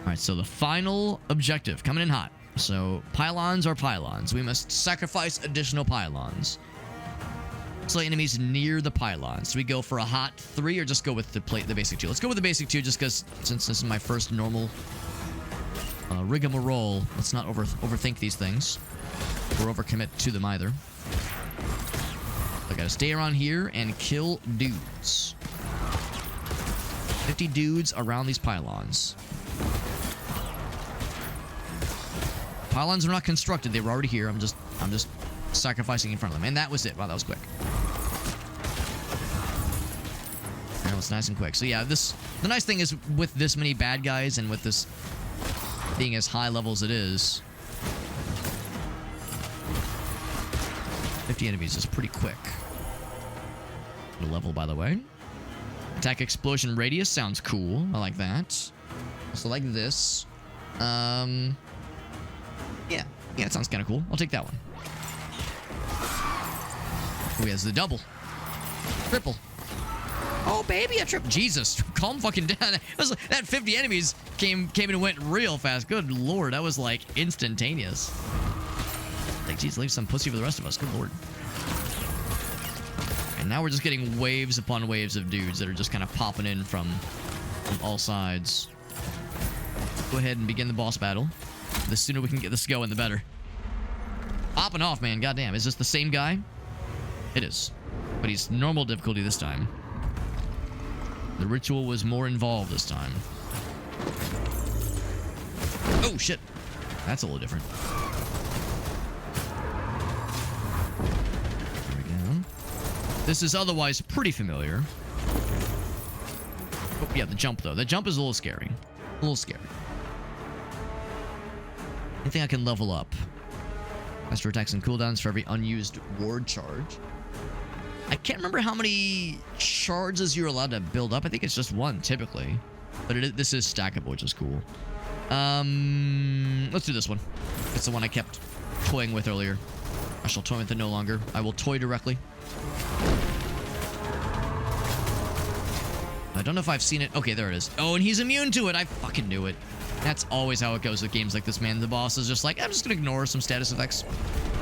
Alright, so the final objective, coming in hot. So, pylons are pylons. We must sacrifice additional pylons. Slay enemies near the pylons. Do we go for a hot 3 or just go with the basic 2? Let's go with the basic 2 just because, since this is my first normal rigmarole, let's not overthink these things. Or overcommit to them either. I gotta stay around here and kill dudes. 50 dudes around these pylons. Pylons are not constructed. They were already here. I'm just sacrificing in front of them. And that was it. Wow, that was quick. That was nice and quick. So yeah, the nice thing is with this many bad guys and with this being as high level as it is, 50 enemies is pretty quick. The level, by the way. Attack explosion radius sounds cool. I like that. Also like this. Yeah, it sounds kind of cool. I'll take that one. Oh, he has the double. Triple. Oh, baby, a triple. Jesus, calm fucking down. That 50 enemies came in and went real fast. Good lord, that was like instantaneous. Like, geez, leave some pussy for the rest of us. Good lord. And now we're just getting waves upon waves of dudes that are just kind of popping in from all sides. Go ahead and begin the boss battle. The sooner we can get this going, the better. Popping off, man. Goddamn. Is this the same guy? It is. But he's normal difficulty this time. The ritual was more involved this time. Oh, shit. That's a little different. There we go. This is otherwise pretty familiar. Oh, yeah, the jump, though. The jump is a little scary. A little scary. Anything I can level up. Master attacks and cooldowns for every unused ward charge. I can't remember how many charges you're allowed to build up. I think it's just one, typically. But this is stackable, which is cool. Let's do this one. It's the one I kept toying with earlier. I shall toy with it no longer. I will toy directly. I don't know if I've seen it. Okay, there it is. Oh, and he's immune to it. I fucking knew it. That's always how it goes with games like this, man. The boss is just like, I'm just gonna ignore some status effects.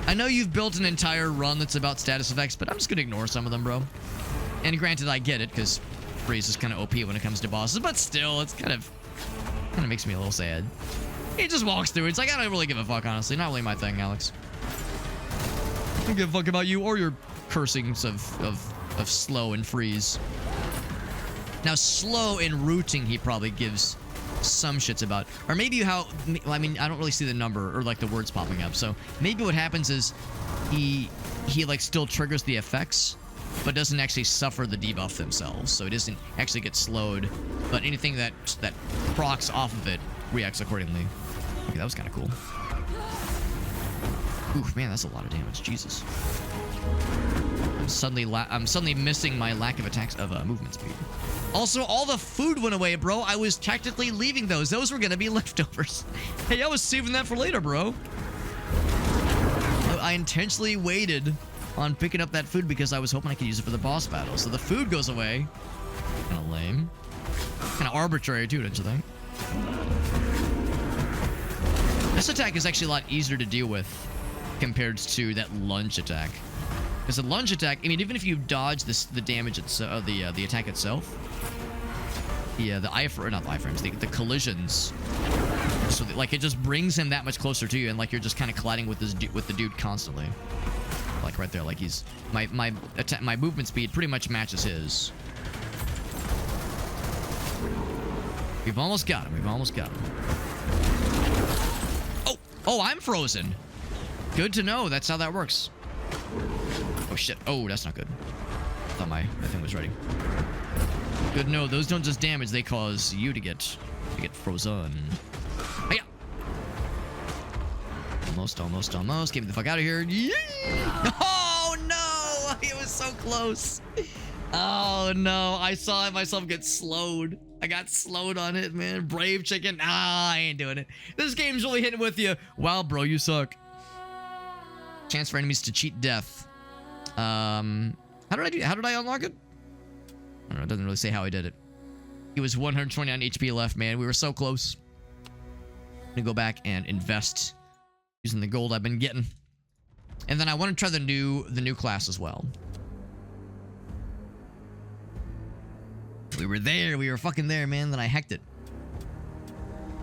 I know you've built an entire run that's about status effects, but I'm just gonna ignore some of them, bro. And granted, I get it, because Freeze is kind of OP when it comes to bosses, but still, it's kind of makes me a little sad. He just walks through. It's like, I don't really give a fuck, honestly. Not really my thing, Alex. I don't give a fuck about you or your cursings of slow and freeze. Now, slow and rooting, he probably gives some shits about. Or maybe how, I mean, I don't really see the number or like the words popping up. So maybe what happens is he like still triggers the effects, but doesn't actually suffer the debuff themselves. So it doesn't actually get slowed, but anything that procs off of it reacts accordingly. Okay, that was kind of cool. Oof, man, that's a lot of damage. Jesus. I'm suddenly missing my lack of attacks of movement speed. Also, all the food went away, bro. I was technically leaving those. Those were gonna be leftovers. Hey, I was saving that for later, bro. I intentionally waited on picking up that food because I was hoping I could use it for the boss battle. So the food goes away. Kind of lame. Kind of arbitrary, too, don't you think? This attack is actually a lot easier to deal with compared to that lunge attack. Because the lunge attack, I mean, even if you dodge the damage, the attack itself, the the collisions, so that, like, it just brings him that much closer to you, and like you're just kind of colliding with the dude constantly, like right there, like he's my movement speed pretty much matches his. We've almost got him. Oh, I'm frozen. Good to know. That's how that works. Oh shit. Oh, that's not good. I thought my thing was ready. Good to know. Those don't just damage, they cause you to get frozen. Hiya! Almost. Get me the fuck out of here. Yeah! Oh no! It was so close. Oh no, I saw myself get slowed. I got slowed on it, man. Brave chicken. Nah, I ain't doing it. This game's really hitting with you. Wow, bro, you suck. Chance for enemies to cheat death. How did I unlock it? I don't know, it doesn't really say how I did it. It was 129 HP left, man. We were so close. I'm gonna go back and invest using the gold I've been getting. And then I want to try the new class as well. We were there. We were fucking there, man. Then I hacked it.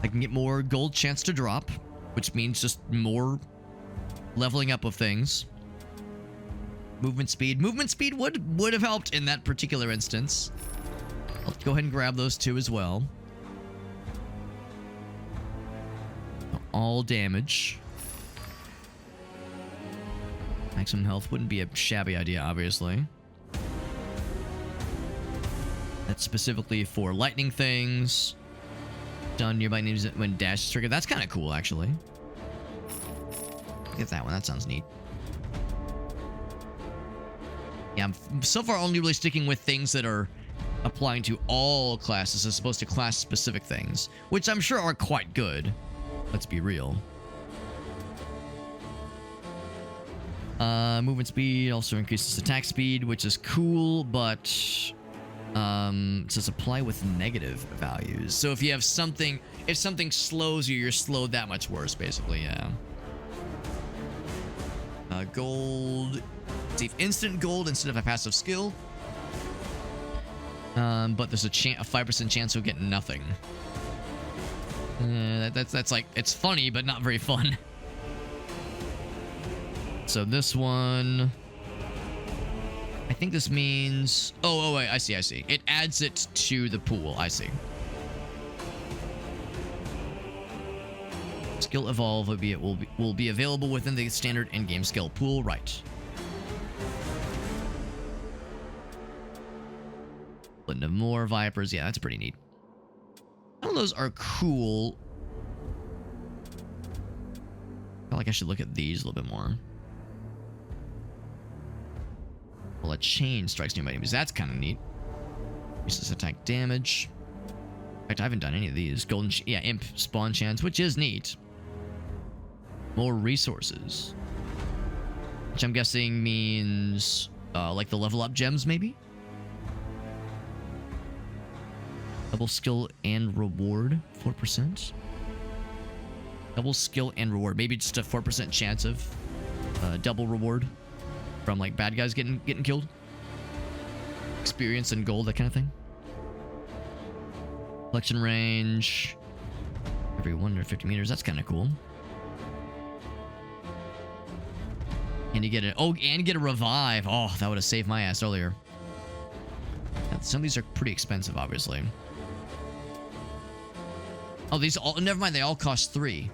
I can get more gold chance to drop, which means just more leveling up of things. Movement speed. Movement speed would have helped in that particular instance. I'll go ahead and grab those two as well. All damage. Maximum health wouldn't be a shabby idea, obviously. That's specifically for lightning things. Done nearby enemies when dash is triggered. That's kind of cool, actually. Get that one. That sounds neat. Yeah, I'm so far only really sticking with things that are applying to all classes as opposed to class-specific things, which I'm sure are quite good. Let's be real. Movement speed also increases attack speed, which is cool, but it says apply with negative values. So if you have something, if something slows you, you're slowed that much worse, basically, yeah. Gold. Save instant gold instead of a passive skill. But there's a 5% chance you'll get nothing. That's like, it's funny, but not very fun. So this one, I think this means, oh wait, I see. It adds it to the pool. I see. Skill evolve will be available within the standard in-game skill pool, right? Blend of more vipers, yeah, that's pretty neat. Some of those are cool. I feel like I should look at these a little bit more. Well, a chain strikes new enemies. That's kind of neat. Uses attack damage. In fact, I haven't done any of these. Golden, yeah, imp spawn chance, which is neat. More resources, which I'm guessing means like the level up gems, maybe. Double skill and reward, 4%. Double skill and reward, maybe just a 4% chance of double reward from like bad guys getting killed. Experience and gold, that kind of thing. Collection range every 150 meters. That's kind of cool. And you get it. Oh, and get a revive. Oh, that would have saved my ass earlier. Some of these are pretty expensive, obviously. Oh, these all. Never mind. They all cost 3.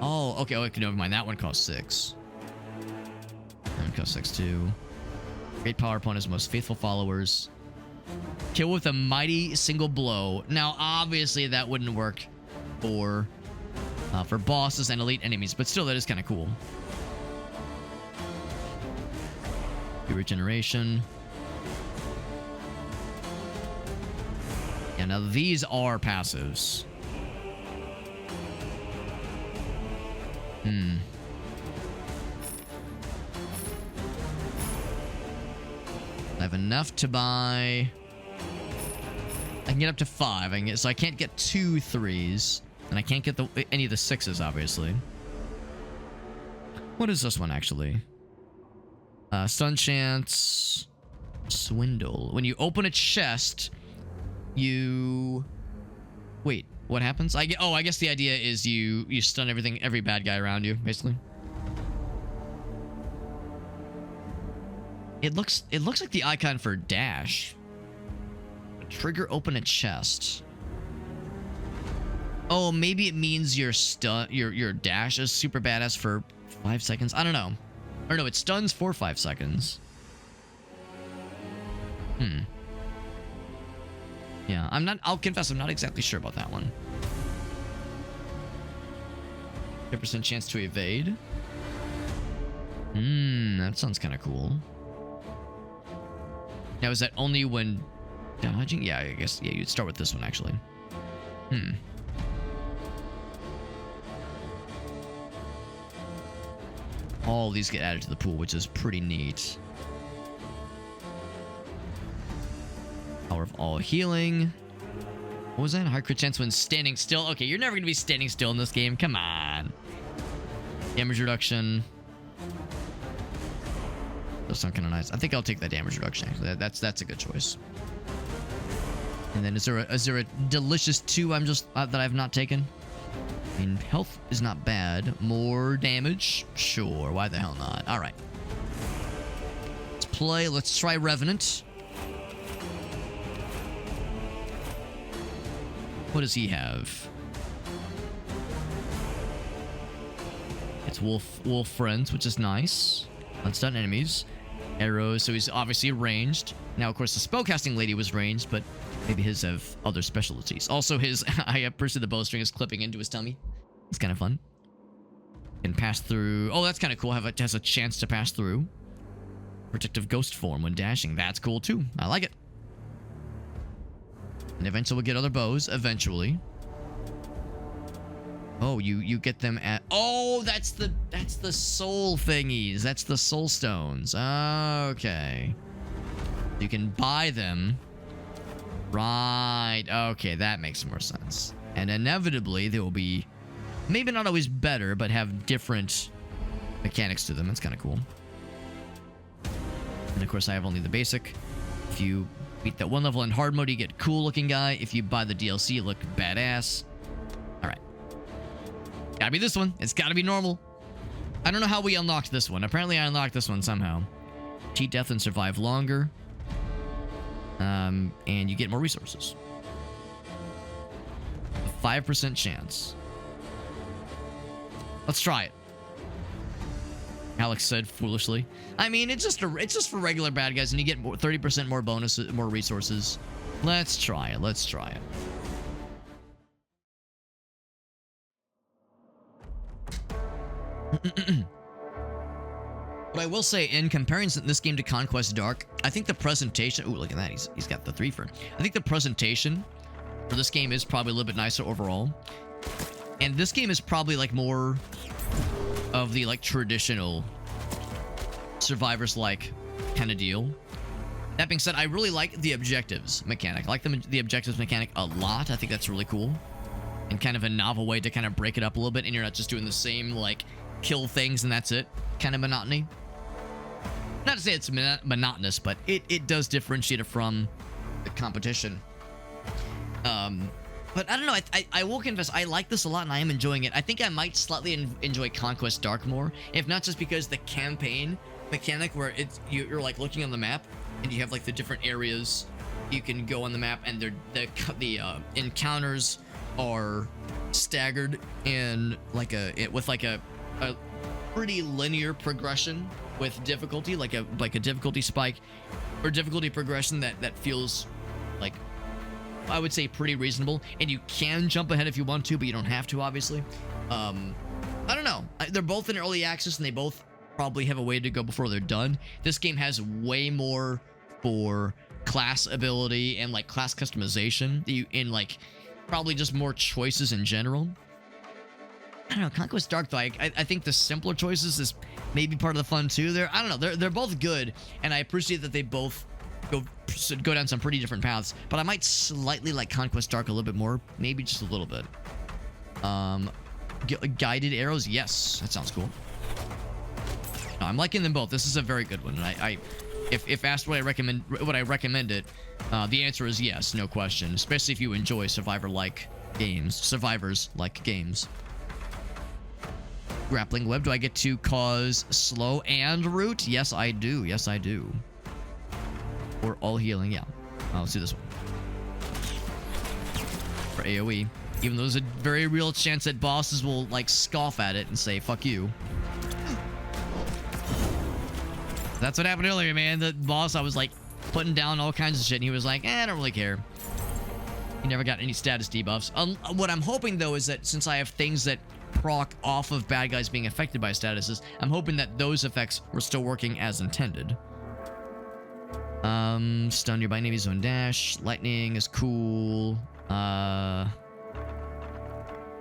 Oh, okay. Oh, never mind. That one costs 6. That one costs 6 too. Great power upon his most faithful followers. Kill with a mighty single blow. Now, obviously, that wouldn't work for bosses and elite enemies, but still, that is kind of cool. Regeneration. Yeah, now these are passives. I have enough to buy. I can get up to 5. So I can't get 2 3s, and I can't get any of the 6s, obviously. What is this one actually? Stun chance, swindle. When you open a chest, you wait. What happens? I guess the idea is you stun every bad guy around you, basically. It looks like the icon for dash. Trigger open a chest. Oh, maybe it means your dash is super badass for 5 seconds. I don't know. Or no, it stuns for 5 seconds. Yeah, I'll confess I'm not exactly sure about that one. 50% chance to evade. That sounds kind of cool. Now, is that only when dodging? Yeah, I guess, yeah, you'd start with this one, actually. All these get added to the pool, which is pretty neat. Power of all healing. What was that? High crit chance when standing still. Okay, you're never going to be standing still in this game. Come on. Damage reduction. Those sound kind of nice. I think I'll take that damage reduction, actually. That's a good choice. And then is there a delicious 2 that I've not taken? I mean, health is not bad. More damage? Sure, why the hell not? Alright. Let's try Revenant. What does he have? It's wolf friends, which is nice. Unstun enemies. Arrows, so he's obviously ranged. Now, of course, the spellcasting lady was ranged, but maybe his have other specialties. Also, his person the bowstring is clipping into his tummy. It's kind of fun. Can pass through. Oh, that's kind of cool. Has a chance to pass through. Protective ghost form when dashing. That's cool too. I like it. And eventually we'll get other bows. Eventually. Oh, you get them at. Oh, that's the soul thingies. That's the soul stones. Okay. You can buy them. Right. Okay, that makes more sense. And inevitably, they will be maybe not always better, but have different mechanics to them. That's kind of cool. And of course, I have only the basic. If you beat that 1 level in hard mode, you get cool looking guy. If you buy the DLC, you look badass. All right. Gotta be this one. It's gotta be normal. I don't know how we unlocked this one. Apparently I unlocked this one somehow. Cheat death and survive longer. And you get more resources. A 5% chance. Let's try it. Alex said foolishly. I mean, it's just for regular bad guys, and you get 30% more bonuses, more resources. Let's try it. Let's try it. But I will say, in comparison this game to Conquest Dark, I think the presentation... Ooh, look at that. He's got the 3 for... I think the presentation for this game is probably a little bit nicer overall. And this game is probably, like, more of the, like, traditional Survivors-like kind of deal. That being said, I really like the objectives mechanic. I like the objectives mechanic a lot. I think that's really cool. And kind of a novel way to kind of break it up a little bit, and you're not just doing the same, like, kill things and that's it kind of monotony. Not to say it's monotonous, but it does differentiate it from the competition. But I don't know, I will confess, I like this a lot and I am enjoying it. I think I might slightly enjoy Conquest Dark more, if not just because the campaign mechanic where you're like looking on the map and you have like the different areas you can go on the map, and the encounters are staggered in like with a pretty linear progression with difficulty, like a difficulty spike or difficulty progression that feels like, I would say, pretty reasonable. And you can jump ahead if you want to, but you don't have to, obviously. I don't know. They're both in early access, and they both probably have a way to go before they're done. This game has way more for class ability and like class customization, in like probably just more choices in general. I don't know, Conquest Dark though, I think the simpler choices is maybe part of the fun too. I don't know, they're both good, and I appreciate that they both go down some pretty different paths, but I might slightly like Conquest Dark a little bit more, maybe just a little bit. Guided arrows, yes, that sounds cool. No, I'm liking them both. This is a very good one, and if asked would I recommend it, the answer is yes, no question, especially if you enjoy survivors-like games. Grappling web, do I get to cause slow and root? Yes, I do. Yes, I do. Or all healing, yeah. Let's do this one. For AoE. Even though there's a very real chance that bosses will, like, scoff at it and say, fuck you. That's what happened earlier, man. The boss, I was, like, putting down all kinds of shit, and he was like, I don't really care. He never got any status debuffs. What I'm hoping, though, is that since I have things that proc off of bad guys being affected by statuses, I'm hoping that those effects were still working as intended. Stun nearby enemies on dash. Lightning is cool.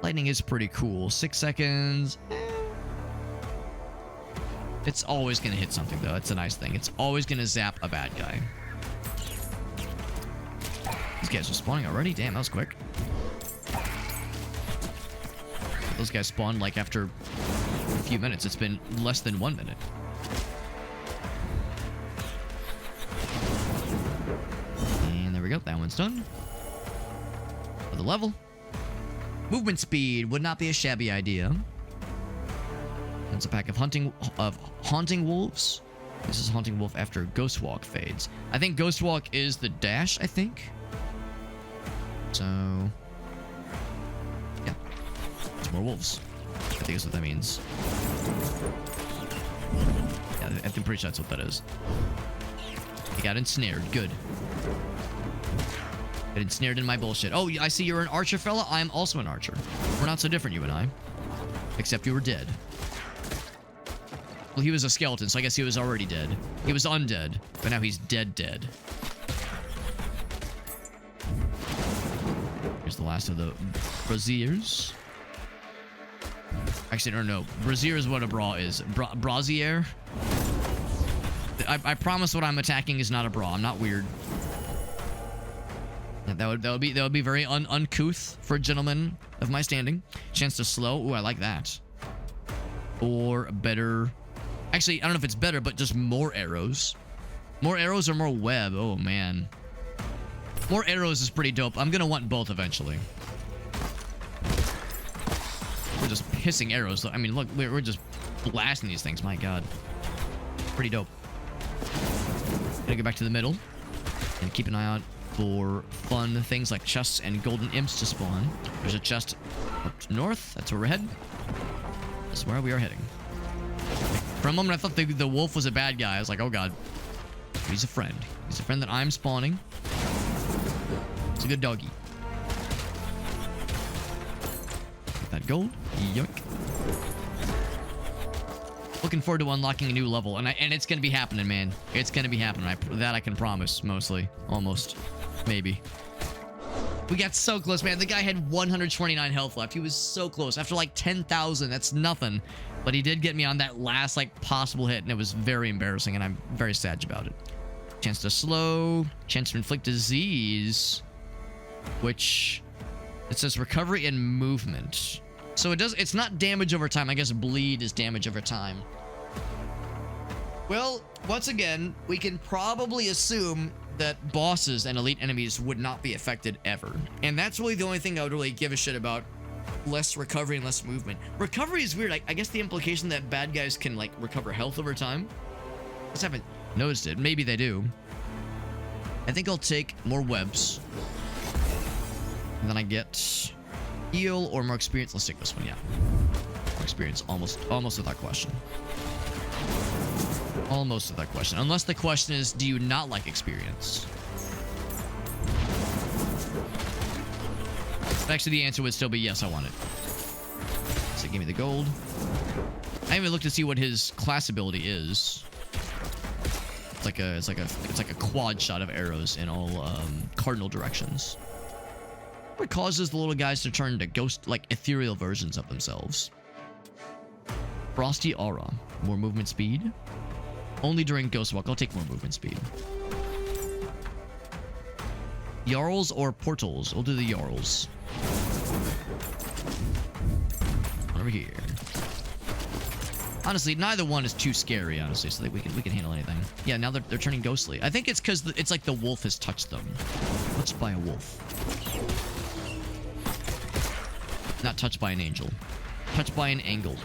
Lightning is pretty cool. 6 seconds. It's always gonna hit something, though. It's a nice thing. It's always gonna zap a bad guy. These guys are spawning already? Damn, that was quick. Those guys spawned like after a few minutes. It's been less than 1 minute. And there we go. That one's done. For the level. Movement speed would not be a shabby idea. That's a pack of haunting wolves. This is haunting wolf after ghost walk fades. I think ghost walk is the dash, I think. So yeah. More wolves. I think that's what that means. Yeah, I'm pretty sure that's what that is. He got ensnared. Good. Got ensnared in my bullshit. Oh, I see you're an archer, fella. I'm also an archer. We're not so different, you and I. Except you were dead. Well, he was a skeleton, so I guess he was already dead. He was undead, but now he's dead. Here's the last of the braziers. Actually, no. Brazier is what a bra is. Brazier? I promise what I'm attacking is not a bra. I'm not weird. That would be very uncouth for a gentleman of my standing. Chance to slow. Ooh, I like that. Or better. Actually, I don't know if it's better, but just more arrows. More arrows or more web? Oh, man. More arrows is pretty dope. I'm gonna want both eventually. We're just pissing arrows. I mean, look, we're just blasting these things. My god. Pretty dope. Gonna go back to the middle and keep an eye out for fun things like chests and golden imps to spawn. There's a chest up north. That's where we're heading. That's where we are heading. For a moment, I thought the wolf was a bad guy. I was like, oh god. He's a friend. He's a friend that I'm spawning. It's a good doggy. Get that gold. Yoink. Looking forward to unlocking a new level, and it's gonna be happening, man. It's gonna be happening. That I can promise, mostly, almost, maybe. We got so close, man. The guy had 129 health left. He was so close. After like 10,000, that's nothing. But he did get me on that last like possible hit, and it was very embarrassing, and I'm very sad about it. Chance to slow, chance to inflict disease, which it says recovery and movement. So it's not damage over time. I guess bleed is damage over time. Well, once again, we can probably assume that bosses and elite enemies would not be affected ever. And that's really the only thing I would really give a shit about. Less recovery and less movement. Recovery is weird. I guess the implication that bad guys can like recover health over time. I just haven't noticed it. Maybe they do. I think I'll take more webs. And then I get heal or more experience. Let's take this one, yeah. More experience, almost without question. Almost without question. Unless the question is, do you not like experience? Actually, the answer would still be yes, I want it. So give me the gold. I haven't even looked to see what his class ability is. It's like a quad shot of arrows in all cardinal directions. What causes the little guys to turn into ghost, like ethereal versions of themselves? Frosty aura, more movement speed. Only during ghost walk. I'll take more movement speed. Jarls or portals? We'll do the Jarls. Over here. Honestly, neither one is too scary, honestly, so that we can handle anything. Yeah, now they're turning ghostly. I think it's because it's like the wolf has touched them. Touched by a wolf. Not touched by an angel. Touched by an angle.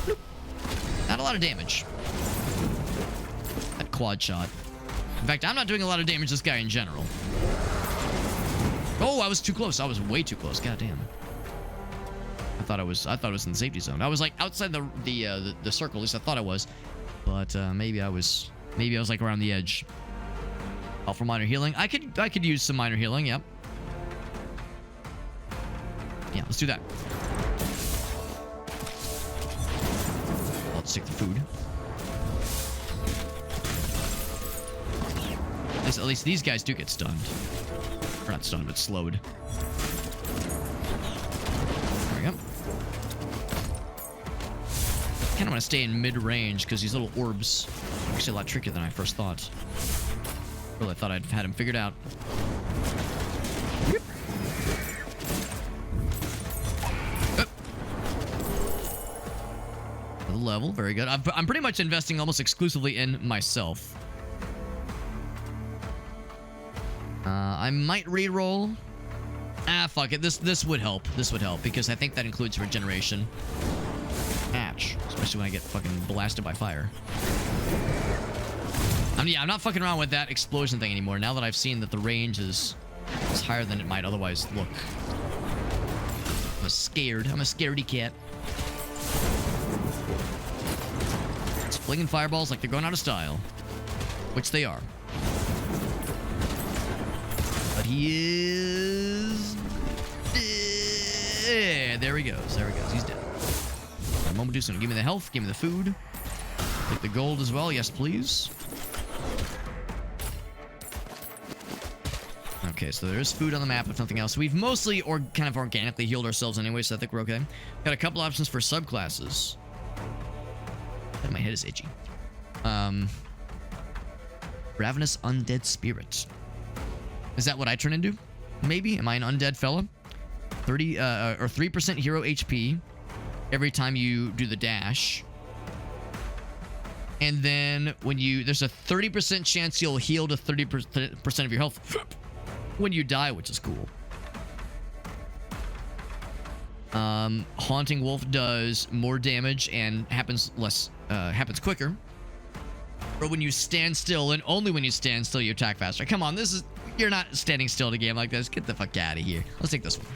Bloop. Not a lot of damage. That quad shot. In fact, I'm not doing a lot of damage to this guy in general. Oh, I was too close. I was way too close. God damn. I thought I was in the safety zone. I was like outside the circle. At least I thought I was. But maybe I was like around the edge. Oh, for minor healing. I could use some minor healing. Yep. Yeah, let's do that. Let's take the food. At least these guys do get stunned. Or not stunned, but slowed. There we go. Kind of want to stay in mid-range because these little orbs are actually a lot trickier than I first thought. Really, I thought I'd had him figured out. Level, very good. I'm pretty much investing almost exclusively in myself. I might re-roll. Ah, fuck it. This would help. This would help because I think that includes regeneration. Patch, especially when I get fucking blasted by fire. I'm not fucking around with that explosion thing anymore. Now that I've seen that the range is higher than it might otherwise look. I'm scared. I'm a scaredy cat. It's flinging fireballs like they're going out of style, which they are. But he is dead. There he goes. There he goes. He's dead. A moment too soon. Give me the health. Give me the food. Take the gold as well. Yes, please. Okay, so there is food on the map, if nothing else. We've mostly kind of organically healed ourselves anyway, so I think we're okay. Got a couple options for subclasses. My head is itchy. Ravenous Undead Spirit. Is that what I turn into? Maybe? Am I an undead fella? 30 or 3% hero HP every time you do the dash. And then when there's a 30% chance you'll heal to 30% of your health when you die, which is cool. Haunting Wolf does more damage and happens quicker. But when you stand still, and only when you stand still, you attack faster. Come on, you're not standing still in a game like this. Get the fuck out of here. Let's take this one.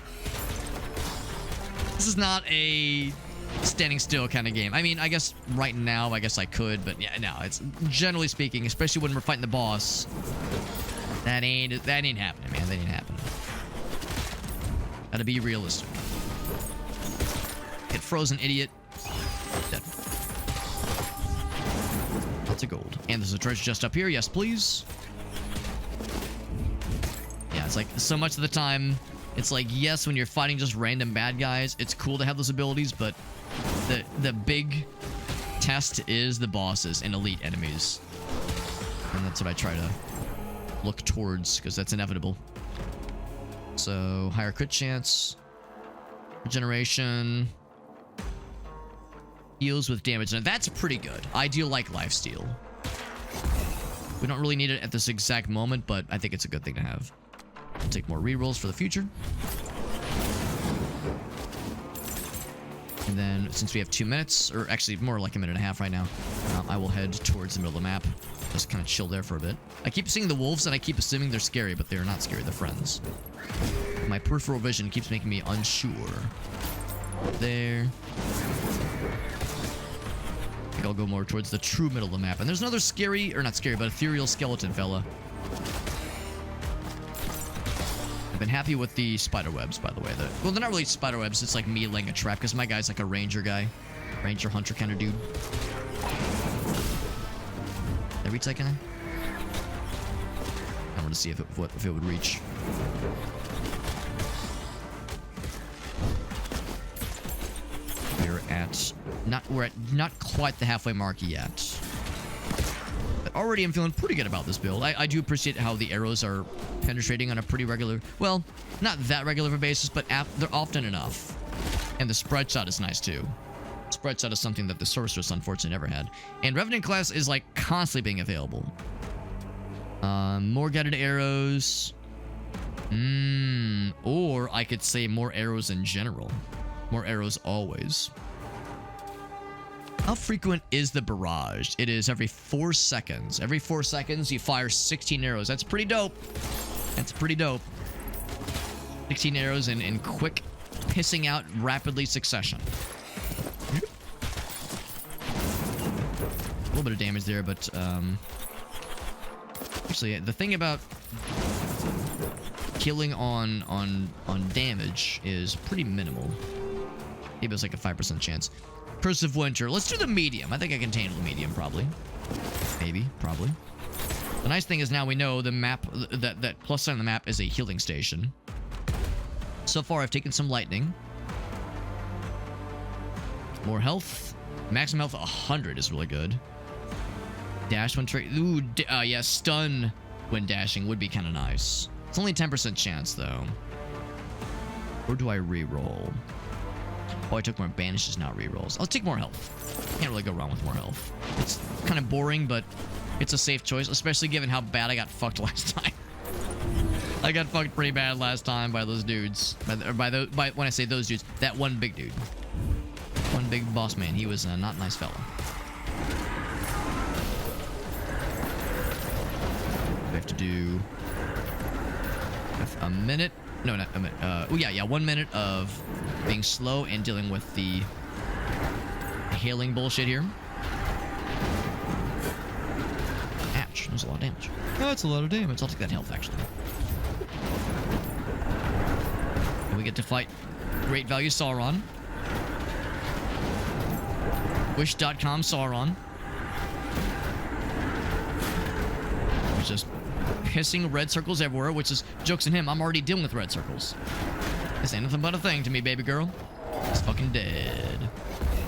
This is not a standing still kind of game. I mean, I guess right now, I guess I could, but yeah, no, it's generally speaking, especially when we're fighting the boss, that ain't happening, man. That ain't happening. Gotta be realistic. Get frozen, idiot. Dead. Lots of gold. And there's a treasure chest up here. Yes, please. Yeah, it's like so much of the time, it's like, yes, when you're fighting just random bad guys, it's cool to have those abilities, but the big test is the bosses and elite enemies. And that's what I try to look towards, because that's inevitable. So, higher crit chance. Regeneration. Heals with damage. Now, that's pretty good. I do like lifesteal. We don't really need it at this exact moment, but I think it's a good thing to have. We'll take more rerolls for the future. And then, since we have 2 minutes, or actually more like a minute and a half right now, I will head towards the middle of the map. Just kind of chill there for a bit. I keep seeing the wolves, and I keep assuming they're scary, but they're not scary. They're friends. My peripheral vision keeps making me unsure. There. I think I'll go more towards the true middle of the map. And there's another scary, or not scary, but ethereal skeleton fella. I've been happy with the spider webs, by the way. Well, they're not really spider webs. It's like me laying a trap, because my guy's like a ranger guy. Ranger hunter kind of dude. Did I reach that guy? I want to see if it would reach. We're at not quite the halfway mark yet. But already I'm feeling pretty good about this build. I do appreciate how the arrows are penetrating on a pretty regular, well, not that regular of a basis, but they're often enough. And the spread shot is nice too. Spread shot is something that the Sorceress unfortunately never had. And Revenant class is like constantly being available. More guided arrows. Or I could say more arrows in general. More arrows always. How frequent is the barrage? It is every 4 seconds. Every 4 seconds, you fire 16 arrows. That's pretty dope. That's pretty dope. 16 arrows in quick, pissing out, rapidly succession. A little bit of damage there, but actually, the thing about killing on damage is pretty minimal. Maybe it's like a 5% chance. Curse of Winter. Let's do the medium. I think I can handle the medium, probably. Maybe, probably. The nice thing is now we know the map, that plus sign on the map is a healing station. So far, I've taken some lightning. More health. Maximum health 100 is really good. Dash when ooh, yeah, stun when dashing would be kind of nice. It's only 10% chance, though. Or do I reroll? Oh, I took more banishes, not rerolls. I'll take more health. Can't really go wrong with more health. It's kind of boring, but it's a safe choice, especially given how bad I got fucked last time. I got fucked pretty bad last time by those dudes. By when I say those dudes, that one big dude. One big boss man. He was a not nice fella. We have to do a minute. No, not a minute. Oh, yeah, 1 minute of being slow and dealing with the hailing bullshit here. Ouch, that's a lot of damage. That's a lot of damage. I'll take that health, actually. And we get to fight Great Value Sauron. Wish.com Sauron. It's just pissing red circles everywhere, which is jokes on him. I'm already dealing with red circles. This ain't nothing but a thing to me, baby girl. It's fucking dead.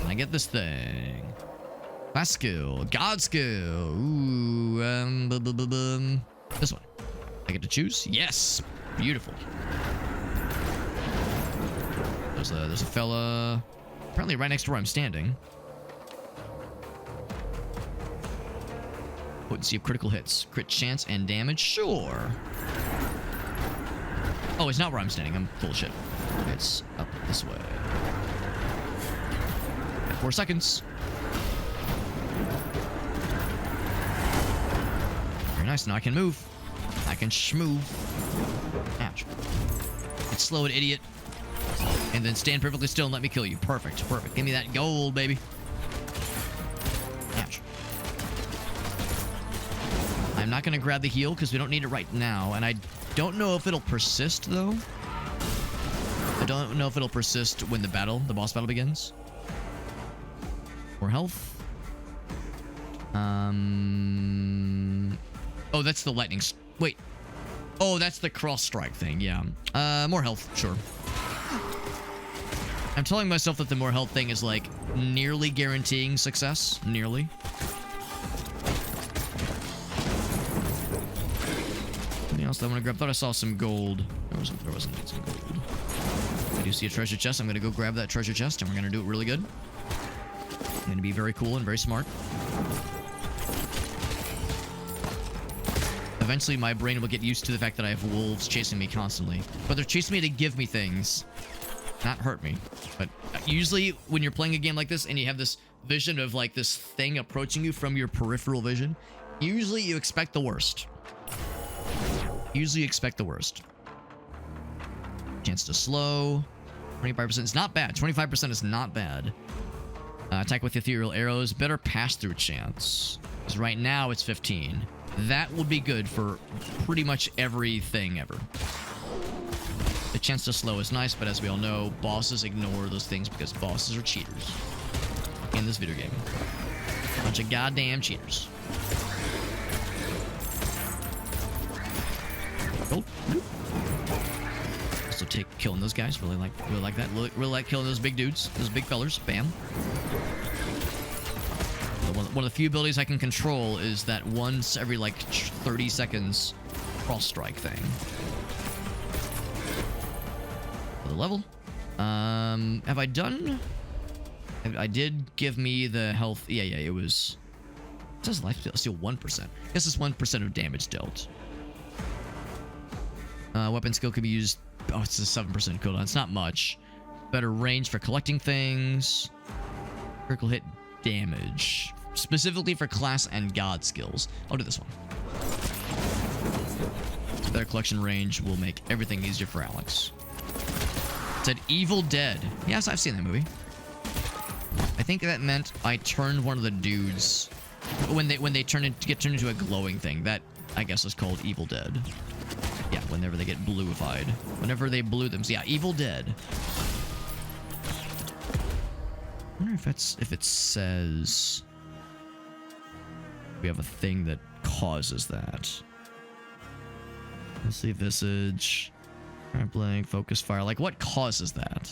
Can I get this thing? Class skill. God skill. Ooh, this one. I get to choose? Yes. Beautiful. There's a fella apparently right next to where I'm standing. Potency of critical hits. Crit chance and damage? Sure. Oh, it's not where I'm standing. I'm full of shit. It's up this way. 4 seconds. Very nice. Now I can move. I can schmove. Ouch. Get slowed, idiot. And then stand perfectly still and let me kill you. Perfect. Perfect. Give me that gold, baby. Ouch. I'm not going to grab the heal because we don't need it right now. And I don't know if it'll persist, though. I don't know if it'll persist when the boss battle begins. More health. Oh, that's the lightning. Wait. Oh, that's the cross strike thing. Yeah. More health. Sure. I'm telling myself that the more health thing is like nearly guaranteeing success. Nearly. Anything else that I want to grab? Thought I saw some gold. There wasn't some gold. I do see a treasure chest. I'm going to go grab that treasure chest and we're going to do it really good. I'm going to be very cool and very smart. Eventually, my brain will get used to the fact that I have wolves chasing me constantly. But they're chasing me to give me things, not hurt me. But usually, when you're playing a game like this and you have this vision of like this thing approaching you from your peripheral vision, usually you expect the worst. Usually you expect the worst. Chance to slow. 25% is not bad. 25% is not bad. Attack with ethereal arrows. Better pass-through chance. Because right now it's 15. That would be good for pretty much everything ever. The chance to slow is nice, but as we all know, bosses ignore those things because bosses are cheaters. In this video game. Bunch of goddamn cheaters. Oh. Also take killing those guys. Really like that. Really like killing those big dudes. Those big fellers. Bam. One of the few abilities I can control is that once every like 30 seconds cross strike thing. For the level. Have I done? I did give me the health. Yeah, it was. It says life steal 1%. I guess it's 1% of damage dealt. Weapon skill could be used. Oh, it's a 7% cooldown. It's not much. Better range for collecting things. Critical hit damage. Specifically for class and god skills. I'll do this one. Better collection range will make everything easier for Alex. It said Evil Dead. Yes, I've seen that movie. I think that meant I turned one of the dudes when they get turned into a glowing thing. That I guess is called Evil Dead. Yeah, whenever they get bluified. Whenever they blew them. So yeah, Evil Dead. I wonder if it says we have a thing that causes that. Let's see, visage, blank, focus fire. Like, what causes that?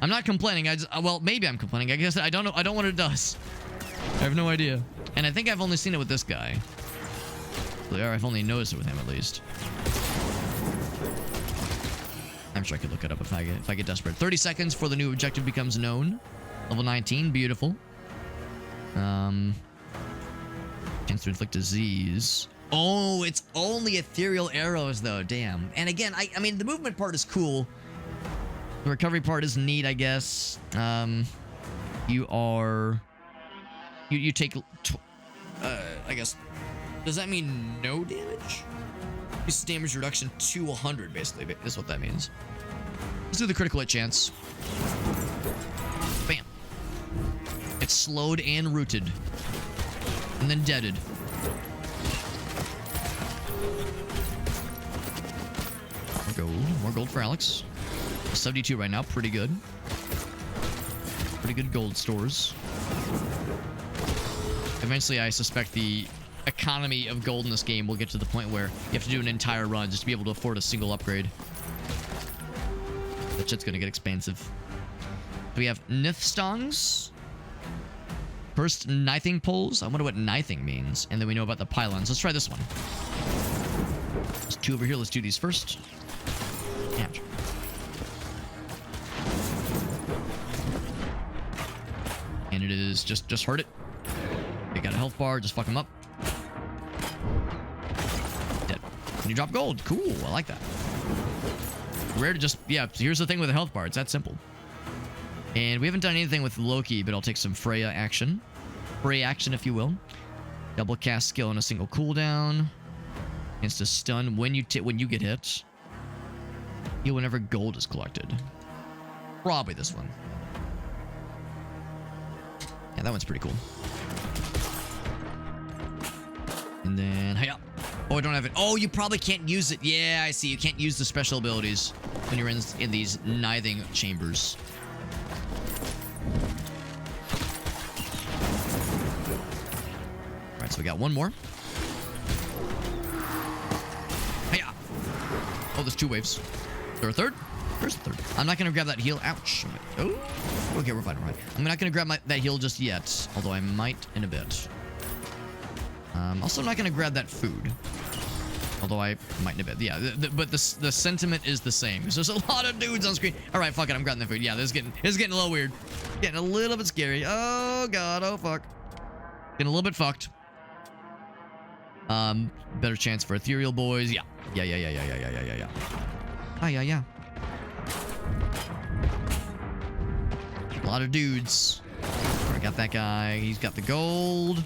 I'm not complaining. Well, maybe I'm complaining. I guess I don't know. I don't know what it does. I have no idea. And I think I've only seen it with this guy. Or I've only noticed it with him at least. I'm sure I could look it up if I get desperate. 30 seconds before the new objective becomes known. Level 19, beautiful. Chance to inflict disease. Oh, it's only ethereal arrows though. Damn. And again, I mean, the movement part is cool. The recovery part is neat, I guess. You take. I guess. Does that mean no damage? This damage reduction to 100, basically. Is what that means. Let's do the critical hit chance. Bam. It's slowed and rooted. And then deaded. More gold. More gold for Alex. 72 right now. Pretty good. Pretty good gold stores. Eventually, I suspect the economy of gold in this game will get to the point where you have to do an entire run just to be able to afford a single upgrade. That shit's gonna get expensive. We have Niflheims. First, knifing poles. I wonder what knifing means. And then we know about the pylons. Let's try this one. There's two over here. Let's do these first. Ouch. And it is just hurt it. They got a health bar. Just fuck them up. Dead. Can you drop gold? Cool. I like that. Rare to just... Yeah, here's the thing with the health bar. It's that simple. And we haven't done anything with Loki, but I'll take some Freya action. Freya action, if you will. Double cast skill on a single cooldown. Against a stun when you get hit. Heal whenever gold is collected. Probably this one. Yeah, that one's pretty cool. And then, hey up. Oh, I don't have it. Oh, you probably can't use it. Yeah, I see. You can't use the special abilities when you're in these nithing chambers. All right, so we got one more. Hey up. Oh, there's 2 waves. Is there a third? There's a third. I'm not going to grab that heal. Ouch. Oh. Okay, we're fine. We're fine. I'm not going to grab that heal just yet, although I might in a bit. Also, I'm not going to grab that food, although I might in a bit. Yeah, but the sentiment is the same. There's a lot of dudes on screen. All right, fuck it. I'm grabbing the food. Yeah, this is getting a little weird. Getting a little bit scary. Oh, God. Oh, fuck. Getting a little bit fucked. Better chance for ethereal boys. Yeah. Yeah. Oh, yeah. A lot of dudes. I got that guy. He's got the gold.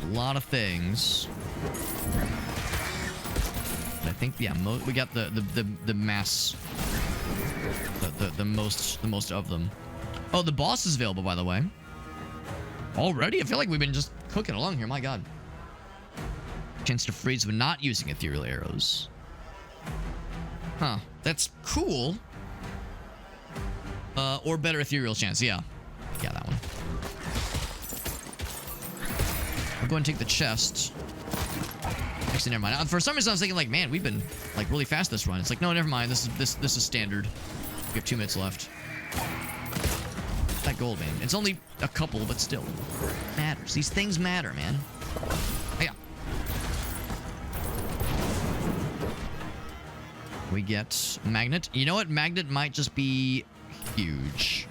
A lot of things. But I think, yeah, we got the mass. The most of them. Oh, the boss is available, by the way. Already? I feel like we've been just cooking along here. My God. Chance to freeze when not using ethereal arrows. Huh. That's cool. Or better ethereal chance. Yeah. Yeah, that one. I'll go and take the chest. Actually, never mind. For some reason, I was thinking, like, man, we've been, like, really fast this run. It's like, no, never mind. This is standard. We have 2 minutes left. That gold, man. It's only a couple, but still. Matters. These things matter, man. Yeah. We get magnet. You know what? Magnet might just be huge.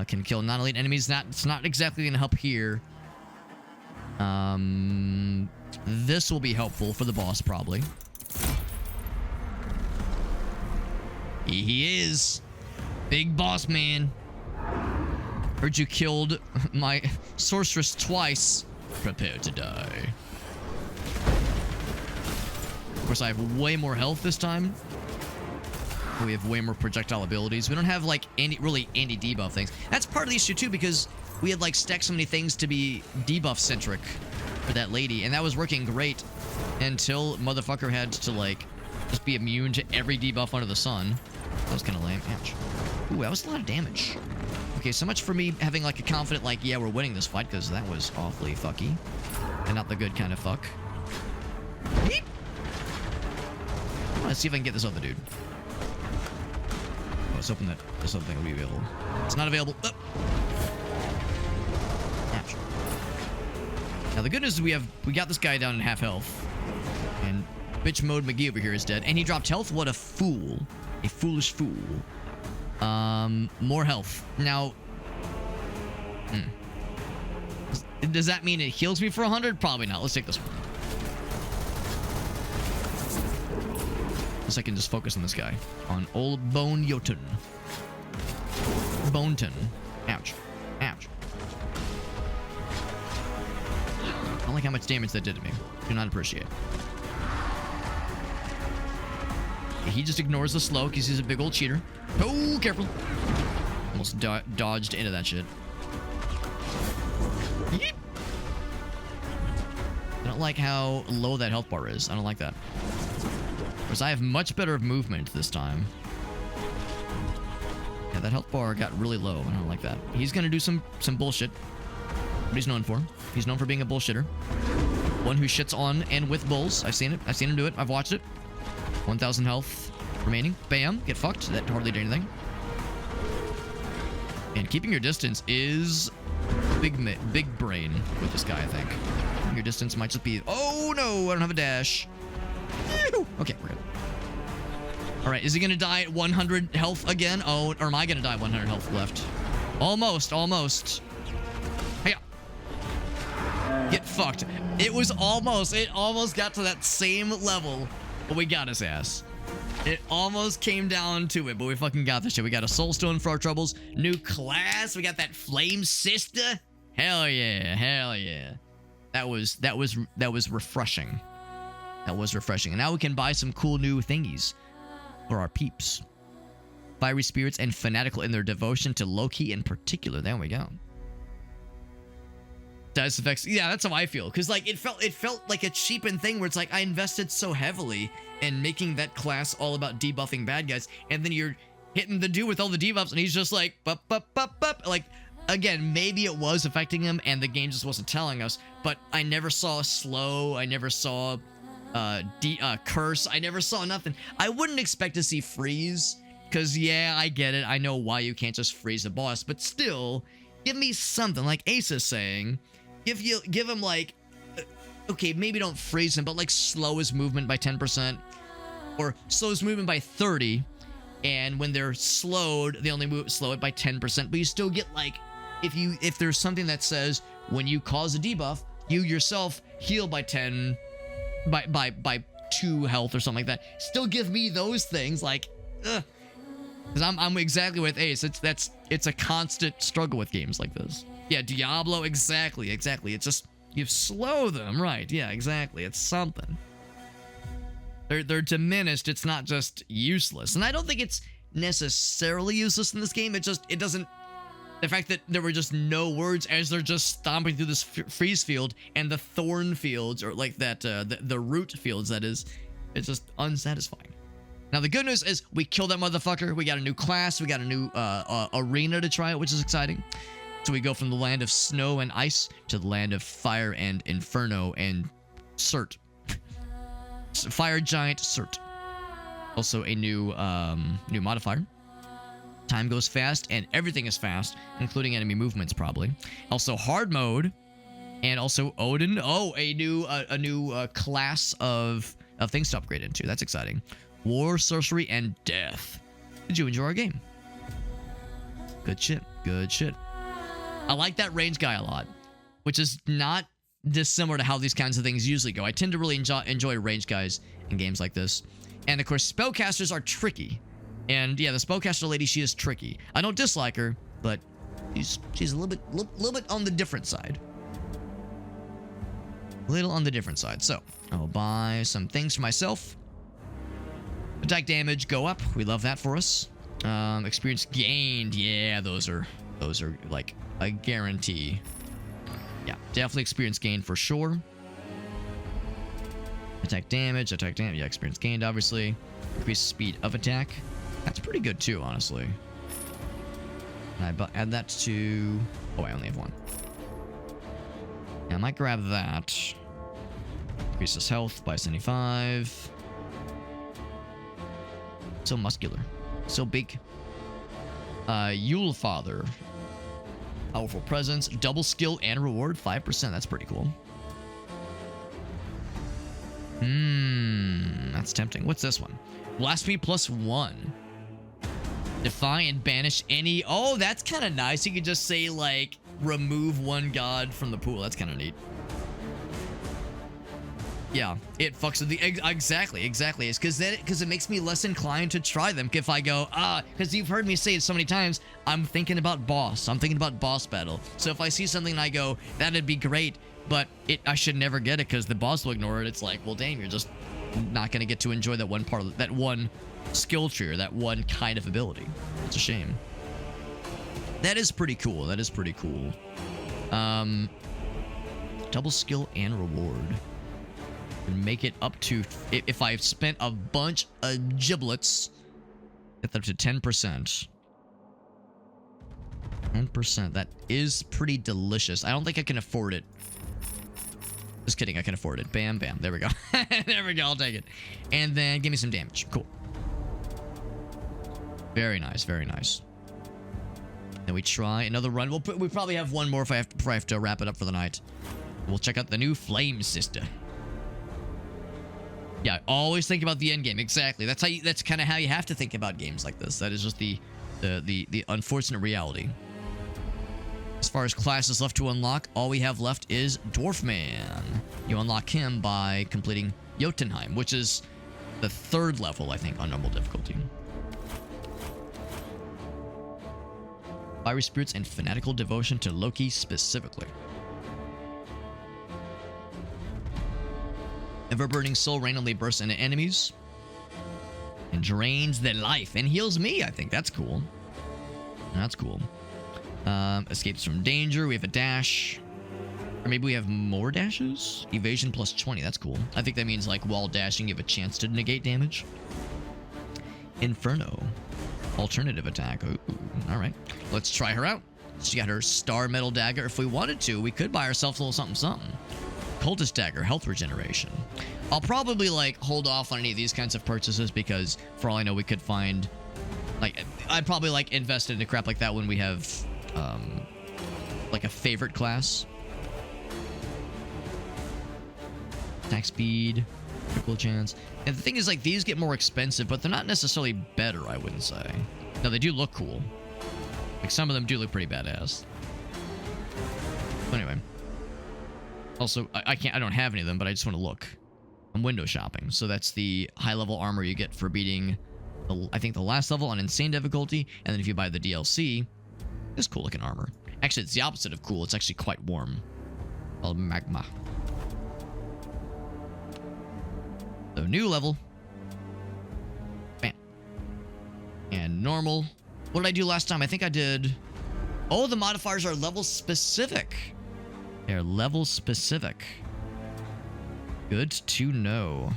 Can kill non-elite enemies. It's not exactly gonna help here. This will be helpful for the boss, probably. He is. Big boss man. Heard you killed my sorceress twice. Prepare to die. Of course, I have way more health this time. We have way more projectile abilities. We don't have, like, any debuff things. That's part of the issue, too, because we had, like, stacked so many things to be debuff-centric for that lady, and that was working great until motherfucker had to, like, just be immune to every debuff under the sun. That was kind of lame. Ouch. Ooh, that was a lot of damage. Okay, so much for me having, like, a confident, like, yeah, we're winning this fight, because that was awfully fucky. And not the good kind of fuck. Beep. Let's see if I can get this other dude. I was hoping that this other thing would be available. It's not available. Oh. Ouch. Now, the good news is we got this guy down in half health. And bitch mode McGee over here is dead. And he dropped health. What a fool. A foolish fool. More health. Now, does that mean it heals me for 100? Probably not. Let's take this one. Guess I can just focus on this guy. On old Bone Jotun. Boneton. Ouch. Ouch. I don't like how much damage that did to me. Do not appreciate. He just ignores the slow because he's a big old cheater. Oh, careful. Almost dodged into that shit. Yeep. I don't like how low that health bar is. I don't like that. Whereas I have much better movement this time. Yeah, that health bar got really low. I don't like that. He's gonna do some bullshit. What he's known for. He's known for being a bullshitter. One who shits on and with bulls. I've seen it. I've seen him do it. I've watched it. 1,000 health remaining. Bam. Get fucked. That hardly did anything. And keeping your distance is big brain with this guy, I think. Your distance might just be... Oh, no. I don't have a dash. Okay, we're good. All right, is he going to die at 100 health again? Oh, or am I going to die at 100 health left? Almost, almost. Hey, fucked. It almost got to that same level, but we got his ass. It almost came down to it, but we fucking got this shit. We got a soul stone for our troubles. New class. We got that flame sister. Hell yeah. Hell yeah. That was refreshing. That was refreshing. And now we can buy some cool new thingies for our peeps. Fiery spirits and fanatical in their devotion to Loki in particular. There we go. Status effects. Yeah, that's how I feel. Because like it felt like a cheapened thing where it's like I invested so heavily in making that class all about debuffing bad guys, and then you're hitting the dude with all the debuffs, and he's just like bup bup bup bup. Like again, maybe it was affecting him, and the game just wasn't telling us. But I never saw slow. I never saw curse. I never saw nothing. I wouldn't expect to see freeze. Because, yeah, I get it. I know why you can't just freeze a boss. But still, give me something. Like Ace is saying, give him, like... Okay, maybe don't freeze him, but, like, slow his movement by 10%. Or slow his movement by 30. And when they're slowed, they only slow it by 10%. But you still get, like... If there's something that says, when you cause a debuff, you yourself heal by 10... By 2 health or something like that. Still give me those things, like... Ugh. Because I'm exactly with Ace. It's a constant struggle with games like this. Yeah, Diablo, exactly. It's just, you slow them, right? Yeah, exactly. It's something. They're diminished. It's not just useless. And I don't think it's necessarily useless in this game. It doesn't... The fact that there were just no words as they're just stomping through this freeze field and the thorn fields, or like that, the root fields, that is, it's just unsatisfying. Now, the good news is we killed that motherfucker. We got a new class. We got a new arena to try out, which is exciting. So we go from the land of snow and ice to the land of fire and inferno and Cert. Fire giant Cert. Also a new modifier. Time goes fast and everything is fast, including enemy movements probably. Also hard mode, and also Odin. Oh, a new class of things to upgrade into. That's exciting. War, sorcery, and death. Did you enjoy our game? Good shit. Good shit. I like that range guy a lot, which is not dissimilar to how these kinds of things usually go. I tend to really enjoy range guys in games like this. And of course, spellcasters are tricky. And yeah, the spellcaster lady, she is tricky. I don't dislike her, but she's a little bit on the different side. A little on the different side. So I'll buy some things for myself. Attack damage go up. We love that for us. Experience gained. Yeah, those are like a guarantee. Yeah, definitely experience gained for sure. Attack damage. Yeah, experience gained, obviously. Increase speed of attack. That's pretty good too, honestly. And I add that to... Oh, I only have one. Yeah, I might grab that. Increases health by 75. So muscular. So big. Yule Father. Powerful presence. Double skill and reward. 5%. That's pretty cool. That's tempting. What's this one? Blasphemy +1. Defy and banish any... Oh, that's kind of nice. You could just say, like, remove one god from the pool. That's kind of neat. Yeah, it fucks with the... Exactly. It's because it makes me less inclined to try them. If I go, because you've heard me say it so many times, I'm thinking about boss. I'm thinking about boss battle. So if I see something and I go, that'd be great, but I should never get it because the boss will ignore it. It's like, well, damn, you're just not going to get to enjoy that one part of that one skill tree, or that one kind of ability. It's a shame. That is pretty cool. Double skill and reward. And make it up to, if I've spent a bunch of giblets, get them to 10%. 10%. That is pretty delicious. I don't think I can afford it. Just kidding, I can afford it. Bam, bam. There we go. There we go, I'll take it. And then give me some damage. Cool. Very nice, very nice. Then we try another run. We probably have one more if I have to wrap it up for the night. We'll check out the new Flame Sister. Yeah, always think about the end game. Exactly. That's kind of how you have to think about games like this. That is just the unfortunate reality. As far as classes left to unlock, all we have left is Dwarfman. You unlock him by completing Jotunnslayer, which is the 3rd level, I think, on normal difficulty. Fiery spirits and fanatical devotion to Loki specifically. Ever-burning soul randomly bursts into enemies and drains their life and heals me, I think. That's cool. That's cool. Escapes from danger. We have a dash. Or maybe we have more dashes? Evasion plus 20. That's cool. I think that means, like, while dashing, you have a chance to negate damage. Inferno. Alternative attack. Ooh, all right. Let's try her out. She got her Star Metal Dagger. If we wanted to, we could buy ourselves a little something something. Cultist Dagger. Health regeneration. I'll probably, like, hold off on any of these kinds of purchases because, for all I know, we could find... Like, I'd probably, like, invest into crap like that when we have, like, a favorite class. Attack speed, critical chance. And the thing is, like, these get more expensive, but they're not necessarily better, I wouldn't say. No, they do look cool. Like, some of them do look pretty badass. But anyway. Also, I don't have any of them, but I just want to look. I'm window shopping. So that's the high-level armor you get for beating... I think the last level on insane difficulty, and then if you buy the DLC, this cool looking armor. Actually, it's the opposite of cool. It's actually quite warm. Called magma. So new level. Bam. And normal. What did I do last time? I think I did... Oh, the modifiers are level specific. They're level specific. Good to know.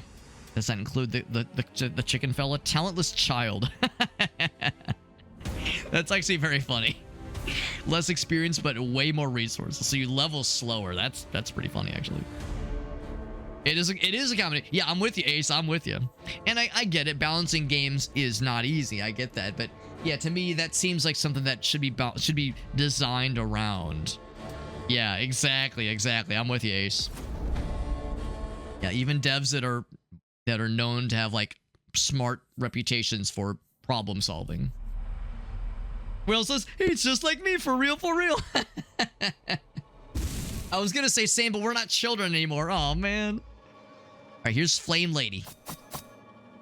Does that include the chicken fella? Talentless child. That's actually very funny. Less experience, but way more resources. So you level slower. That's pretty funny, actually. It is a comedy. Yeah, I'm with you, Ace. I'm with you. And I get it. Balancing games is not easy. I get that. But yeah, to me, that seems like something that should be designed around. Yeah, exactly. I'm with you, Ace. Yeah, even devs that are known to have, like, smart reputations for problem solving. Will says, it's just like me, for real, for real. I was gonna say same, but we're not children anymore. Oh, man. All right, here's Flame Lady.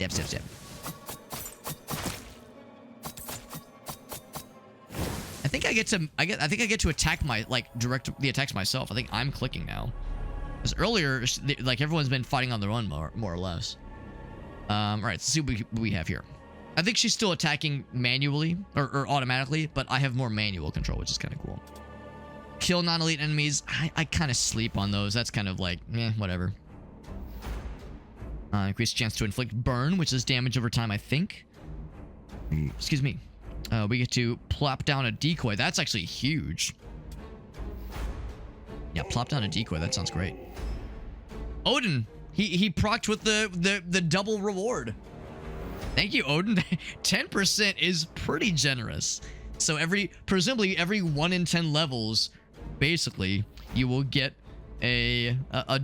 Step. I think I get to attack my, like, direct the attacks myself. I think I'm clicking now. Because earlier, like, everyone's been fighting on their own, more or less. All right, let's see what we have here. I think she's still attacking manually, or automatically, but I have more manual control, which is kind of cool. Kill non-elite enemies. I kind of sleep on those. That's kind of like, whatever. Increased chance to inflict burn, which is damage over time, I think. Excuse me. We get to plop down a decoy. That's actually huge. Yeah, plop down a decoy. That sounds great. Odin, he procced with the double reward. Thank you, Odin. 10% is pretty generous. So presumably every 1 in 10 levels, basically, you will get a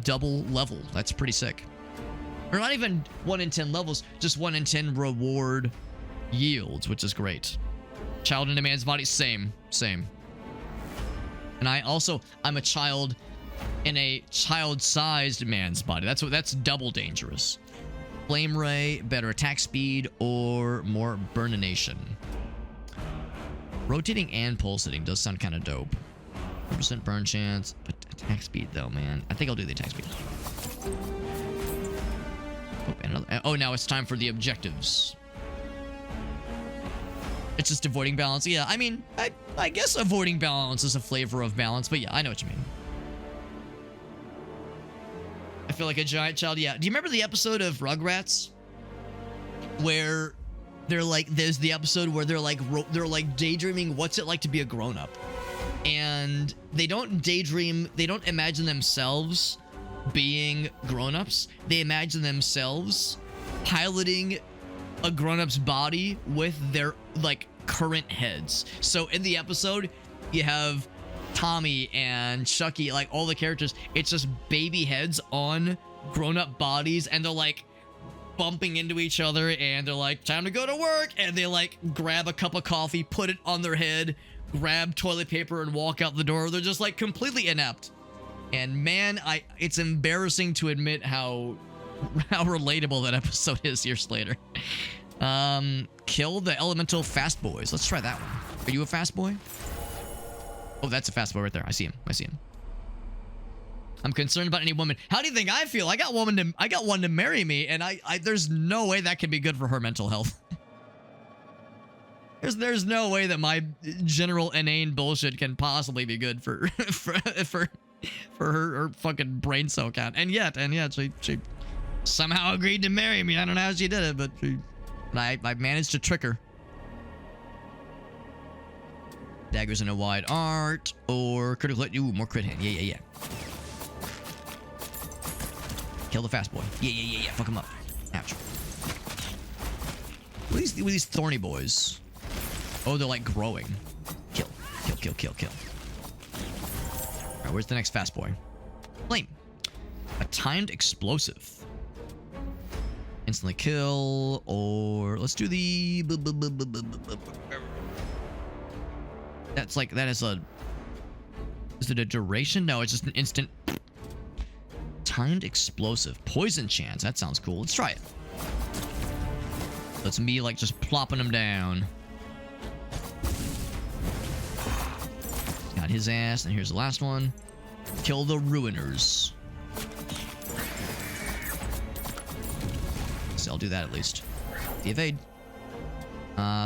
double level. That's pretty sick. Or not even 1 in 10 levels, just 1 in 10 reward yields, which is great. Child in a man's body, same. And I'm a child in a child-sized man's body. That's double dangerous. Flame Ray, better attack speed, or more burnination. Rotating and pulsating does sound kind of dope. 100% burn chance, but attack speed though, man. I think I'll do the attack speed. Oh, now it's time for the objectives. It's just avoiding balance. Yeah, I mean, I guess avoiding balance is a flavor of balance, but yeah, I know what you mean. I feel like a giant child. Yeah. Do you remember the episode of Rugrats where there's the episode where they're like daydreaming what's it like to be a grown-up, and they don't daydream, they don't imagine themselves being grown-ups, they imagine themselves piloting a grown-up's body with their, like, current heads. So in the episode, you have Tommy and Chucky, like, all the characters, it's just baby heads on grown-up bodies, and they're, like, bumping into each other, and they're like, time to go to work, and they, like, grab a cup of coffee, put it on their head, grab toilet paper and walk out the door. They're just like completely inept. And man, it's embarrassing to admit how relatable that episode is years later. Kill the elemental fast boys. Let's try that one. Are you a fast boy? Oh, that's a fast boy right there. I see him. I see him. I'm concerned about any woman. How do you think I feel? I got one to marry me, and there's no way that can be good for her mental health. There's no way that my general inane bullshit can possibly be good for her fucking brain cell count. And yet she somehow agreed to marry me. I don't know how she did it, but I managed to trick her. Daggers in a wide art or critical hit. Ooh, more crit hit. Yeah. Kill the fast boy. Yeah. Fuck him up. Ouch. What are these thorny boys? Oh, they're like growing. Kill. Alright, where's the next fast boy? Flame. A timed explosive. Instantly kill, or let's do the... That's like, that is a... Is it a duration? No, it's just an instant... Timed explosive. Poison chance. That sounds cool. Let's try it. That's me, like, just plopping him down. Got his ass, and here's the last one. Kill the Ruiners. So I'll do that at least. The evade.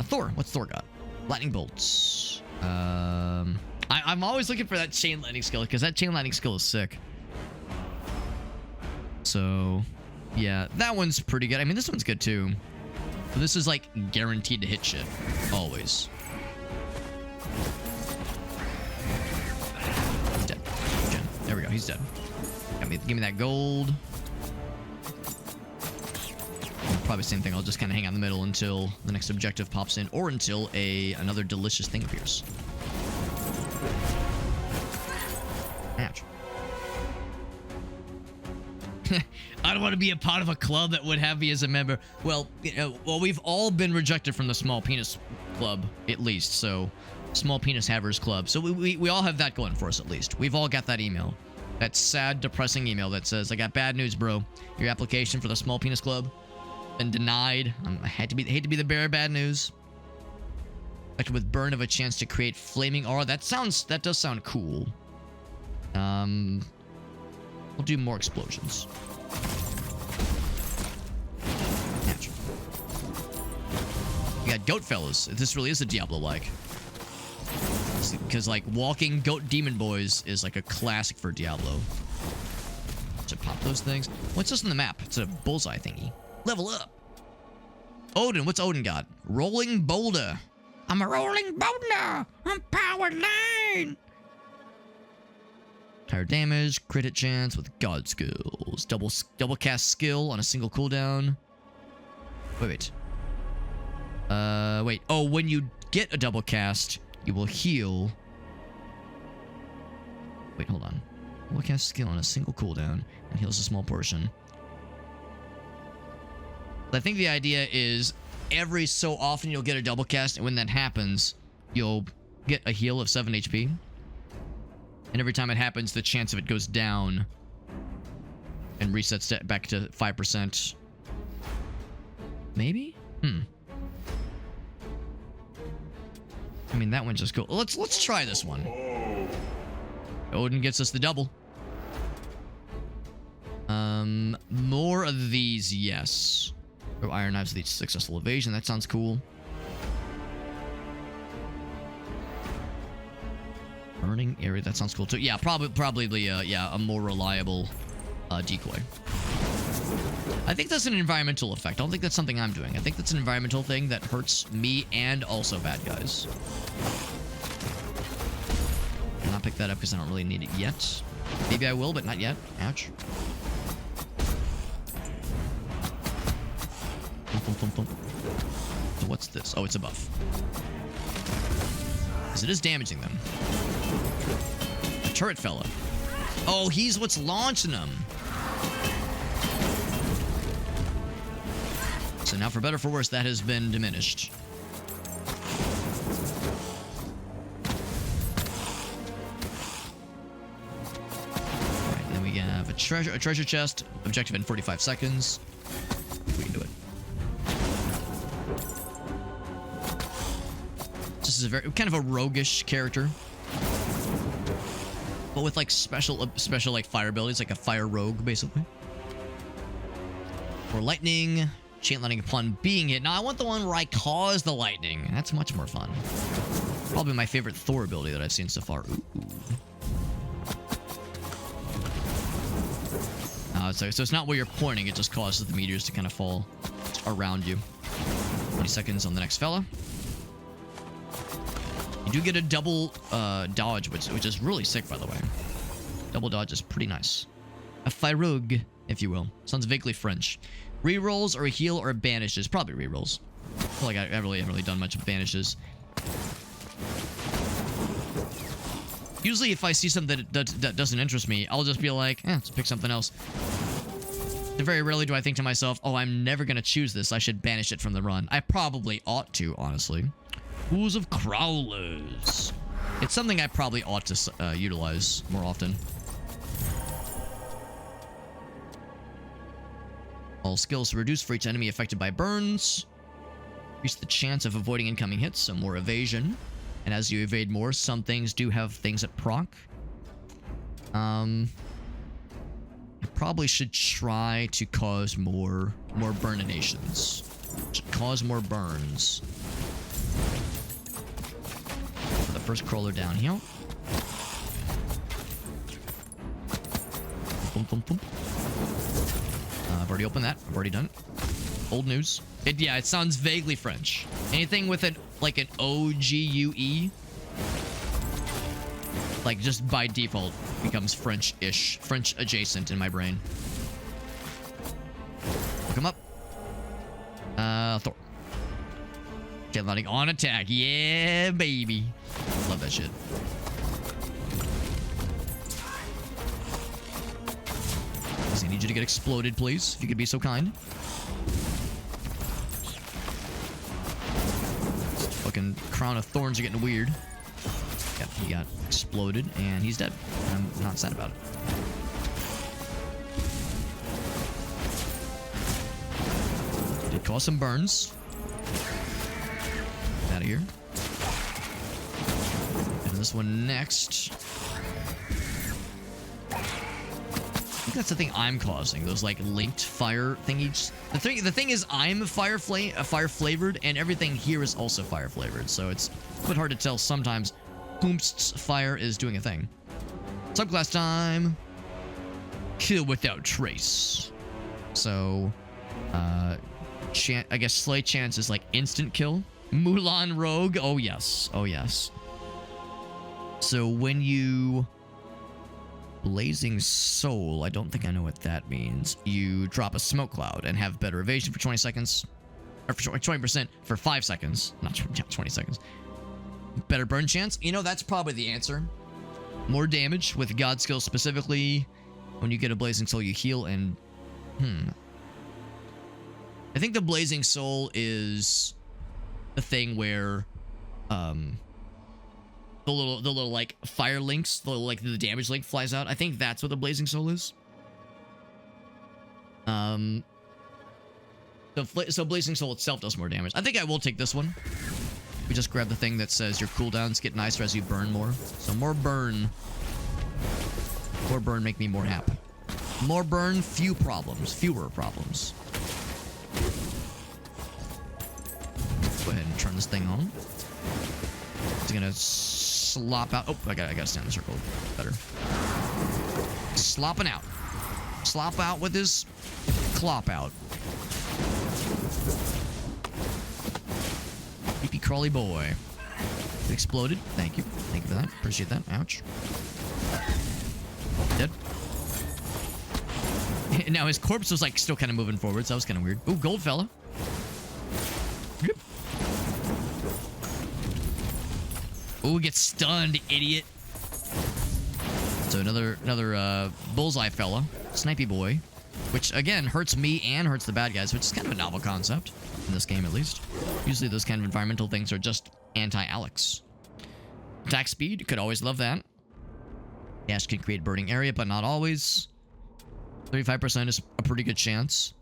Thor. What's Thor got? Lightning bolts. I'm always looking for that chain lightning skill, because that chain lightning skill is sick. So, yeah, that one's pretty good. I mean, this one's good too. But this is like guaranteed to hit shit. Always. He's dead. Okay, there we go. He's dead. Give me that gold. Probably same thing. I'll just kind of hang out in the middle until the next objective pops in, or until another delicious thing appears. Ouch. I don't want to be a part of a club that would have me as a member. Well, we've all been rejected from the small penis club, at least. So, small penis havers club. So we all have that going for us, at least. We've all got that email. That sad, depressing email that says, I got bad news, bro. Your application for the small penis club been denied. I hate to be the bearer of bad news. Affected with burn of a chance to create flaming aura. That does sound cool. We'll do more explosions. Natural. You got goat fellas. This really is a Diablo-like. Because, like, walking goat demon boys is like a classic for Diablo. To pop those things. What's this on the map? It's a bullseye thingy. Level up. Odin. What's Odin got? Rolling boulder. I'm a rolling boulder. I'm power 9. Higher damage, crit hit chance with god skills. Double cast skill on a single cooldown. Wait. Wait. Oh, when you get a double cast, you will heal. Wait, hold on. Double cast skill on a single cooldown and heals a small portion. I think the idea is every so often you'll get a double cast, and when that happens, you'll get a heal of 7 HP. And every time it happens, the chance of it goes down and resets back to 5%. Maybe? I mean, that one's just cool. Let's try this one. Odin gets us the double. More of these, yes. Oh, iron knives with each successful evasion. That sounds cool. Burning area. That sounds cool too. Yeah, probably a more reliable decoy. I think that's an environmental effect. I don't think that's something I'm doing. I think that's an environmental thing that hurts me and also bad guys. I'll not pick that up because I don't really need it yet. Maybe I will, but not yet. Ouch. So what's this? Oh, it's a buff. Because it is damaging them. The turret fella. Oh, he's what's launching them. So now, for better or for worse, that has been diminished. have a treasure chest. Objective in 45 seconds. We can do it. This is a very kind of a roguish character, but with like special like fire abilities, like a fire rogue basically. For lightning, chain lightning upon being hit. Now I want the one where I cause the lightning. That's much more fun. Probably my favorite Thor ability that I've seen so far. Ooh. So it's not where you're pointing, it just causes the meteors to kind of fall around you. 20 seconds on the next fella. You do get a double dodge, which is really sick, by the way. Double dodge is pretty nice. A firogue, if you will. Sounds vaguely French. Rerolls or a heal or banishes. Probably rerolls. I feel like I haven't really done much of banishes. Usually if I see something that doesn't interest me, I'll just be like, let's pick something else. And very rarely do I think to myself, oh, I'm never going to choose this. I should banish it from the run. I probably ought to, honestly. Pools of Crawlers. It's something I probably ought to utilize more often. All skills reduced for each enemy affected by burns. Increase the chance of avoiding incoming hits, so more evasion. And as you evade more, some things do have things that proc. I probably should try to cause more burninations. Should cause more burns. For the first crawler down here. Boom, boom, boom. I've already opened that. I've already done it. Old news. Yeah, it sounds vaguely French. Anything with an O-G-U-E, like just by default becomes French-ish, French adjacent in my brain. Look him up. Thor. Jet landing on attack. Yeah, baby. Love that shit. I need you to get exploded, please, if you could be so kind. Fucking crown of thorns are getting weird. Yep, he got exploded and he's dead. I'm not sad about it. Did cause some burns. Get out of here. And this one next. I think that's the thing I'm causing. Those like linked fire thingies. The thing is, I'm fire flavored, and everything here is also fire flavored. So it's a bit hard to tell sometimes. Boomst's fire is doing a thing. Subclass time. Kill without trace. So, I guess slay chance is like instant kill. Mulan rogue. Oh yes. Oh yes. So when you Blazing Soul, I don't think I know what that means. You drop a smoke cloud and have better evasion for 20 seconds. Or for 20% for 5 seconds. Not 20 seconds. Better burn chance. You know, that's probably the answer. More damage with God skill specifically. When you get a Blazing Soul, you heal and... I think the Blazing Soul is the thing where... The little like fire links, the damage link flies out. I think that's what the Blazing Soul is. So Blazing Soul itself does more damage. I think I will take this one. We just grab the thing that says your cooldowns get nicer as you burn more. So more burn. More burn make me more happy. More burn, fewer problems. Go ahead and turn this thing on. It's gonna slop out. Oh, I gotta stay in the circle better. Slopping out. Slop out with his clop out. Creepy crawly boy. It exploded. Thank you. Thank you for that. Appreciate that. Ouch. Dead. Now his corpse was like still kind of moving forward, so that was kind of weird. Ooh, gold fella. Yep. Ooh, get stunned, idiot. So another bullseye fella, snipey boy, which again hurts me and hurts the bad guys, which is kind of a novel concept in this game at least. Usually those kind of environmental things are just anti-Alex. Attack speed, could always love that. Dash can create burning area, but not always. 35% is a pretty good chance.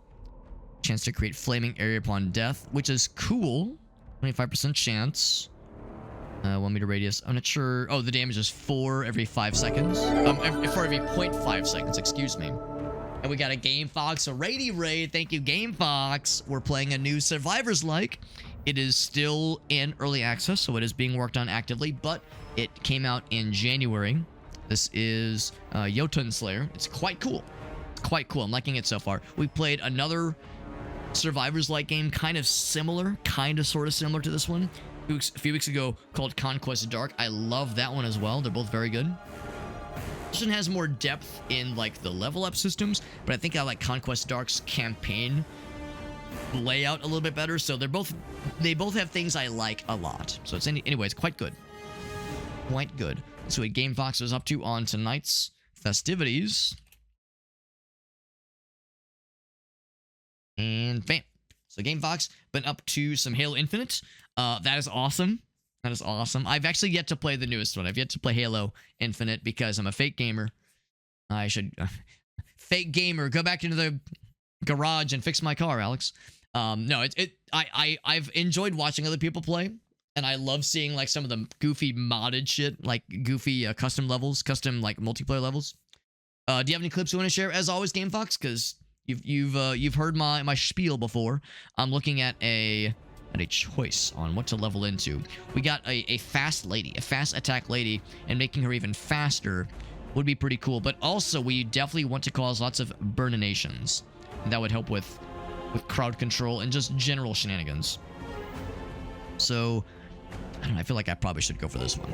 Chance to create flaming area upon death, which is cool. 25% chance. 1 meter radius. I'm not sure. Oh, the damage is 4 every 5 seconds. For every 0.5 seconds, excuse me. And we got a Game Fox, a Rady Raid. Thank you, Game Fox. We're playing a new Survivors like. It is still in early access, so it is being worked on actively, but it came out in January. This is Jotunnslayer. It's quite cool. Quite cool. I'm liking it so far. We played another Survivors-like game, kind of similar, sort of similar to this one, a few weeks ago, called Conquest Dark. I love that one as well. They're both very good. This one has more depth in like the level up systems, but I think I like Conquest Dark's campaign layout a little bit better. So they both have things I like a lot. So it's anyways quite good. Quite good. Let's see what Game Fox was up to on tonight's festivities. And bam. So Game Fox been up to some Halo Infinite. That is awesome. That is awesome. I've actually yet to play the newest one. I've yet to play Halo Infinite because I'm a fake gamer. I should... fake gamer. Go back into the garage and fix my car, Alex. No, I've enjoyed watching other people play. And I love seeing like some of the goofy modded shit. Like goofy custom levels. Custom like multiplayer levels. Do you have any clips you want to share? As always, Game Fox, because you've heard my spiel before. I'm looking at a choice on what to level into. We got a fast lady, a fast attack lady, and making her even faster would be pretty cool. But also, we definitely want to cause lots of burninations. And that would help with crowd control and just general shenanigans. So, I don't know, I feel like I probably should go for this one.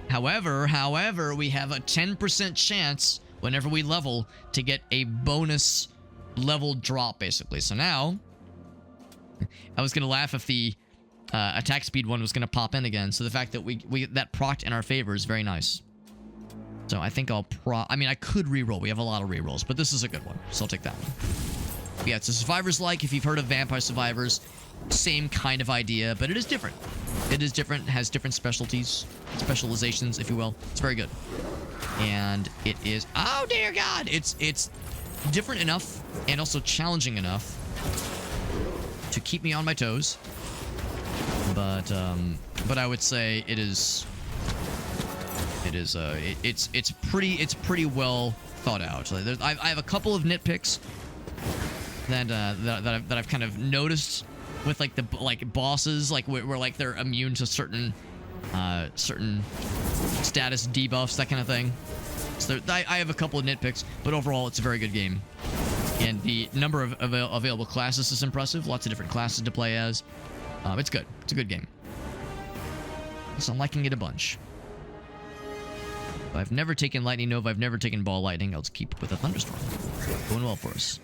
However, we have a 10% chance whenever we level to get a bonus level drop, basically. So now, I was going to laugh if the attack speed one was going to pop in again. So the fact that we that procced in our favor is very nice. So I think I'll I mean, I could reroll. We have a lot of rerolls, but this is a good one. So I'll take that one. Yeah, it's a Survivors-like. If you've heard of Vampire Survivors, same kind of idea, but it is different. It is different, has different specializations, if you will. It's very good. And it is... Oh, dear God! It's different enough and also challenging enough to keep me on my toes. But I would say it's pretty well thought out. So I have a couple of nitpicks that I've kind of noticed with like the bosses, like where like they're immune to certain status debuffs, that kind of thing. So I have a couple of nitpicks, but overall it's a very good game. And the number of available classes is impressive. Lots of different classes to play as. It's good. It's a good game. So I'm liking it a bunch. I've never taken Lightning Nova. I've never taken Ball Lightning. I'll just keep with a Thunderstorm. Going well for us.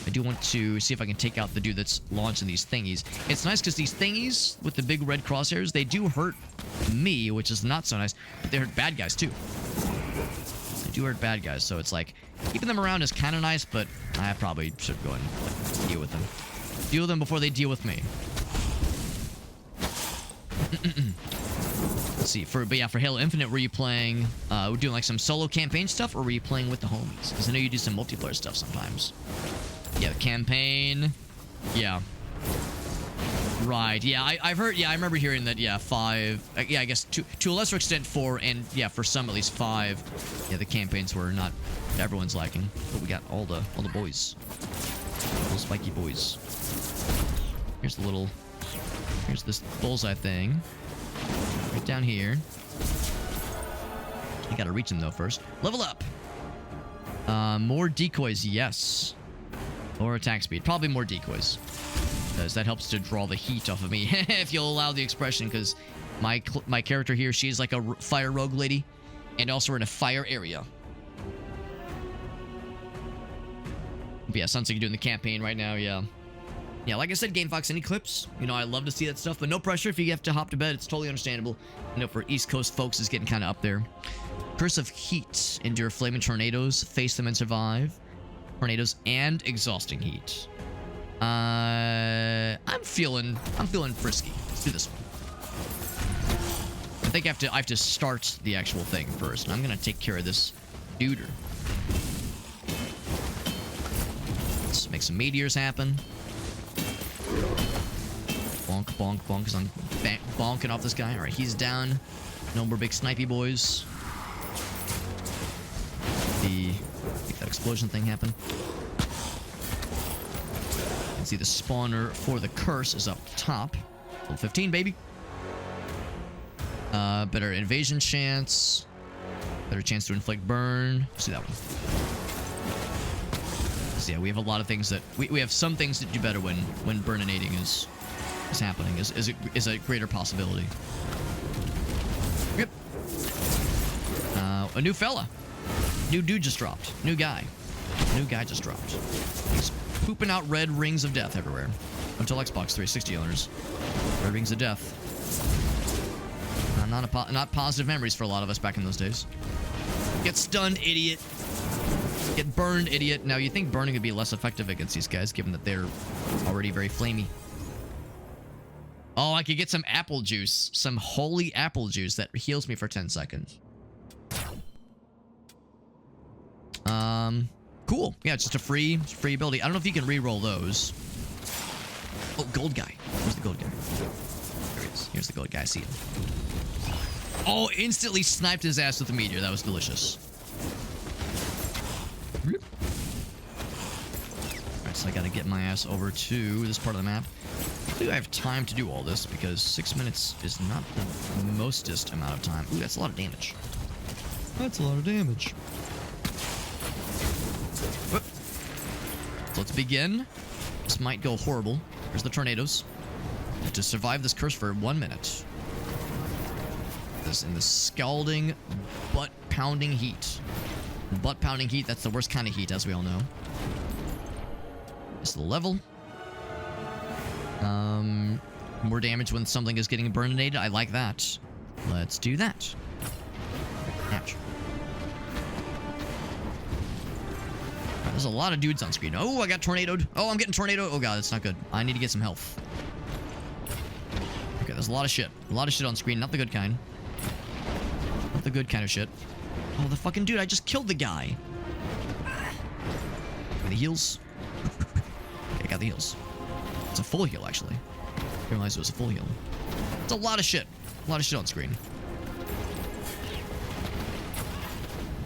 I do want to see if I can take out the dude that's launching these thingies. It's nice because these thingies with the big red crosshairs, they do hurt me, which is not so nice. But they hurt bad guys too. They do hurt bad guys, so it's like keeping them around is kind of nice, but I probably should go and deal with them. Deal with them before they deal with me. Let's see. For Halo Infinite, were you playing? We're doing like some solo campaign stuff, or were you playing with the homies? Because I know you do some multiplayer stuff sometimes. Yeah, the campaign. Yeah. Right. Yeah, I've heard. Yeah, I remember hearing that. Yeah, 5. Yeah, I guess to a lesser extent 4, and yeah, for some at least 5. Yeah, the campaigns were not everyone's liking, but we got all the boys, little spiky boys. Here's this bullseye thing. Right down here. You gotta reach them though first. Level up. More decoys, yes. Or attack speed. Probably more decoys. Because that helps to draw the heat off of me. If you'll allow the expression, because my character here, she's like a fire rogue lady. And also we're in a fire area. But yeah, sounds like you're doing the campaign right now, yeah. Yeah, like I said, Game Fox, any clips? You know, I love to see that stuff, but no pressure if you have to hop to bed. It's totally understandable. You know, for East Coast folks, it's getting kind of up there. Curse of Heat. Endure flaming tornadoes. Face them and survive. Tornadoes and exhausting heat. I'm feeling frisky. Let's do this one. I think I have to start the actual thing first. And I'm gonna take care of this duder. Let's make some meteors happen. Bonk, bonk, bonk, because I'm bonking off this guy. Alright, he's down. No more big snipey boys. Make that explosion thing happen. See, the spawner for the curse is up top. Level 15, baby. Better invasion chance. Better chance to inflict burn. See that one. So yeah, we have a lot of things that we have some things that do better when burninating is happening. Is a greater possibility. Yep. A new fella. New dude just dropped. New guy. New guy just dropped. He's pooping out red rings of death everywhere. Until Xbox 360 owners. Red rings of death. Not positive memories for a lot of us back in those days. Get stunned, idiot. Get burned, idiot. Now, you think burning would be less effective against these guys, given that they're already very flamey. Oh, I could get some apple juice. Some holy apple juice that heals me for 10 seconds. Cool. Yeah, it's just a free ability. I don't know if you can re-roll those. Oh, gold guy. Where's the gold guy? There he is. Here's the gold guy. I see him. Oh, instantly sniped his ass with a meteor. That was delicious. Alright, so I gotta get my ass over to this part of the map. Hopefully I have time to do all this, because 6 minutes is not the mostest amount of time. Ooh, that's a lot of damage. That's a lot of damage. Whoop. So let's begin. This might go horrible. Here's the tornadoes. To survive this curse for 1 minute. This in the scalding, butt-pounding heat. Butt-pounding heat, that's the worst kind of heat, as we all know. This is the level. More damage when something is getting burninated. I like that. Let's do that. Ouch. Right, there's a lot of dudes on screen. Oh, I got tornadoed. Oh, I'm getting tornadoed. Oh, God, that's not good. I need to get some health. Okay, there's a lot of shit. A lot of shit on screen. Not the good kind. Not the good kind of shit. Oh, the fucking dude. I just killed the guy. Okay, the heals. Okay, I got the heals. It's a full heal, actually. I realized it was a full heal. It's a lot of shit. A lot of shit on screen.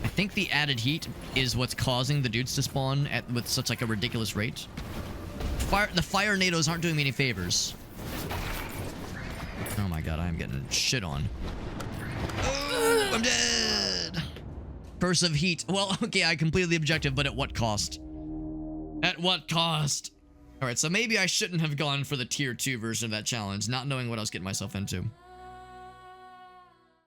I think the added heat is what's causing the dudes to spawn with such like a ridiculous rate. The fire nados aren't doing me any favors. Oh my god, I am getting shit on. Oh, I'm dead. Curse of heat. Well, okay, I completed the objective, but at what cost? At what cost? Alright, so maybe I shouldn't have gone for the tier 2 version of that challenge, not knowing what I was getting myself into.